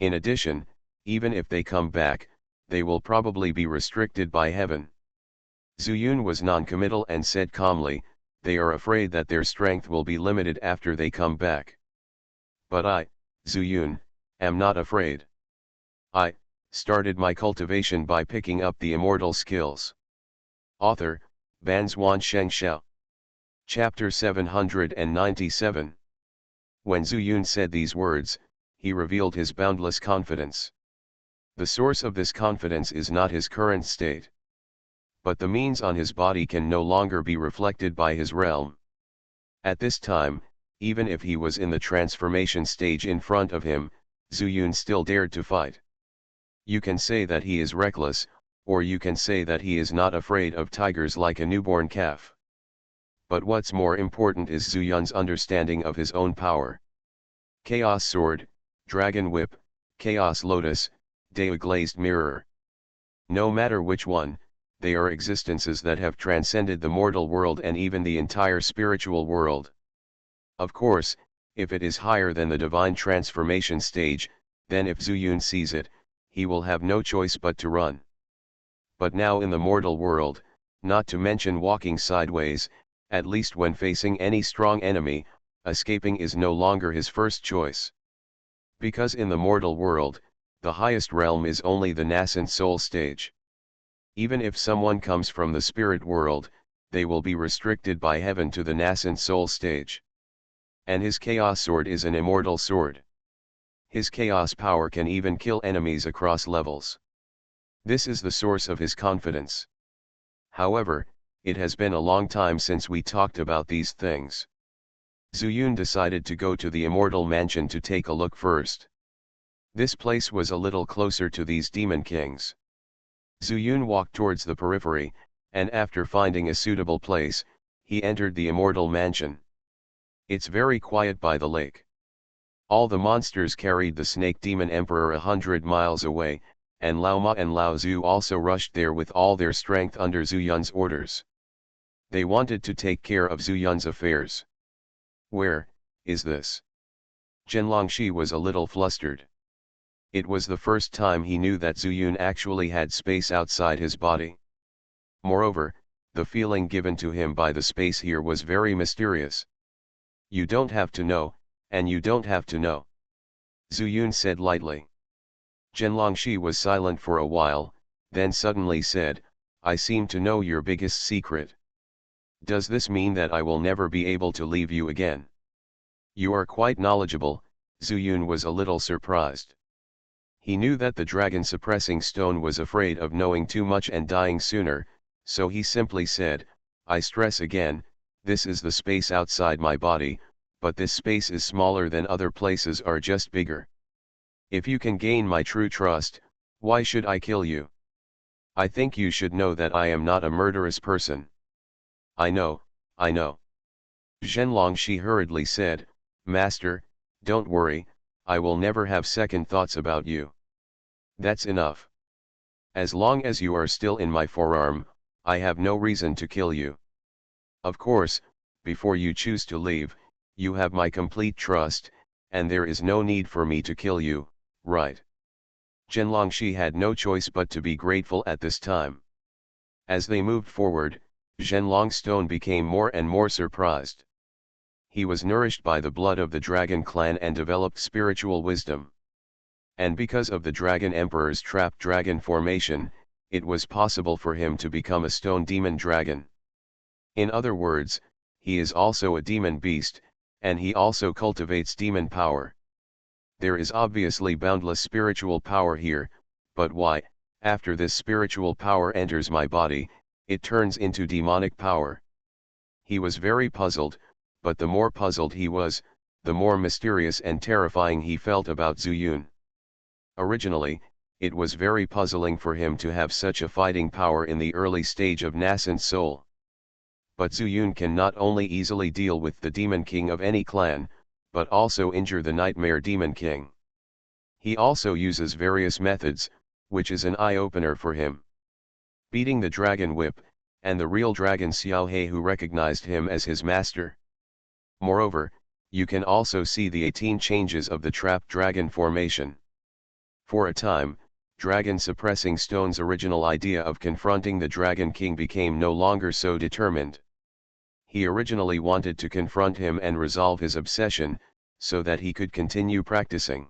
In addition, even if they come back, they will probably be restricted by heaven. Zhu Yun was non-committal and said calmly, they are afraid that their strength will be limited after they come back. But I, Zhu Yun, am not afraid. I started my cultivation by picking up the immortal skills. Author, Banzuan Xianxia. Chapter 797. When Zhu Yun said these words, he revealed his boundless confidence. The source of this confidence is not his current state. But the means on his body can no longer be reflected by his realm. At this time, even if he was in the transformation stage in front of him, Zhu Yun still dared to fight. You can say that he is reckless, or you can say that he is not afraid of tigers like a newborn calf. But what's more important is Zhu Yun's understanding of his own power. Chaos Sword, Dragon Whip, Chaos Lotus, Dao Glazed Mirror. No matter which one, they are existences that have transcended the mortal world and even the entire spiritual world. Of course, if it is higher than the divine transformation stage, then if Zhu Yun sees it, he will have no choice but to run. But now in the mortal world, not to mention walking sideways, at least when facing any strong enemy, escaping is no longer his first choice. Because in the mortal world, the highest realm is only the nascent soul stage. Even if someone comes from the spirit world, they will be restricted by heaven to the nascent soul stage. And his chaos sword is an immortal sword. His chaos power can even kill enemies across levels. This is the source of his confidence. However, it has been a long time since we talked about these things. Zhu Yun decided to go to the immortal mansion to take a look first. This place was a little closer to these demon kings. Zhu Yun walked towards the periphery, and after finding a suitable place, he entered the immortal mansion. It's very quiet by the lake. All the monsters carried the snake demon emperor 100 miles away, and Lao Ma and Lao Zhu also rushed there with all their strength under Zhu Yun's orders. They wanted to take care of Zhu Yun's affairs. Where is this? Zhenlongxi was a little flustered. It was the first time he knew that Zuyun actually had space outside his body. Moreover, the feeling given to him by the space here was very mysterious. "You don't have to know, and you don't have to know," Zuyun said lightly. Zhenlongxi was silent for a while, then suddenly said, "I seem to know your biggest secret. Does this mean that I will never be able to leave you again?" "You are quite knowledgeable," Zuyun was a little surprised. He knew that the dragon suppressing stone was afraid of knowing too much and dying sooner, so he simply said, "I stress again, this is the space outside my body, but this space is smaller than other places are just bigger. If you can gain my true trust, why should I kill you? I think you should know that I am not a murderous person." I know. Zhenlongxi hurriedly said, "Master, don't worry, I will never have second thoughts about you. That's enough. As long as you are still in my forearm, I have no reason to kill you. Of course, before you choose to leave, you have my complete trust, and there is no need for me to kill you, right?" Zhenlongxi had no choice but to be grateful at this time. As they moved forward, Zhenlong Stone became more and more surprised. He was nourished by the blood of the dragon clan and developed spiritual wisdom. And because of the Dragon Emperor's trapped dragon formation, it was possible for him to become a stone demon dragon. In other words, he is also a demon beast, and he also cultivates demon power. There is obviously boundless spiritual power here, but why, after this spiritual power enters my body, it turns into demonic power? He was very puzzled, but the more puzzled he was, the more mysterious and terrifying he felt about Zuyun. Originally, it was very puzzling for him to have such a fighting power in the early stage of nascent soul. But Zuyun can not only easily deal with the demon king of any clan, but also injure the nightmare demon king. He also uses various methods, which is an eye-opener for him. Beating the dragon whip, and the real dragon Xiaohe who recognized him as his master. Moreover, you can also see the 18 changes of the trapped dragon formation. For a time, Dragon Suppressing Stone's original idea of confronting the Dragon King became no longer so determined. He originally wanted to confront him and resolve his obsession, so that he could continue practicing.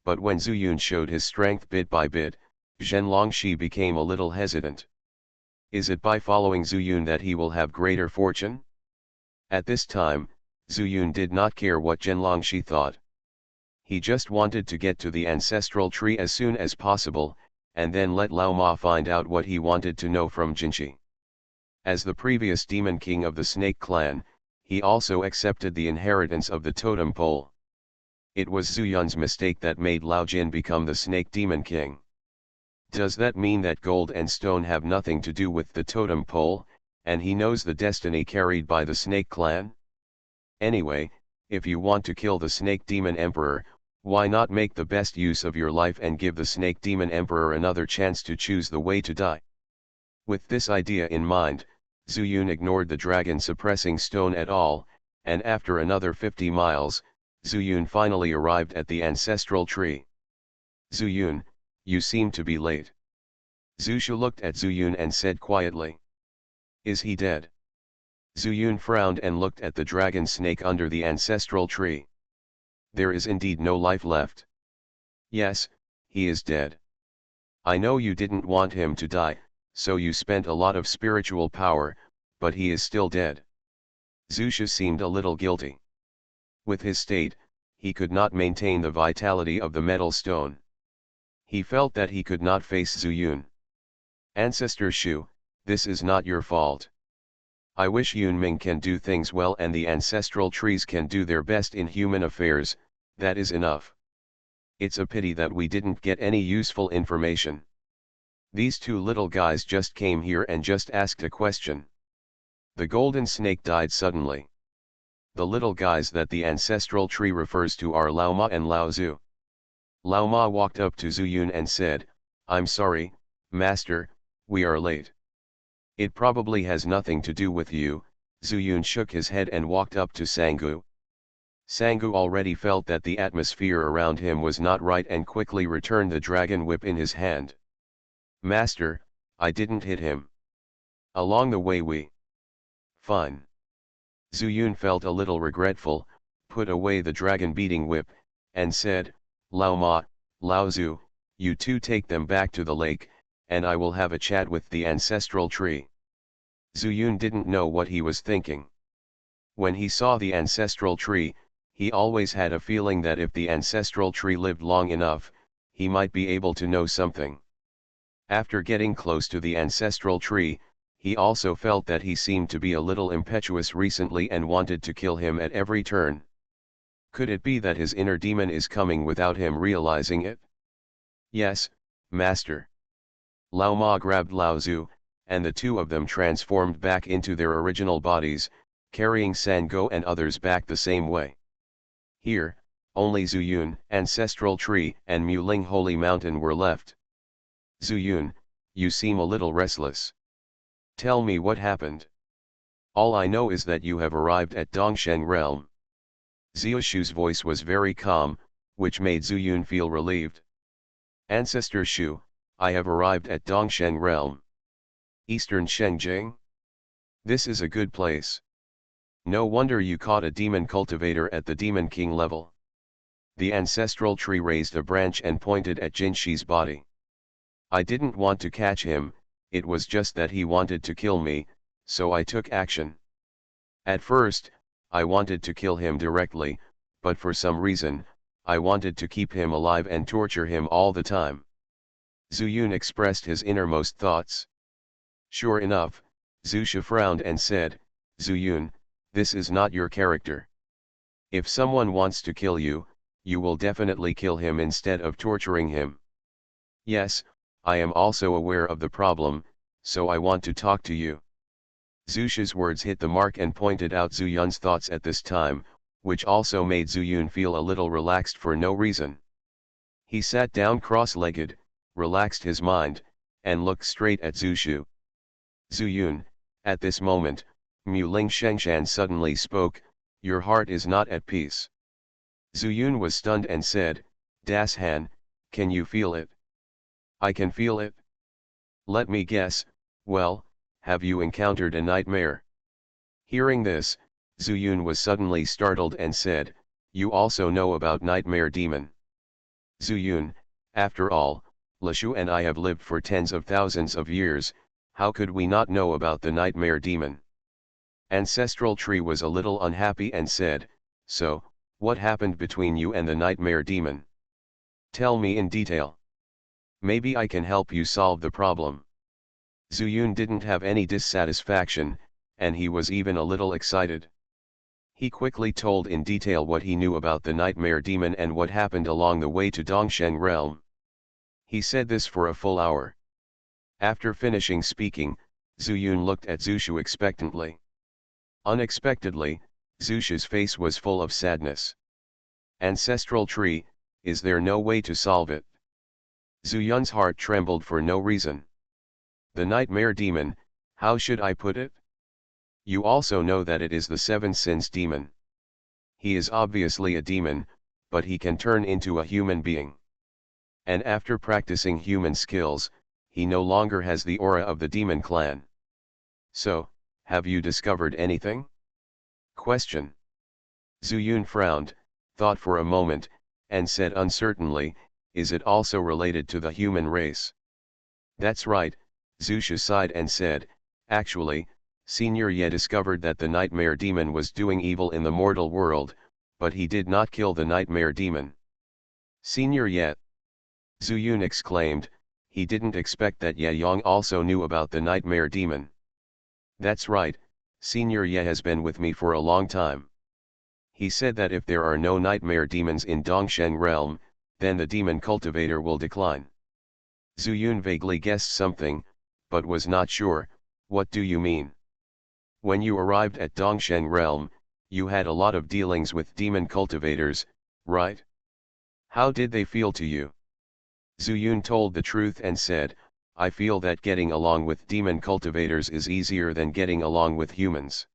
But when Zuyun showed his strength bit by bit, Zhenlongxi became a little hesitant. Is it by following Zuyun that he will have greater fortune? At this time, Zuyun did not care what Zhenlongxi thought. He just wanted to get to the ancestral tree as soon as possible, and then let Lao Ma find out what he wanted to know from Jinchi. As the previous demon king of the snake clan, he also accepted the inheritance of the totem pole. It was Zuyun's mistake that made Lao Jin become the snake demon king. Does that mean that gold and stone have nothing to do with the totem pole, and he knows the destiny carried by the snake clan? Anyway, if you want to kill the snake demon emperor, why not make the best use of your life and give the snake demon emperor another chance to choose the way to die? With this idea in mind, Zuyun ignored the dragon suppressing stone at all, and after another 50 miles, Zuyun finally arrived at the ancestral tree. "Zuyun, you seem to be late." Zusha looked at Zuyun and said quietly. "Is he dead?" Zuyun frowned and looked at the dragon snake under the ancestral tree. "There is indeed no life left." "Yes, he is dead. I know you didn't want him to die, so you spent a lot of spiritual power, but he is still dead." Zusha seemed a little guilty. With his state, he could not maintain the vitality of the metal stone. He felt that he could not face Zuyun. "Ancestor Shu, this is not your fault. I wish Yunming can do things well and the ancestral trees can do their best in human affairs, that is enough. It's a pity that we didn't get any useful information. These two little guys just came here and just asked a question." The golden snake died suddenly. The little guys that the ancestral tree refers to are Lao Ma and Lao Zu. Lao Ma walked up to Zuyun and said, "I'm sorry, master, we are late." "It probably has nothing to do with you." Zuyun shook his head and walked up to Sangu. Sangu already felt that the atmosphere around him was not right and quickly returned the dragon whip in his hand. Master, I didn't hit him. Along the way we. Fine. Zuyun felt a little regretful, put away the dragon beating whip, and said, Lao Ma, Lao Zu, you two take them back to the lake, and I will have a chat with the ancestral tree. Zuyun didn't know what he was thinking. When he saw the ancestral tree, he always had a feeling that if the ancestral tree lived long enough, he might be able to know something. After getting close to the ancestral tree, he also felt that he seemed to be a little impetuous recently and wanted to kill him at every turn. Could it be that his inner demon is coming without him realizing it? Yes, Master. Lao Ma grabbed Lao Zu, and the two of them transformed back into their original bodies, carrying Sango and others back the same way. Here, only Zuyun, Ancestral Tree, and Muling Holy Mountain were left. Zuyun, you seem a little restless. Tell me what happened. All I know is that you have arrived at Dongsheng realm. Xiaoshu's voice was very calm, which made Zuyun feel relieved. Ancestor Shu, I have arrived at Dongsheng realm. Eastern Shengjing? This is a good place. No wonder you caught a demon cultivator at the Demon King level. The ancestral tree raised a branch and pointed at Jinshi's body. I didn't want to catch him, it was just that he wanted to kill me, so I took action. At first, I wanted to kill him directly, but for some reason, I wanted to keep him alive and torture him all the time. Zuyun expressed his innermost thoughts. Sure enough, Zusha frowned and said, Zuyun, this is not your character. If someone wants to kill you, you will definitely kill him instead of torturing him. Yes, I am also aware of the problem, so I want to talk to you. Zusha's words hit the mark and pointed out Zuyun's thoughts at this time, which also made Zuyun feel a little relaxed for no reason. He sat down cross-legged, relaxed his mind, and looked straight at Zushu. Zuyun, at this moment, Muling Shengshan suddenly spoke, your heart is not at peace. Zuyun was stunned and said, Das Han, can you feel it? I can feel it. Let me guess, well, have you encountered a nightmare? Hearing this, Zuyun was suddenly startled and said, you also know about nightmare demon. Zuyun, after all, Lashu and I have lived for tens of thousands of years, how could we not know about the nightmare demon? Ancestral Tree was a little unhappy and said, so, what happened between you and the nightmare demon? Tell me in detail. Maybe I can help you solve the problem. Zuyun didn't have any dissatisfaction, and he was even a little excited. He quickly told in detail what he knew about the nightmare demon and what happened along the way to Dongsheng realm. He said this for a full hour. After finishing speaking, Zuyun looked at Zushu expectantly. Unexpectedly, Zushu's face was full of sadness. Ancestral Tree, is there no way to solve it? Zuyun's heart trembled for no reason. The nightmare demon, how should I put it? You also know that it is the seven sins demon. He is obviously a demon, but he can turn into a human being. And after practicing human skills, he no longer has the aura of the demon clan. So, have you discovered anything? Question. Zuyun frowned, thought for a moment, and said uncertainly, is it also related to the human race? That's right, Zusha sighed and said, actually, Senior Ye discovered that the nightmare demon was doing evil in the mortal world, but he did not kill the nightmare demon. Senior Ye. Zuyun exclaimed, he didn't expect that Ye Yang also knew about the nightmare demon. That's right, Senior Ye has been with me for a long time. He said that if there are no nightmare demons in Dongsheng realm, then the demon cultivator will decline. Zuyun vaguely guessed something, but was not sure, what do you mean? When you arrived at Dongsheng realm, you had a lot of dealings with demon cultivators, right? How did they feel to you? Zuyun told the truth and said, I feel that getting along with demon cultivators is easier than getting along with humans.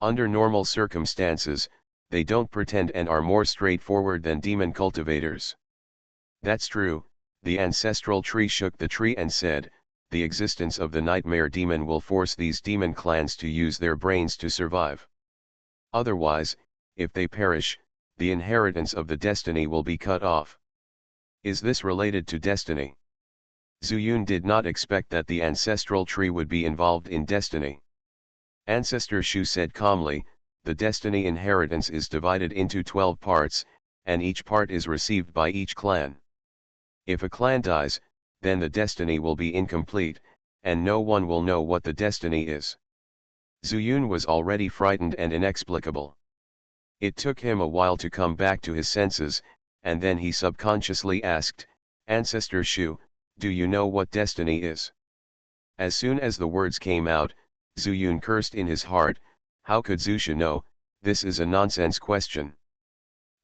Under normal circumstances, they don't pretend and are more straightforward than demon cultivators. That's true, the ancestral tree shook the tree and said, the existence of the nightmare demon will force these demon clans to use their brains to survive. Otherwise, if they perish, the inheritance of the destiny will be cut off. Is this related to destiny? Zuyun did not expect that the ancestral tree would be involved in destiny. Ancestor Shu said calmly, the destiny inheritance is divided into 12 parts, and each part is received by each clan. If a clan dies, then the destiny will be incomplete, and no one will know what the destiny is. Zuyun was already frightened and inexplicable. It took him a while to come back to his senses, and then he subconsciously asked, Ancestor Shu, do you know what destiny is? As soon as the words came out, Zuyun cursed in his heart, how could Zushu know, this is a nonsense question.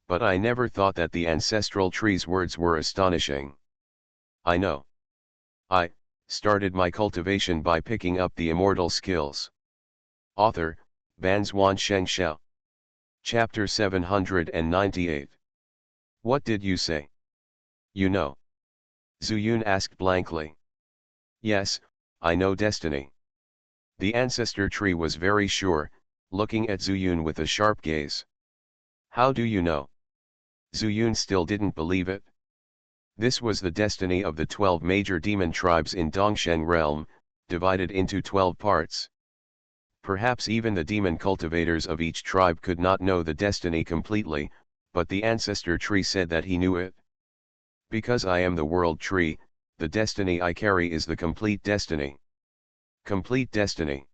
But I never thought that the ancestral tree's words were astonishing. I know. I started my cultivation by picking up the immortal skills. Author, Banzuan Xianxia. Chapter 798. What did you say? You know. Zuyun asked blankly. Yes, I know destiny. The ancestor tree was very sure, looking at Zuyun with a sharp gaze. How do you know? Zuyun still didn't believe it. This was the destiny of the 12 major demon tribes in Dongsheng realm, divided into 12 parts. Perhaps even the demon cultivators of each tribe could not know the destiny completely, but the ancestor tree said that he knew it. Because I am the world tree, the destiny I carry is the complete destiny. Complete destiny.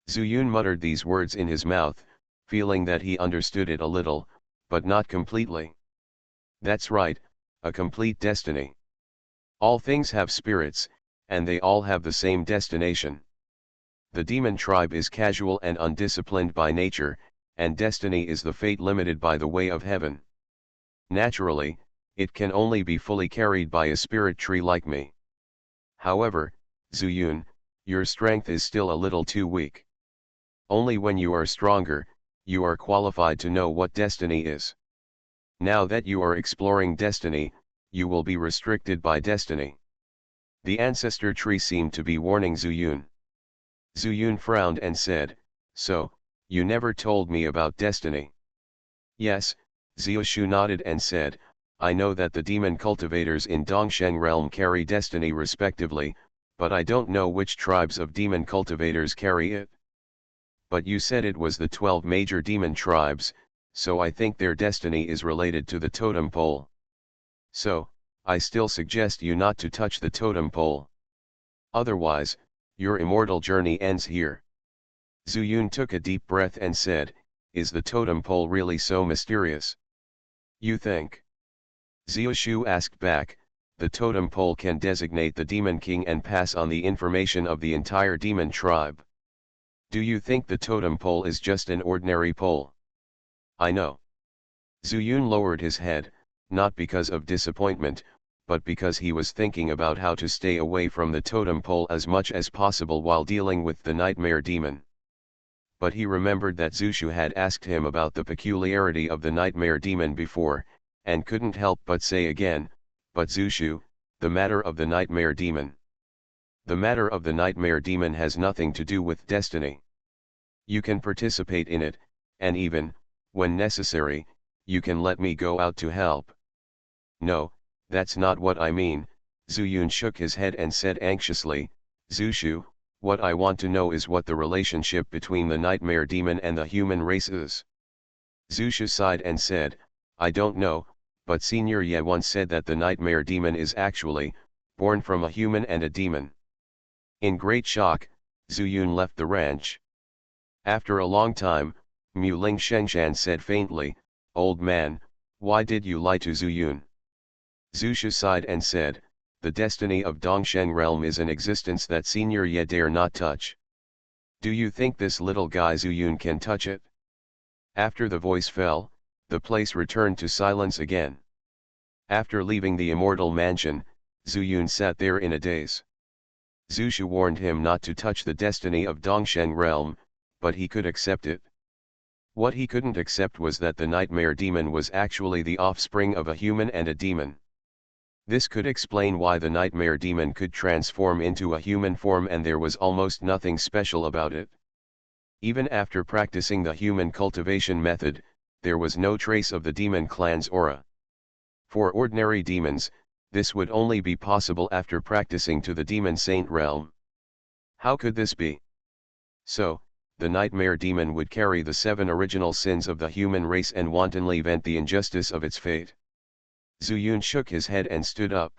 Zuyun muttered these words in his mouth, feeling that he understood it a little, but not completely. That's right, a complete destiny. All things have spirits, and they all have the same destination. The demon tribe is casual and undisciplined by nature, and destiny is the fate limited by the way of heaven. Naturally, it can only be fully carried by a spirit tree like me. However, Zuyun, your strength is still a little too weak. Only when you are stronger, you are qualified to know what destiny is. Now that you are exploring destiny, you will be restricted by destiny. The ancestor tree seemed to be warning Zuyun. Zuyun frowned and said, so, you never told me about destiny. Yes, Xiaoshu nodded and said, I know that the demon cultivators in Dongsheng realm carry destiny respectively, but I don't know which tribes of demon cultivators carry it. But you said it was the 12 major demon tribes, so I think their destiny is related to the totem pole. So, I still suggest you not to touch the totem pole. Otherwise, your immortal journey ends here. Zuyun took a deep breath and said, is the totem pole really so mysterious? You think? Xiaoshu asked back, the totem pole can designate the demon king and pass on the information of the entire demon tribe. Do you think the totem pole is just an ordinary pole? I know. Zuyun lowered his head, not because of disappointment, but because he was thinking about how to stay away from the totem pole as much as possible while dealing with the nightmare demon. But he remembered that Zushu had asked him about the peculiarity of the nightmare demon before, and couldn't help but say again, but Zushu, the matter of the nightmare demon. The matter of the nightmare demon has nothing to do with destiny. You can participate in it, and even, when necessary, you can let me go out to help. No, that's not what I mean. Zuyun shook his head and said anxiously, Zushu, what I want to know is what the relationship between the nightmare demon and the human race is. Zushu sighed and said, I don't know, but Senior Ye once said that the nightmare demon is actually, born from a human and a demon. In great shock, Zuyun left the ranch. After a long time, Muling Shengshan said faintly, Old man, why did you lie to Zuyun? Zushu sighed and said, the destiny of Dongsheng realm is an existence that Senior Ye dare not touch. Do you think this little guy Zuyun can touch it? After the voice fell, the place returned to silence again. After leaving the immortal mansion, Zuyun sat there in a daze. Zushu warned him not to touch the destiny of Dongsheng realm, but he could accept it. What he couldn't accept was that the nightmare demon was actually the offspring of a human and a demon. This could explain why the nightmare demon could transform into a human form and there was almost nothing special about it. Even after practicing the human cultivation method, there was no trace of the demon clan's aura. For ordinary demons, this would only be possible after practicing to the demon saint realm. How could this be? So, the nightmare demon would carry the 7 original sins of the human race and wantonly vent the injustice of its fate. Zuyun shook his head and stood up.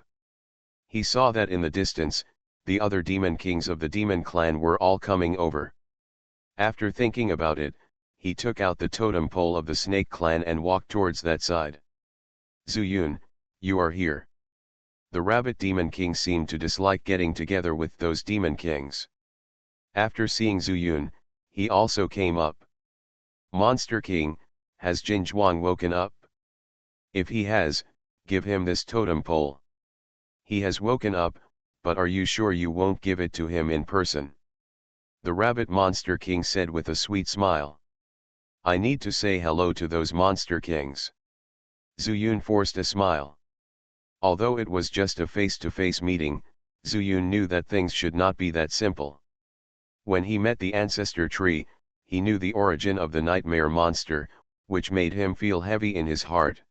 He saw that in the distance, the other demon kings of the demon clan were all coming over. After thinking about it, he took out the totem pole of the snake clan and walked towards that side. Zuyun, you are here. The rabbit demon king seemed to dislike getting together with those demon kings. After seeing Zuyun, he also came up. Monster King, has Jin Zhuang woken up? If he has, give him this totem pole. He has woken up, but are you sure you won't give it to him in person? The rabbit monster king said with a sweet smile. I need to say hello to those monster kings. Zuyun forced a smile. Although it was just a face-to-face meeting, Zuyun knew that things should not be that simple. When he met the ancestor tree, he knew the origin of the nightmare monster, which made him feel heavy in his heart.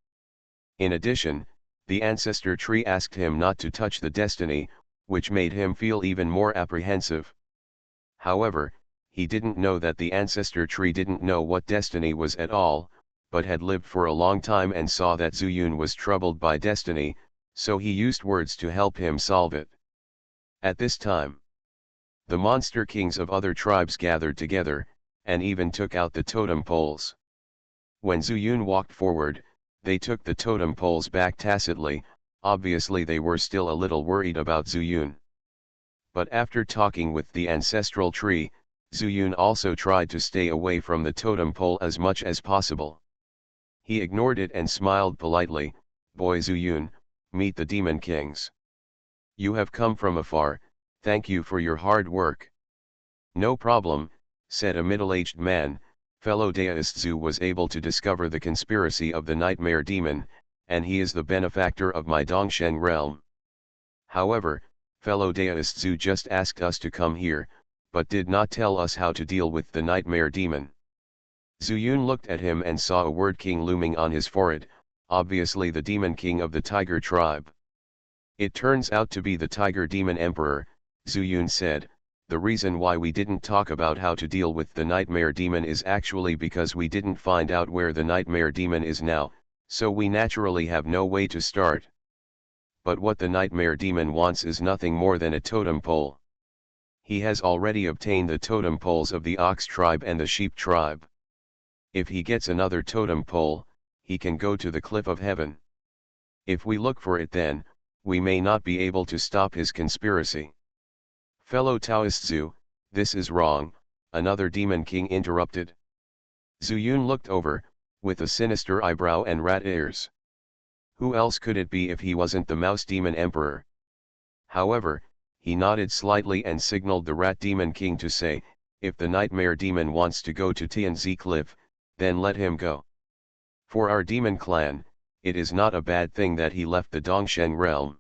In addition, the ancestor tree asked him not to touch the destiny, which made him feel even more apprehensive. However, he didn't know that the ancestor tree didn't know what destiny was at all, but had lived for a long time and saw that Zuyun was troubled by destiny, so he used words to help him solve it. At this time, the monster kings of other tribes gathered together, and even took out the totem poles. When Zuyun walked forward, they took the totem poles back tacitly. Obviously they were still a little worried about Zuyun. But after talking with the ancestral tree, Zuyun also tried to stay away from the totem pole as much as possible. He ignored it and smiled politely. Boy Zuyun, meet the demon kings. You have come from afar, thank you for your hard work. No problem, said a middle-aged man. Fellow deist Zhu was able to discover the conspiracy of the nightmare demon, and he is the benefactor of my Dongsheng realm. However, fellow deist Zhu just asked us to come here, but did not tell us how to deal with the nightmare demon. Zuyun looked at him and saw a word king looming on his forehead, obviously the demon king of the tiger tribe. It turns out to be the tiger demon emperor, Zuyun said. The reason why we didn't talk about how to deal with the nightmare demon is actually because we didn't find out where the nightmare demon is now, so we naturally have no way to start. But what the nightmare demon wants is nothing more than a totem pole. He has already obtained the totem poles of the ox tribe and the sheep tribe. If he gets another totem pole, he can go to the cliff of heaven. If we look for it then, we may not be able to stop his conspiracy. Fellow Taoist Zhu, this is wrong, another demon king interrupted. Zuyun looked over, with a sinister eyebrow and rat ears. Who else could it be if he wasn't the mouse demon emperor? However, he nodded slightly and signaled the rat demon king to say, if the nightmare demon wants to go to Tianzi Cliff, then let him go. For our demon clan, it is not a bad thing that he left the Dongsheng realm.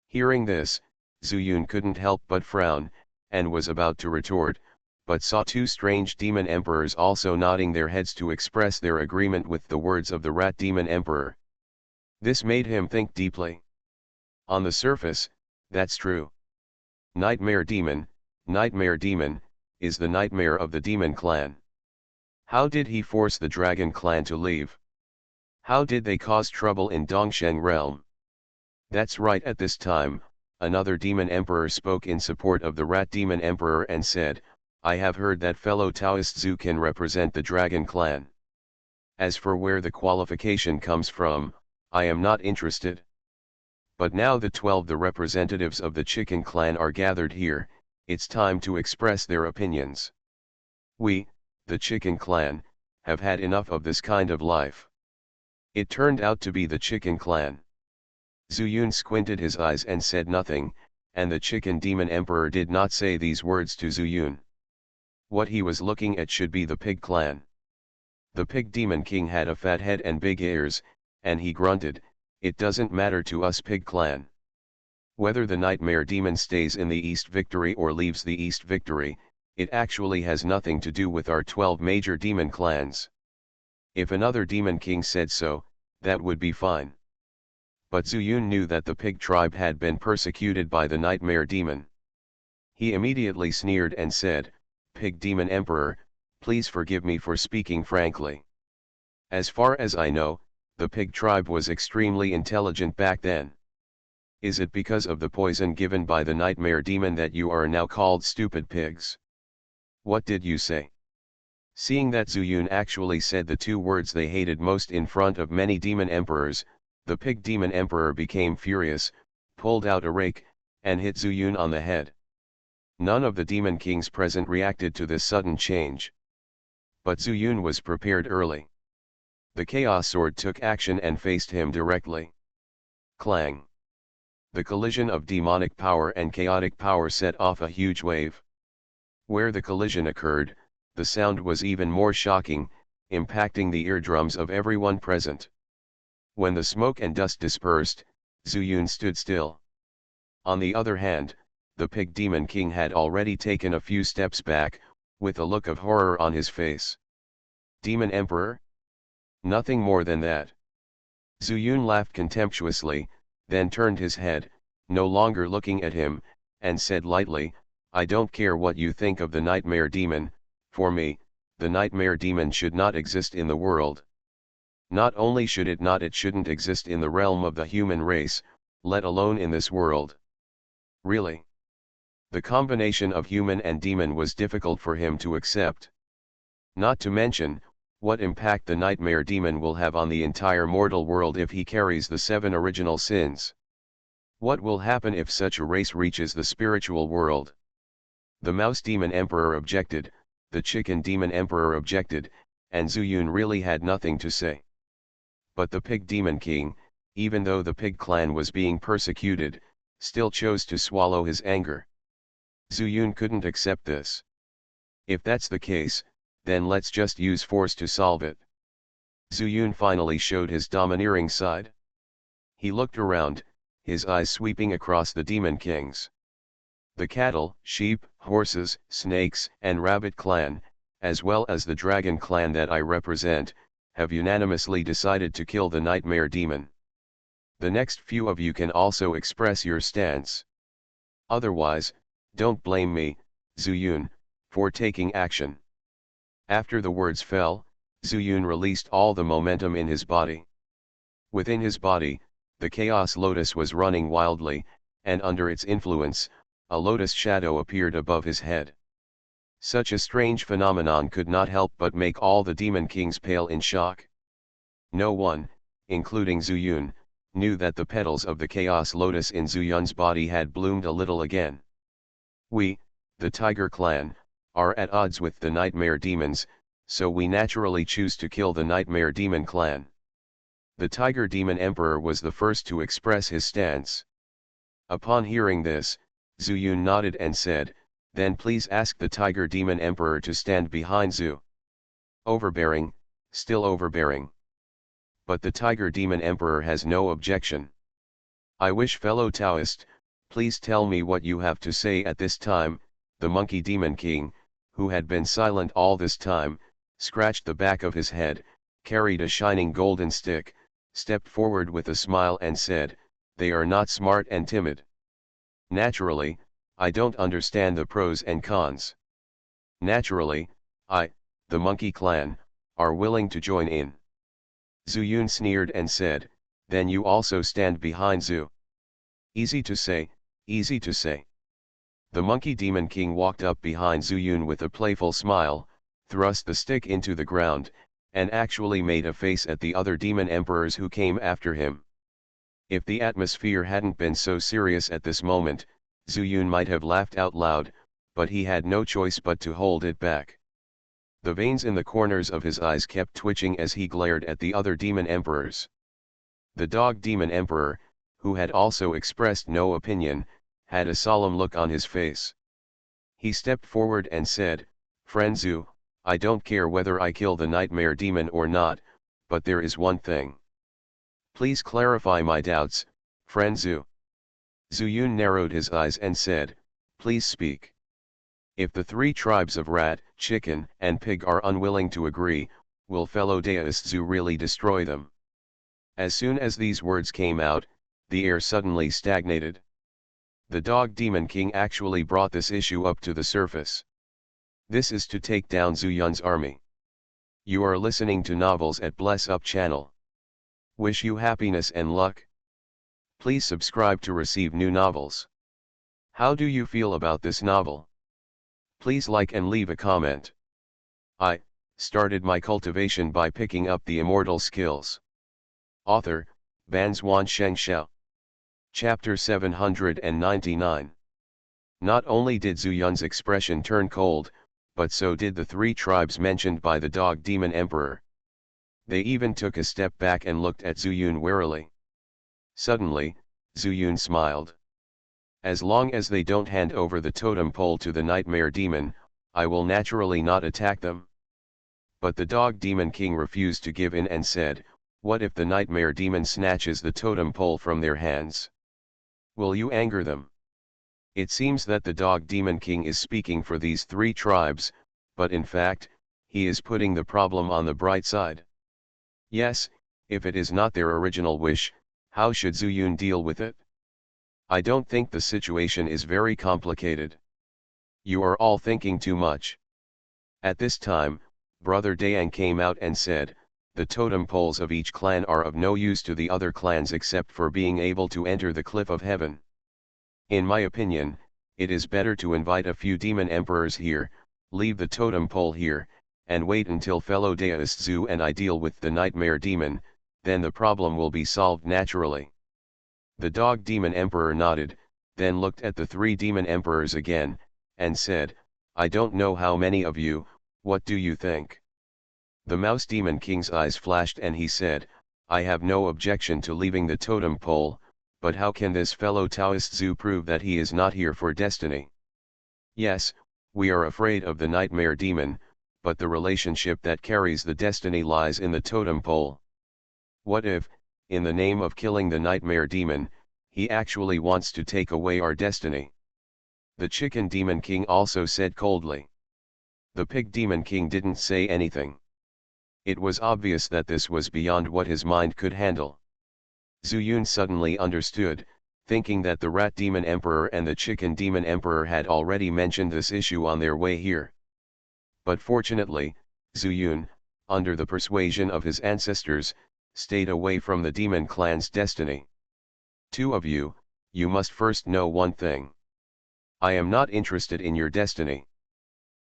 Hearing this, Zuyun couldn't help but frown, and was about to retort, but saw 2 strange demon emperors also nodding their heads to express their agreement with the words of the rat demon emperor. This made him think deeply. On the surface, that's true. Nightmare demon, is the nightmare of the demon clan. How did he force the dragon clan to leave? How did they cause trouble in Dongsheng realm? That's right. At this time, another demon emperor spoke in support of the rat demon emperor and said, I have heard that fellow Taoist Zhu can represent the dragon clan. As for where the qualification comes from, I am not interested. But now the 12 the representatives of the chicken clan are gathered here, it's time to express their opinions. We, the chicken clan, have had enough of this kind of life. It turned out to be the chicken clan. Zuyun squinted his eyes and said nothing, and the chicken demon emperor did not say these words to Zuyun. What he was looking at should be the pig clan. The pig demon king had a fat head and big ears, and he grunted, "It doesn't matter to us pig clan. Whether the nightmare demon stays in the East Victory or leaves the East Victory, it actually has nothing to do with our 12 major demon clans. If another demon king said so, that would be fine." But Zuyun knew that the pig tribe had been persecuted by the nightmare demon. He immediately sneered and said, "Pig demon emperor, please forgive me for speaking frankly. As far as I know, the pig tribe was extremely intelligent back then. Is it because of the poison given by the nightmare demon that you are now called stupid pigs? What did you say?" Seeing that Zuyun actually said the two words they hated most in front of many demon emperors, the pig demon emperor became furious, pulled out a rake, and hit Zuyun on the head. None of the demon kings present reacted to this sudden change. But Zuyun was prepared early. The Chaos Sword took action and faced him directly. Clang! The collision of demonic power and chaotic power set off a huge wave. Where the collision occurred, the sound was even more shocking, impacting the eardrums of everyone present. When the smoke and dust dispersed, Zuyun stood still. On the other hand, the pig demon king had already taken a few steps back, with a look of horror on his face. Demon Emperor? Nothing more than that. Zuyun laughed contemptuously, then turned his head, no longer looking at him, and said lightly, "I don't care what you think of the nightmare demon. For me, the nightmare demon should not exist in the world. Not only should it not, it shouldn't exist in the realm of the human race, let alone in this world." Really? The combination of human and demon was difficult for him to accept. Not to mention, what impact the nightmare demon will have on the entire mortal world if he carries the 7 original sins. What will happen if such a race reaches the spiritual world? The mouse demon emperor objected, the chicken demon emperor objected, and Zuyun really had nothing to say. But the pig demon king, even though the pig clan was being persecuted, still chose to swallow his anger. Zuyun couldn't accept this. If that's the case, then let's just use force to solve it. Zuyun finally showed his domineering side. He looked around, his eyes sweeping across the demon kings. The cattle, sheep, horses, snakes, and rabbit clan, as well as the dragon clan that I represent, have unanimously decided to kill the nightmare demon. The next few of you can also express your stance. Otherwise, don't blame me, Zuyun, for taking action. After the words fell, Zuyun released all the momentum in his body. Within his body, the Chaos Lotus was running wildly, and under its influence, a lotus shadow appeared above his head. Such a strange phenomenon could not help but make all the demon kings pale in shock. No one, including Zuyun, knew that the petals of the Chaos Lotus in Zuyun's body had bloomed a little again. We, the Tiger Clan, are at odds with the Nightmare Demons, so we naturally choose to kill the Nightmare Demon Clan. The Tiger Demon Emperor was the first to express his stance. Upon hearing this, Zuyun nodded and said, "Then please ask the Tiger Demon Emperor to stand behind Zu." Overbearing, still overbearing. But the Tiger Demon Emperor has no objection. "I wish, fellow Taoist, please tell me what you have to say at this time." The Monkey Demon King, who had been silent all this time, scratched the back of his head, carried a shining golden stick, stepped forward with a smile and said, "They are not smart and timid. Naturally, I don't understand the pros and cons. Naturally, I, the Monkey Clan, are willing to join in." Zuyun sneered and said, "Then you also stand behind Zu." Easy to say, easy to say. The Monkey Demon King walked up behind Zuyun with a playful smile, thrust the stick into the ground, and actually made a face at the other demon emperors who came after him. If the atmosphere hadn't been so serious at this moment, Zuyun might have laughed out loud, but he had no choice but to hold it back. The veins in the corners of his eyes kept twitching as he glared at the other demon emperors. The Dog Demon Emperor, who had also expressed no opinion, had a solemn look on his face. He stepped forward and said, "Friend Zu, I don't care whether I kill the nightmare demon or not, but there is one thing. Please clarify my doubts, friend Zhu. Zuyun narrowed his eyes and said, please speak. If the three tribes of rat, chicken, and pig are unwilling to agree, will fellow deist Zhu really destroy them? As soon as these words came out, the air suddenly stagnated. The dog demon king actually brought this issue up to the surface. This is to take down Zhu Yun's army. You are listening to Novels at Bless Up channel. Wish you happiness and luck. Please subscribe to receive new novels. How do you feel about this novel? Please like and leave a comment. I started my cultivation by picking up the immortal skills. Author, Banzuan Xianxia. Chapter 799. Not only did Zhu Yun's expression turn cold, but so did the three tribes mentioned by the dog demon emperor. They even took a step back and looked at Zhu Yun warily. Suddenly, Zhu Yun smiled. As long as they don't hand over the totem pole to the nightmare demon, I will naturally not attack them. But the dog demon king refused to give in and said, what if the nightmare demon snatches the totem pole from their hands? Will you anger them? It seems that the dog demon king is speaking for these three tribes, but in fact, he is putting the problem on the bright side. Yes, if it is not their original wish, how should Zhu Yun deal with it? I don't think the situation is very complicated. You are all thinking too much. At this time, Brother Dayang came out and said, the totem poles of each clan are of no use to the other clans except for being able to enter the cliff of heaven. In my opinion, it is better to invite a few demon emperors here, leave the totem pole here, and wait until fellow deist Zhu and I deal with the nightmare demon, then the problem will be solved naturally. The dog demon emperor nodded, then looked at the three demon emperors again, and said, I don't know how many of you, what do you think? The mouse demon king's eyes flashed and he said, I have no objection to leaving the totem pole, but how can this fellow Taoist Zhu prove that he is not here for destiny? Yes, we are afraid of the nightmare demon, but the relationship that carries the destiny lies in the totem pole. What if, in the name of killing the nightmare demon, he actually wants to take away our destiny? The chicken demon king also said coldly. The pig demon king didn't say anything. It was obvious that this was beyond what his mind could handle. Zhu Yun suddenly understood, thinking that the rat demon emperor and the chicken demon emperor had already mentioned this issue on their way here. But fortunately, Zhu Yun, under the persuasion of his ancestors, stayed away from the demon clan's destiny. Two of you, you must first know one thing. I am not interested in your destiny.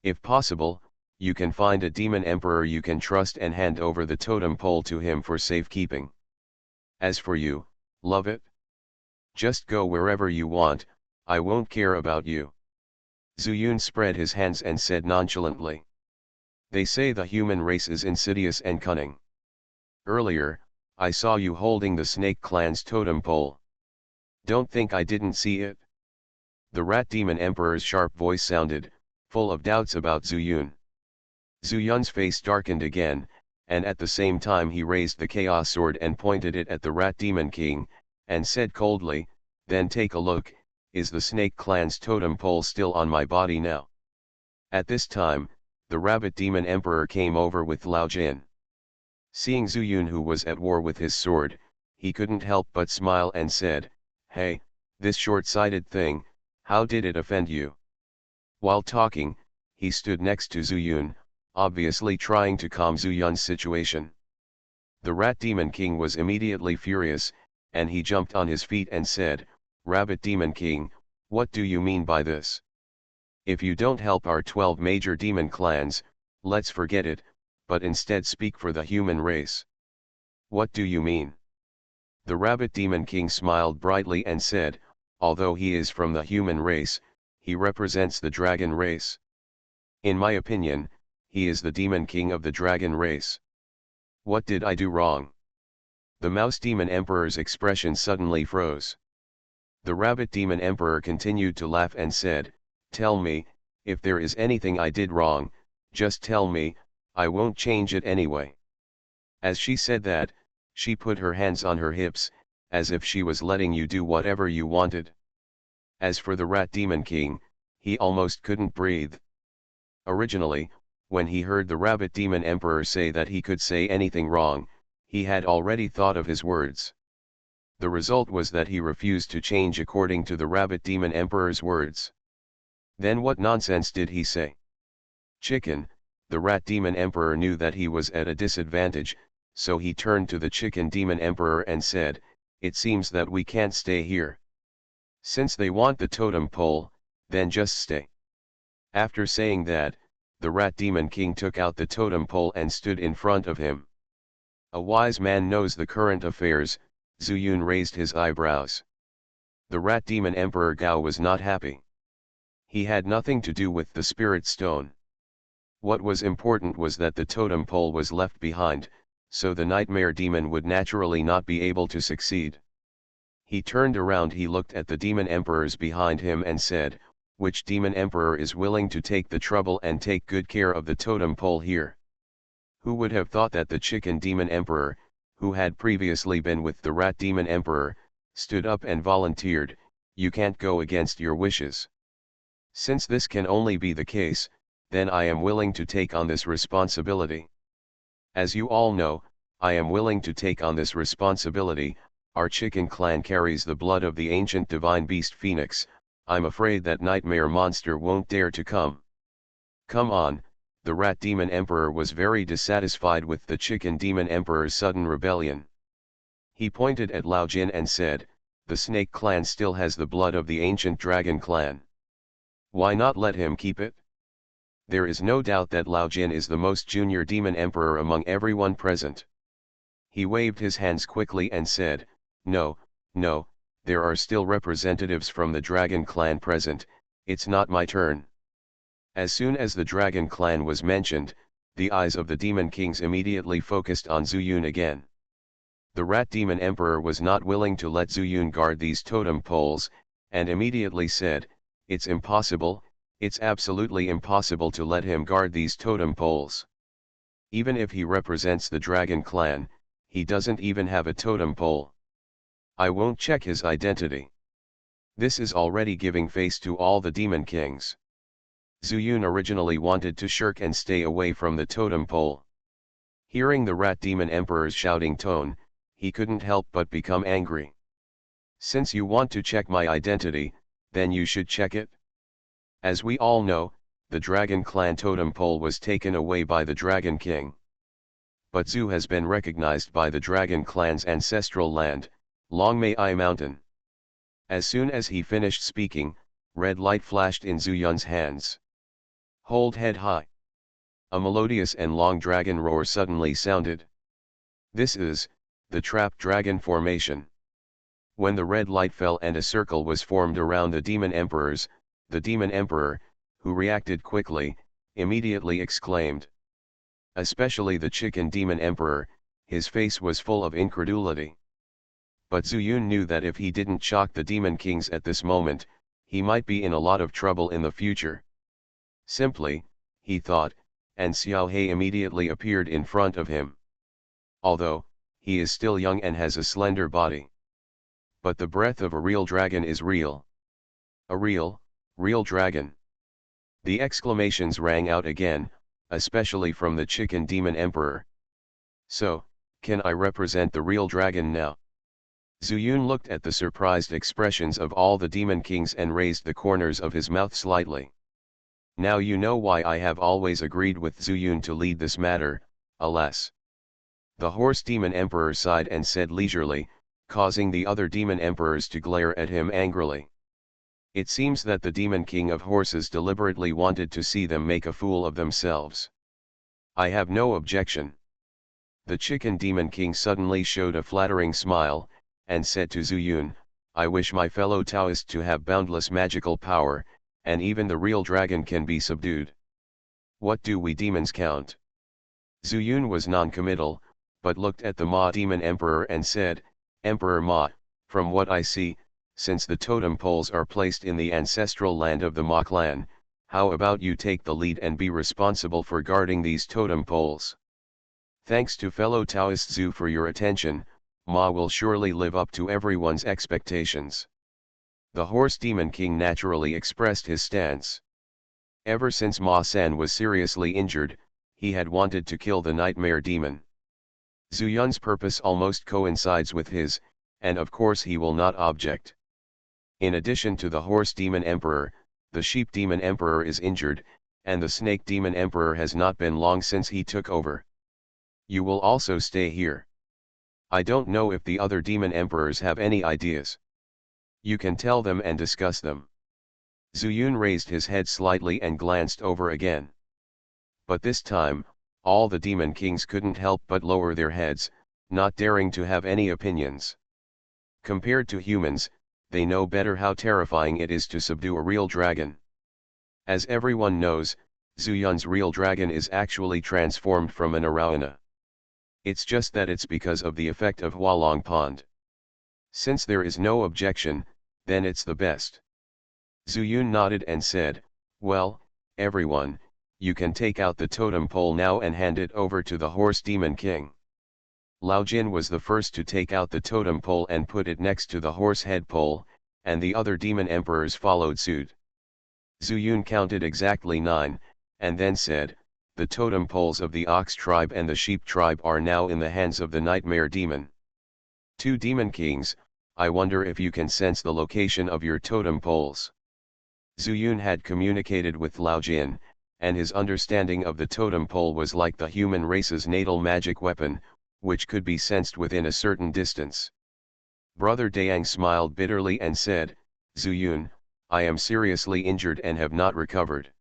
If possible, you can find a demon emperor you can trust and hand over the totem pole to him for safekeeping. As for you, love it. Just go wherever you want, I won't care about you. Zhu Yun spread his hands and said nonchalantly. They say the human race is insidious and cunning. Earlier, I saw you holding the snake clan's totem pole. Don't think I didn't see it. The rat demon emperor's sharp voice sounded, full of doubts about Zhu Yun. Zhu Yun's face darkened again, and at the same time he raised the chaos sword and pointed it at the rat demon king, and said coldly, then take a look, is the snake clan's totem pole still on my body now? At this time, the rabbit demon emperor came over with Lao Jin. Seeing Zhu Yun who was at war with his sword, he couldn't help but smile and said, hey, this short-sighted thing, how did it offend you? While talking, he stood next to Zhu Yun, obviously trying to calm Zhu Yun's situation. The rat demon king was immediately furious, and he jumped on his feet and said, Rabbit demon king, what do you mean by this? If you don't help our 12 major demon clans, let's forget it, but instead speak for the human race. What do you mean? The rabbit demon king smiled brightly and said, although he is from the human race, he represents the dragon race. In my opinion, he is the demon king of the dragon race. What did I do wrong? The mouse demon emperor's expression suddenly froze. The rabbit demon emperor continued to laugh and said, tell me, if there is anything I did wrong, Just tell me, I won't change it anyway. As she said that, she put her hands on her hips, as if she was letting you do whatever you wanted. As for the Rat Demon King, he almost couldn't breathe. Originally, when he heard the Rabbit Demon Emperor say that he could say anything wrong, he had already thought of his words. The result was that he refused to change according to the Rabbit Demon Emperor's words. Then what nonsense did he say? Chicken, the Rat Demon Emperor knew that he was at a disadvantage, so he turned to the Chicken Demon Emperor and said, "It seems that we can't stay here. Since they want the totem pole, then just stay." After saying that, the Rat Demon King took out the totem pole and stood in front of him. A wise man knows the current affairs. Zuyun raised his eyebrows. The Rat Demon Emperor Gao was not happy. He had nothing to do with the Spirit Stone. What was important was that the totem pole was left behind, so the Nightmare Demon would naturally not be able to succeed. He turned around, he looked at the Demon Emperors behind him and said, "Which Demon Emperor is willing to take the trouble and take good care of the totem pole here?" Who would have thought that the Chicken Demon Emperor, who had previously been with the Rat Demon Emperor, stood up and volunteered, "You can't go against your wishes. Since this can only be the case, then I am willing to take on this responsibility. As you all know, I am willing to take on this responsibility. Our Chicken clan carries the blood of the ancient divine beast Phoenix. I'm afraid that nightmare monster won't dare to come." "Come on." The Rat Demon Emperor was very dissatisfied with the Chicken Demon Emperor's sudden rebellion. He pointed at Lao Jin and said, "The Snake clan still has the blood of the ancient Dragon clan. Why not let him keep it? There is no doubt that Lao Jin is the most junior demon emperor among everyone present." He waved his hands quickly and said, "No, no, there are still representatives from the Dragon clan present. It's not my turn." As soon as the Dragon clan was mentioned, the eyes of the Demon Kings immediately focused on Zuyun again. The Rat Demon Emperor was not willing to let Zuyun guard these totem poles, and immediately said, "It's impossible, it's absolutely impossible to let him guard these totem poles. Even if he represents the Dragon clan, he doesn't even have a totem pole. I won't check his identity." This is already giving face to all the Demon Kings. Zuyun originally wanted to shirk and stay away from the totem pole. Hearing the Rat Demon Emperor's shouting tone, he couldn't help but become angry. "Since you want to check my identity, then you should check it." As we all know, the Dragon clan totem pole was taken away by the Dragon King. But Zhu has been recognized by the Dragon clan's ancestral land, Longmei Mountain. As soon as he finished speaking, red light flashed in Zuyun's hands. "Hold head high." A melodious and long dragon roar suddenly sounded. This is the trap dragon formation. When the red light fell and a circle was formed around the demon emperors, the demon emperor, who reacted quickly, immediately exclaimed. Especially the Chicken Demon Emperor, his face was full of incredulity. But Zuyun knew that if he didn't shock the Demon Kings at this moment, he might be in a lot of trouble in the future. Simply, he thought, and Xiao He immediately appeared in front of him. Although, he is still young and has a slender body. But the breath of a real dragon is real. A real dragon. The exclamations rang out again, especially from the Chicken Demon Emperor. "So, can I represent the real dragon now?" Zuyun looked at the surprised expressions of all the Demon Kings and raised the corners of his mouth slightly. "Now you know why I have always agreed with Zuyun to lead this matter, alas." The Horse Demon Emperor sighed and said leisurely, causing the other Demon Emperors to glare at him angrily. "It seems that the Demon King of Horses deliberately wanted to see them make a fool of themselves. I have no objection." The Chicken Demon King suddenly showed a flattering smile, and said to Zuyun, "I wish my fellow Taoist to have boundless magical power, and even the real dragon can be subdued. What do we demons count?" Zuyun was non-committal, but looked at the Ma Demon Emperor and said, "Emperor Ma, from what I see, since the totem poles are placed in the ancestral land of the Ma clan, how about you take the lead and be responsible for guarding these totem poles? Thanks to fellow Taoist Zhu for your attention, Ma will surely live up to everyone's expectations. The Horse Demon King naturally expressed his stance. Ever since Ma San was seriously injured, he had wanted to kill the Nightmare Demon. Zhu Yun's purpose almost coincides with his, and of course he will not object. In addition to the Horse Demon Emperor, the Sheep Demon Emperor is injured, and the Snake Demon Emperor has not been long since he took over. You will also stay here. I don't know if the other Demon Emperors have any ideas. You can tell them and discuss them. Zhu Yun raised his head slightly and glanced over again. But this time, all the Demon Kings couldn't help but lower their heads, not daring to have any opinions. Compared to humans, they know better how terrifying it is to subdue a real dragon. As everyone knows, Zhu Yun's real dragon is actually transformed from an arowana. It's just that it's because of the effect of Hualong Pond. Since there is no objection, then it's the best. Zhu Yun nodded and said, well, everyone, you can take out the totem pole now and hand it over to the Horse Demon King. Lao Jin was the first to take out the totem pole and put it next to the horse head pole, and the other demon emperors followed suit. Zhu Yun counted exactly 9, and then said, the totem poles of the Ox tribe and the Sheep tribe are now in the hands of the Nightmare Demon. 2 Demon Kings, I wonder if you can sense the location of your totem poles. Zhu Yun had communicated with Lao Jin, and his understanding of the totem pole was like the human race's natal magic weapon, which could be sensed within a certain distance. Brother Dayang smiled bitterly and said, Zhu Yun, I am seriously injured and have not recovered.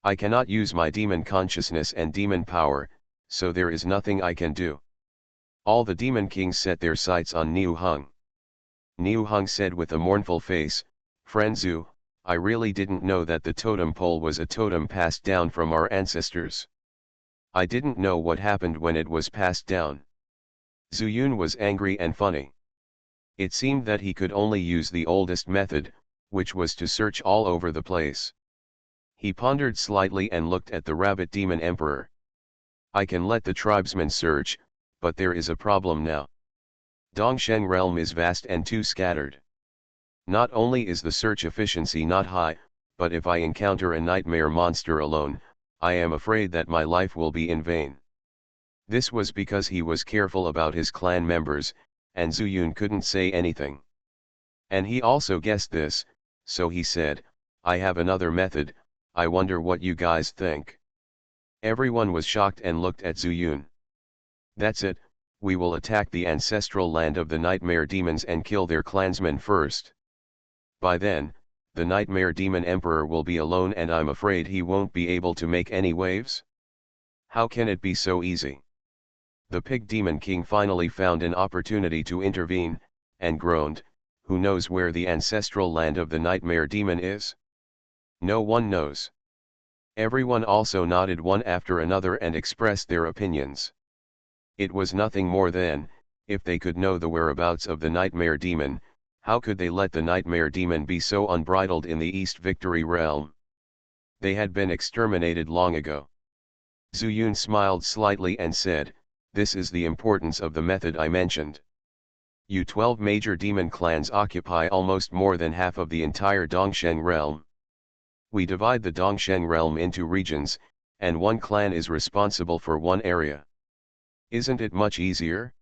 I cannot use my demon consciousness and demon power, so there is nothing I can do. All the Demon Kings set their sights on Niu Hung. Niu Hung said with a mournful face, Friend Zhu, I really didn't know that the totem pole was a totem passed down from our ancestors. I didn't know what happened when it was passed down. Zhu Yun was angry and funny. It seemed that he could only use the oldest method, which was to search all over the place. He pondered slightly and looked at the Rabbit Demon Emperor. I can let the tribesmen search, but there is a problem now. Dongsheng realm is vast and too scattered. Not only is the search efficiency not high, but if I encounter a nightmare monster alone, I am afraid that my life will be in vain. This was because he was careful about his clan members, and Zhu Yun couldn't say anything. And he also guessed this, so he said, I have another method, I wonder what you guys think. Everyone was shocked and looked at Zhu Yun. That's it, we will attack the ancestral land of the Nightmare Demons and kill their clansmen first. By then, the Nightmare Demon Emperor will be alone and I'm afraid he won't be able to make any waves. How can it be so easy? The Pig Demon King finally found an opportunity to intervene, and groaned, who knows where the ancestral land of the Nightmare Demon is? No one knows. Everyone also nodded one after another and expressed their opinions. It was nothing more than, if they could know the whereabouts of the Nightmare Demon, how could they let the Nightmare Demon be so unbridled in the East Victory realm? They had been exterminated long ago. Zhu Yun smiled slightly and said, this is the importance of the method I mentioned. You 12 major demon clans occupy almost more than half of the entire Dongsheng realm. We divide the Dongsheng realm into regions, and one clan is responsible for one area. Isn't it much easier?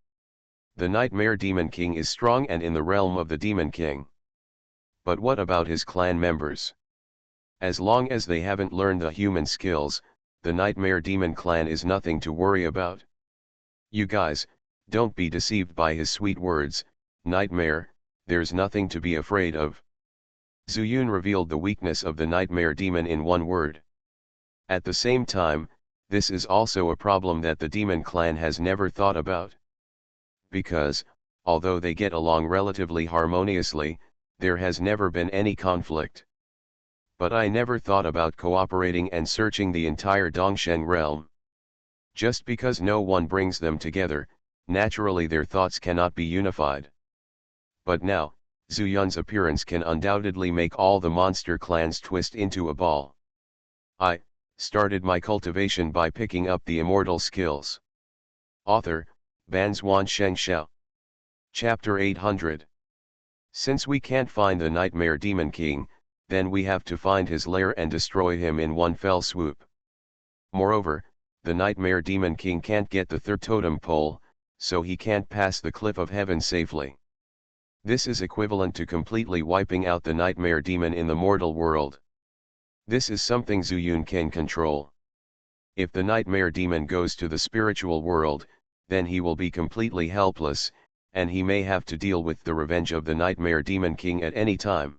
The Nightmare Demon King is strong and in the realm of the Demon King. But what about his clan members? As long as they haven't learned the human skills, the Nightmare Demon clan is nothing to worry about. You guys, don't be deceived by his sweet words, Nightmare, there's nothing to be afraid of. Zhu Yun revealed the weakness of the Nightmare Demon in one word. At the same time, this is also a problem that the Demon clan has never thought about. Because, although they get along relatively harmoniously, there has never been any conflict. But I never thought about cooperating and searching the entire Dongsheng realm. Just because no one brings them together, naturally their thoughts cannot be unified. But now, Zhu Yun's appearance can undoubtedly make all the monster clans twist into a ball. I started my cultivation by picking up the immortal skills. Author, Banzuan Xianxia. Chapter 800. Since we can't find the Nightmare Demon King, then we have to find his lair and destroy him in one fell swoop. Moreover, the Nightmare Demon King can't get the third totem pole, so he can't pass the cliff of heaven safely. This is equivalent to completely wiping out the Nightmare Demon in the mortal world. This is something Zuyun can control. If the Nightmare Demon goes to the spiritual world, then he will be completely helpless, and he may have to deal with the revenge of the Nightmare Demon King at any time.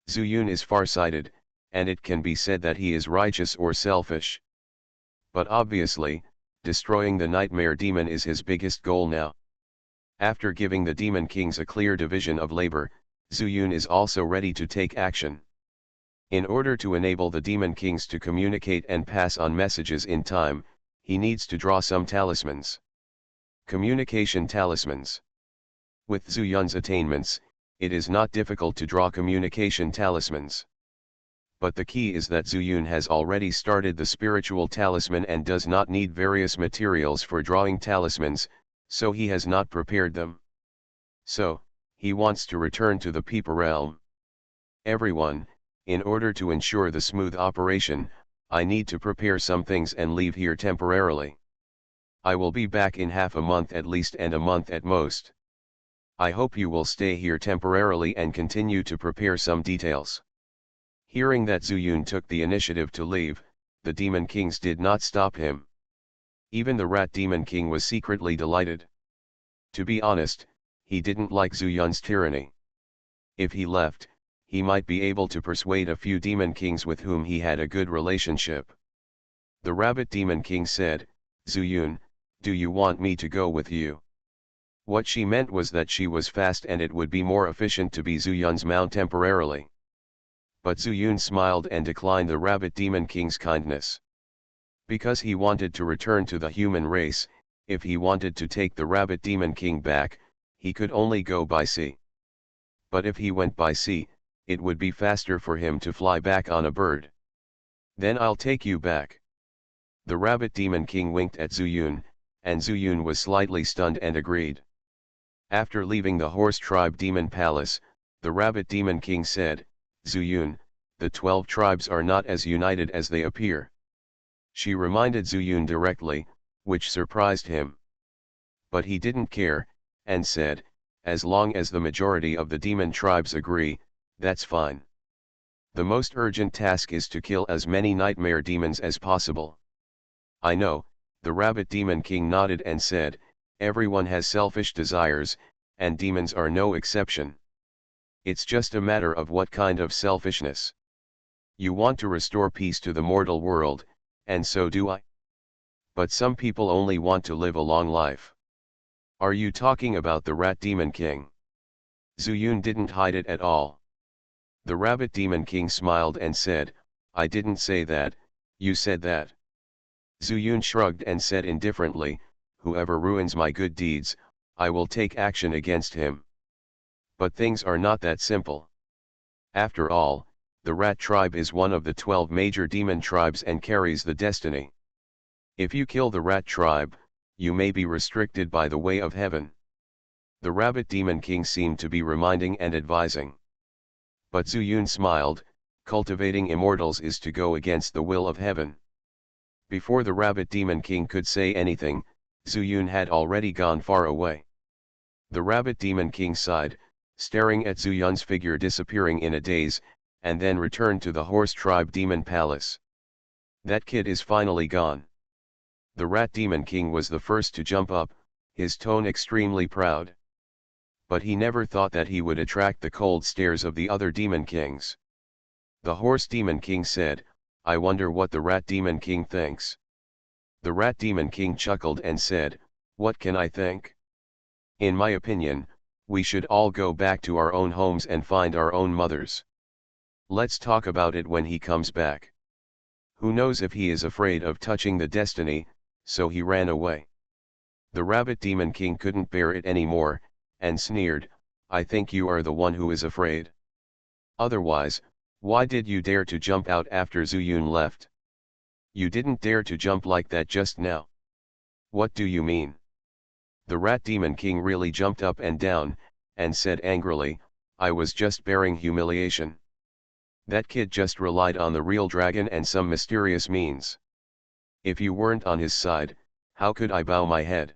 Zuyun is farsighted, and it can be said that he is righteous or selfish. But obviously, destroying the Nightmare Demon is his biggest goal now. After giving the Demon Kings a clear division of labor, Zuyun is also ready to take action. In order to enable the Demon Kings to communicate and pass on messages in time, he needs to draw some talismans. Communication talismans. With Zuyun's attainments, it is not difficult to draw communication talismans. But the key is that Zuyun has already started the spiritual talisman and does not need various materials for drawing talismans, so he has not prepared them. So, he wants to return to the Peeper realm. Everyone, in order to ensure the smooth operation, I need to prepare some things and leave here temporarily. I will be back in half a month at least and a month at most. I hope you will stay here temporarily and continue to prepare some details. Hearing that Zuyun took the initiative to leave, the Demon Kings did not stop him. Even the Rat Demon King was secretly delighted. To be honest, he didn't like Zuyun's tyranny. If he left, he might be able to persuade a few Demon Kings with whom he had a good relationship. The Rabbit Demon King said, "Zuyun, do you want me to go with you?" What she meant was that she was fast and it would be more efficient to be Zuyun's mount temporarily. But Zuyun smiled and declined the Rabbit Demon King's kindness. Because he wanted to return to the human race, if he wanted to take the Rabbit Demon King back, he could only go by sea. But if he went by sea, it would be faster for him to fly back on a bird. "Then I'll take you back." The Rabbit Demon King winked at Zuyun, and Zuyun was slightly stunned and agreed. After leaving the Horse Tribe Demon Palace, the Rabbit Demon King said, "Zuyun, the 12 tribes are not as united as they appear." She reminded Zuyun directly, which surprised him. But he didn't care, and said, "As long as the majority of the demon tribes agree, that's fine. The most urgent task is to kill as many nightmare demons as possible." "I know," the Rabbit Demon King nodded and said, "everyone has selfish desires, and demons are no exception. It's just a matter of what kind of selfishness. You want to restore peace to the mortal world, and so do I. But some people only want to live a long life." "Are you talking about the Rat Demon King?" Zuyun didn't hide it at all. The Rabbit Demon King smiled and said, "I didn't say that, you said that." Zuyun shrugged and said indifferently, "Whoever ruins my good deeds, I will take action against him." But things are not that simple. After all, the Rat tribe is one of the 12 major demon tribes and carries the destiny. If you kill the Rat tribe, you may be restricted by the way of heaven. The Rabbit Demon King seemed to be reminding and advising. But Zuyun smiled, "Cultivating immortals is to go against the will of heaven." Before the Rabbit Demon King could say anything, Zuyun had already gone far away. The Rabbit Demon King sighed, staring at Zuyun's figure disappearing in a daze, and then returned to the Horse Tribe Demon Palace. "That kid is finally gone." The Rat Demon King was the first to jump up, his tone extremely proud. But he never thought that he would attract the cold stares of the other Demon Kings. The Horse Demon King said, "I wonder what the Rat Demon King thinks." The Rat Demon King chuckled and said, "What can I think? In my opinion, we should all go back to our own homes and find our own mothers. Let's talk about it when he comes back. Who knows if he is afraid of touching the destiny, so he ran away." The Rabbit Demon King couldn't bear it anymore, and sneered, "I think you are the one who is afraid. Otherwise, Why did you dare to jump out after Zuyun left? You didn't dare to jump like that just now. What do you mean? The Rat Demon King really jumped up and down, and said angrily, I was just bearing humiliation. That kid just relied on the real dragon and some mysterious means. If you weren't on his side, how could I bow my head?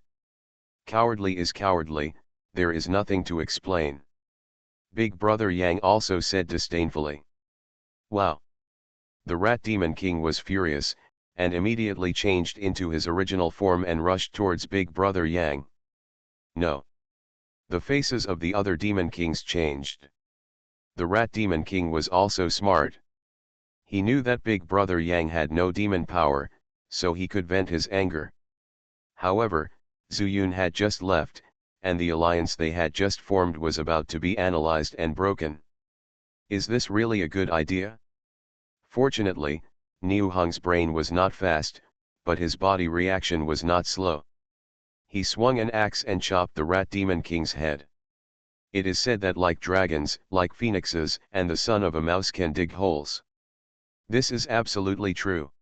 Cowardly is cowardly, there is nothing to explain. Big Brother Yang also said disdainfully. Wow! The Rat Demon King was furious, and immediately changed into his original form and rushed towards Big Brother Yang. No. The faces of the other Demon Kings changed. The Rat Demon King was also smart. He knew that Big Brother Yang had no demon power, so he could vent his anger. However, Zuyun had just left, and the alliance they had just formed was about to be analyzed and broken. Is this really a good idea? Fortunately, Niu Hong's brain was not fast, but his body reaction was not slow. He swung an axe and chopped the Rat Demon King's head. It is said that like dragons, like phoenixes, and the son of a mouse can dig holes. This is absolutely true.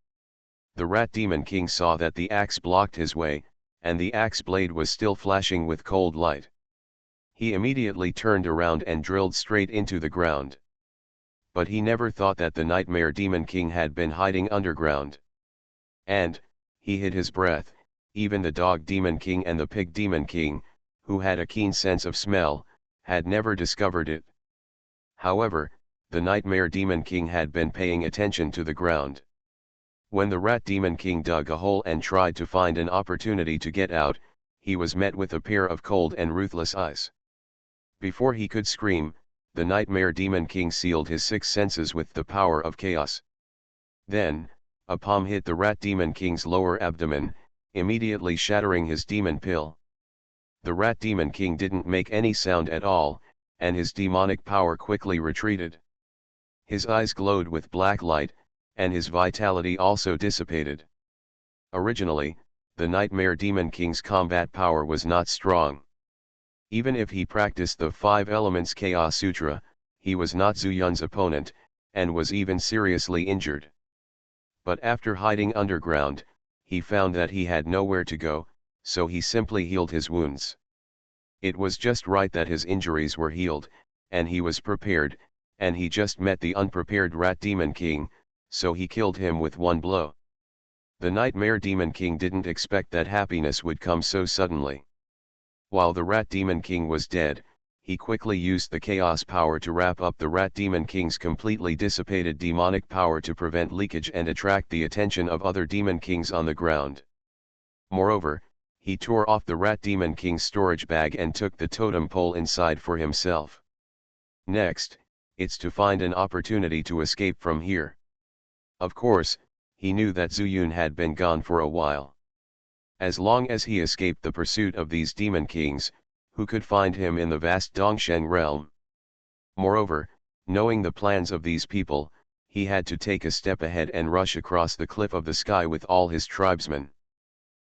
The Rat Demon King saw that the axe blocked his way, and the axe blade was still flashing with cold light. He immediately turned around and drilled straight into the ground. But he never thought that the Nightmare Demon King had been hiding underground. And, he hid his breath, even the Dog Demon King and the Pig Demon King, who had a keen sense of smell, had never discovered it. However, the Nightmare Demon King had been paying attention to the ground. When the Rat Demon King dug a hole and tried to find an opportunity to get out, he was met with a pair of cold and ruthless eyes. Before he could scream, the Nightmare Demon King sealed his six senses with the power of chaos. Then, a palm hit the Rat Demon King's lower abdomen, immediately shattering his demon pill. The Rat Demon King didn't make any sound at all, and his demonic power quickly retreated. His eyes glowed with black light, and his vitality also dissipated. Originally, the Nightmare Demon King's combat power was not strong. Even if he practiced the Five Elements Chaos Sutra, he was not Zuyun's opponent, and was even seriously injured. But after hiding underground, he found that he had nowhere to go, so he simply healed his wounds. It was just right that his injuries were healed, and he was prepared, and he just met the unprepared Rat Demon King, so he killed him with one blow. The Nightmare Demon King didn't expect that happiness would come so suddenly. While the Rat Demon King was dead, he quickly used the chaos power to wrap up the Rat Demon King's completely dissipated demonic power to prevent leakage and attract the attention of other Demon Kings on the ground. Moreover, he tore off the Rat Demon King's storage bag and took the totem pole inside for himself. Next, it's to find an opportunity to escape from here. Of course, he knew that Zuyun had been gone for a while. As long as he escaped the pursuit of these Demon Kings, who could find him in the vast Dongsheng realm? Moreover, knowing the plans of these people, he had to take a step ahead and rush across the cliff of the sky with all his tribesmen.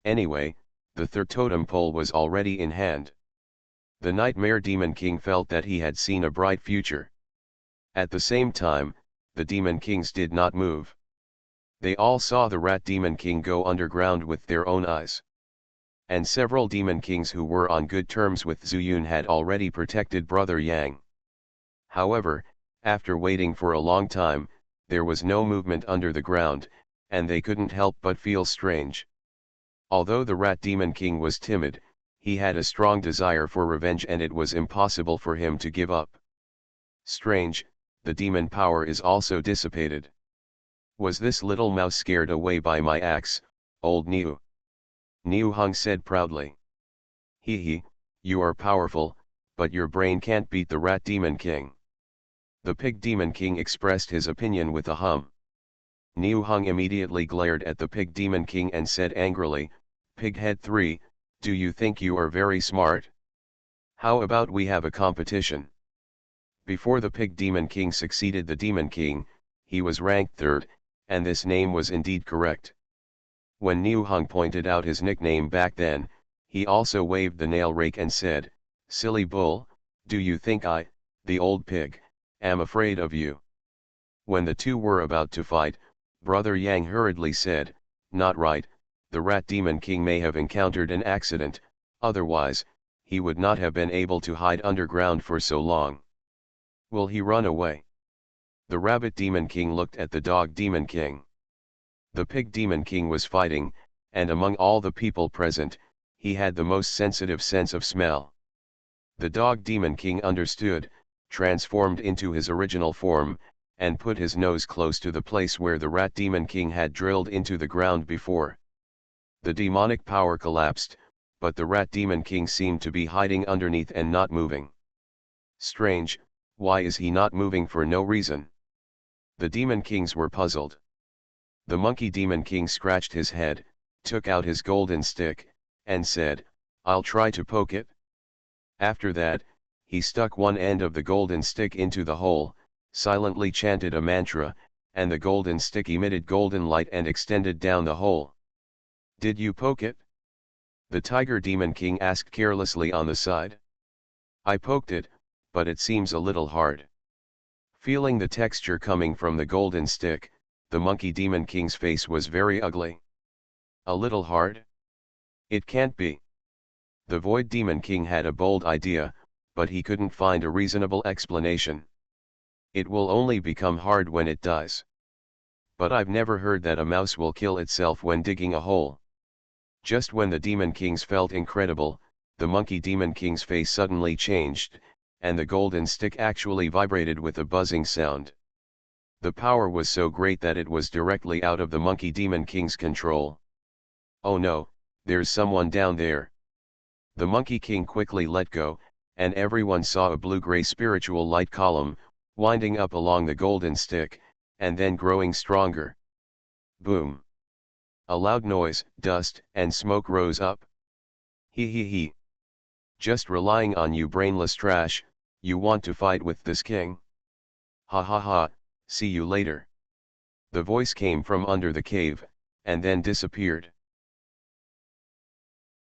Anyway, the third totem pole was already in hand. The Nightmare Demon King felt that he had seen a bright future. At the same time, the Demon Kings did not move. They all saw the Rat Demon King go underground with their own eyes. And several Demon Kings who were on good terms with Zuyun had already protected Brother Yang. However, after waiting for a long time, there was no movement under the ground, and they couldn't help but feel strange. Although the Rat Demon King was timid, he had a strong desire for revenge and it was impossible for him to give up. Strange, the demon power is also dissipated. Was this little mouse scared away by my axe, old Niu? Niu Hong said proudly. Hee, you are powerful, but your brain can't beat the Rat Demon King. The Pig Demon King expressed his opinion with a hum. Niu Hong immediately glared at the Pig Demon King and said angrily, Pighead 3, do you think you are very smart? How about we have a competition? Before the Pig Demon King succeeded the Demon King, he was ranked third, and this name was indeed correct. When Niu Hong pointed out his nickname back then, he also waved the nail rake and said, Silly bull, do you think I, the old pig, am afraid of you? When the two were about to fight, Brother Yang hurriedly said, "Not right, the rat demon king may have encountered an accident, otherwise, he would not have been able to hide underground for so long. Will he run away?" The rabbit demon king looked at the dog demon king. The pig demon king was fighting, and among all the people present, he had the most sensitive sense of smell. The dog demon king understood, transformed into his original form, and put his nose close to the place where the rat demon king had drilled into the ground before. The demonic power collapsed, but the rat demon king seemed to be hiding underneath and not moving. Strange, why is he not moving for no reason? The demon kings were puzzled. The monkey demon king scratched his head, took out his golden stick, and said, "I'll try to poke it." After that, he stuck one end of the golden stick into the hole, silently chanted a mantra, and the golden stick emitted golden light and extended down the hole. "Did you poke it?" the tiger demon king asked carelessly on the side. "I poked it, but it seems a little hard." Feeling the texture coming from the golden stick, the monkey demon king's face was very ugly. "A little hard? It can't be." The void demon king had a bold idea, but he couldn't find a reasonable explanation. "It will only become hard when it dies. But I've never heard that a mouse will kill itself when digging a hole." Just when the demon kings felt incredible, the monkey demon king's face suddenly changed, and the golden stick actually vibrated with a buzzing sound. The power was so great that it was directly out of the monkey demon king's control. "Oh no, there's someone down there." The monkey king quickly let go, and everyone saw a blue-gray spiritual light column, winding up along the golden stick, and then growing stronger. Boom! A loud noise, dust, and smoke rose up. "He he he. Just relying on you brainless trash, you want to fight with this king? Ha ha ha, see you later." The voice came from under the cave, and then disappeared.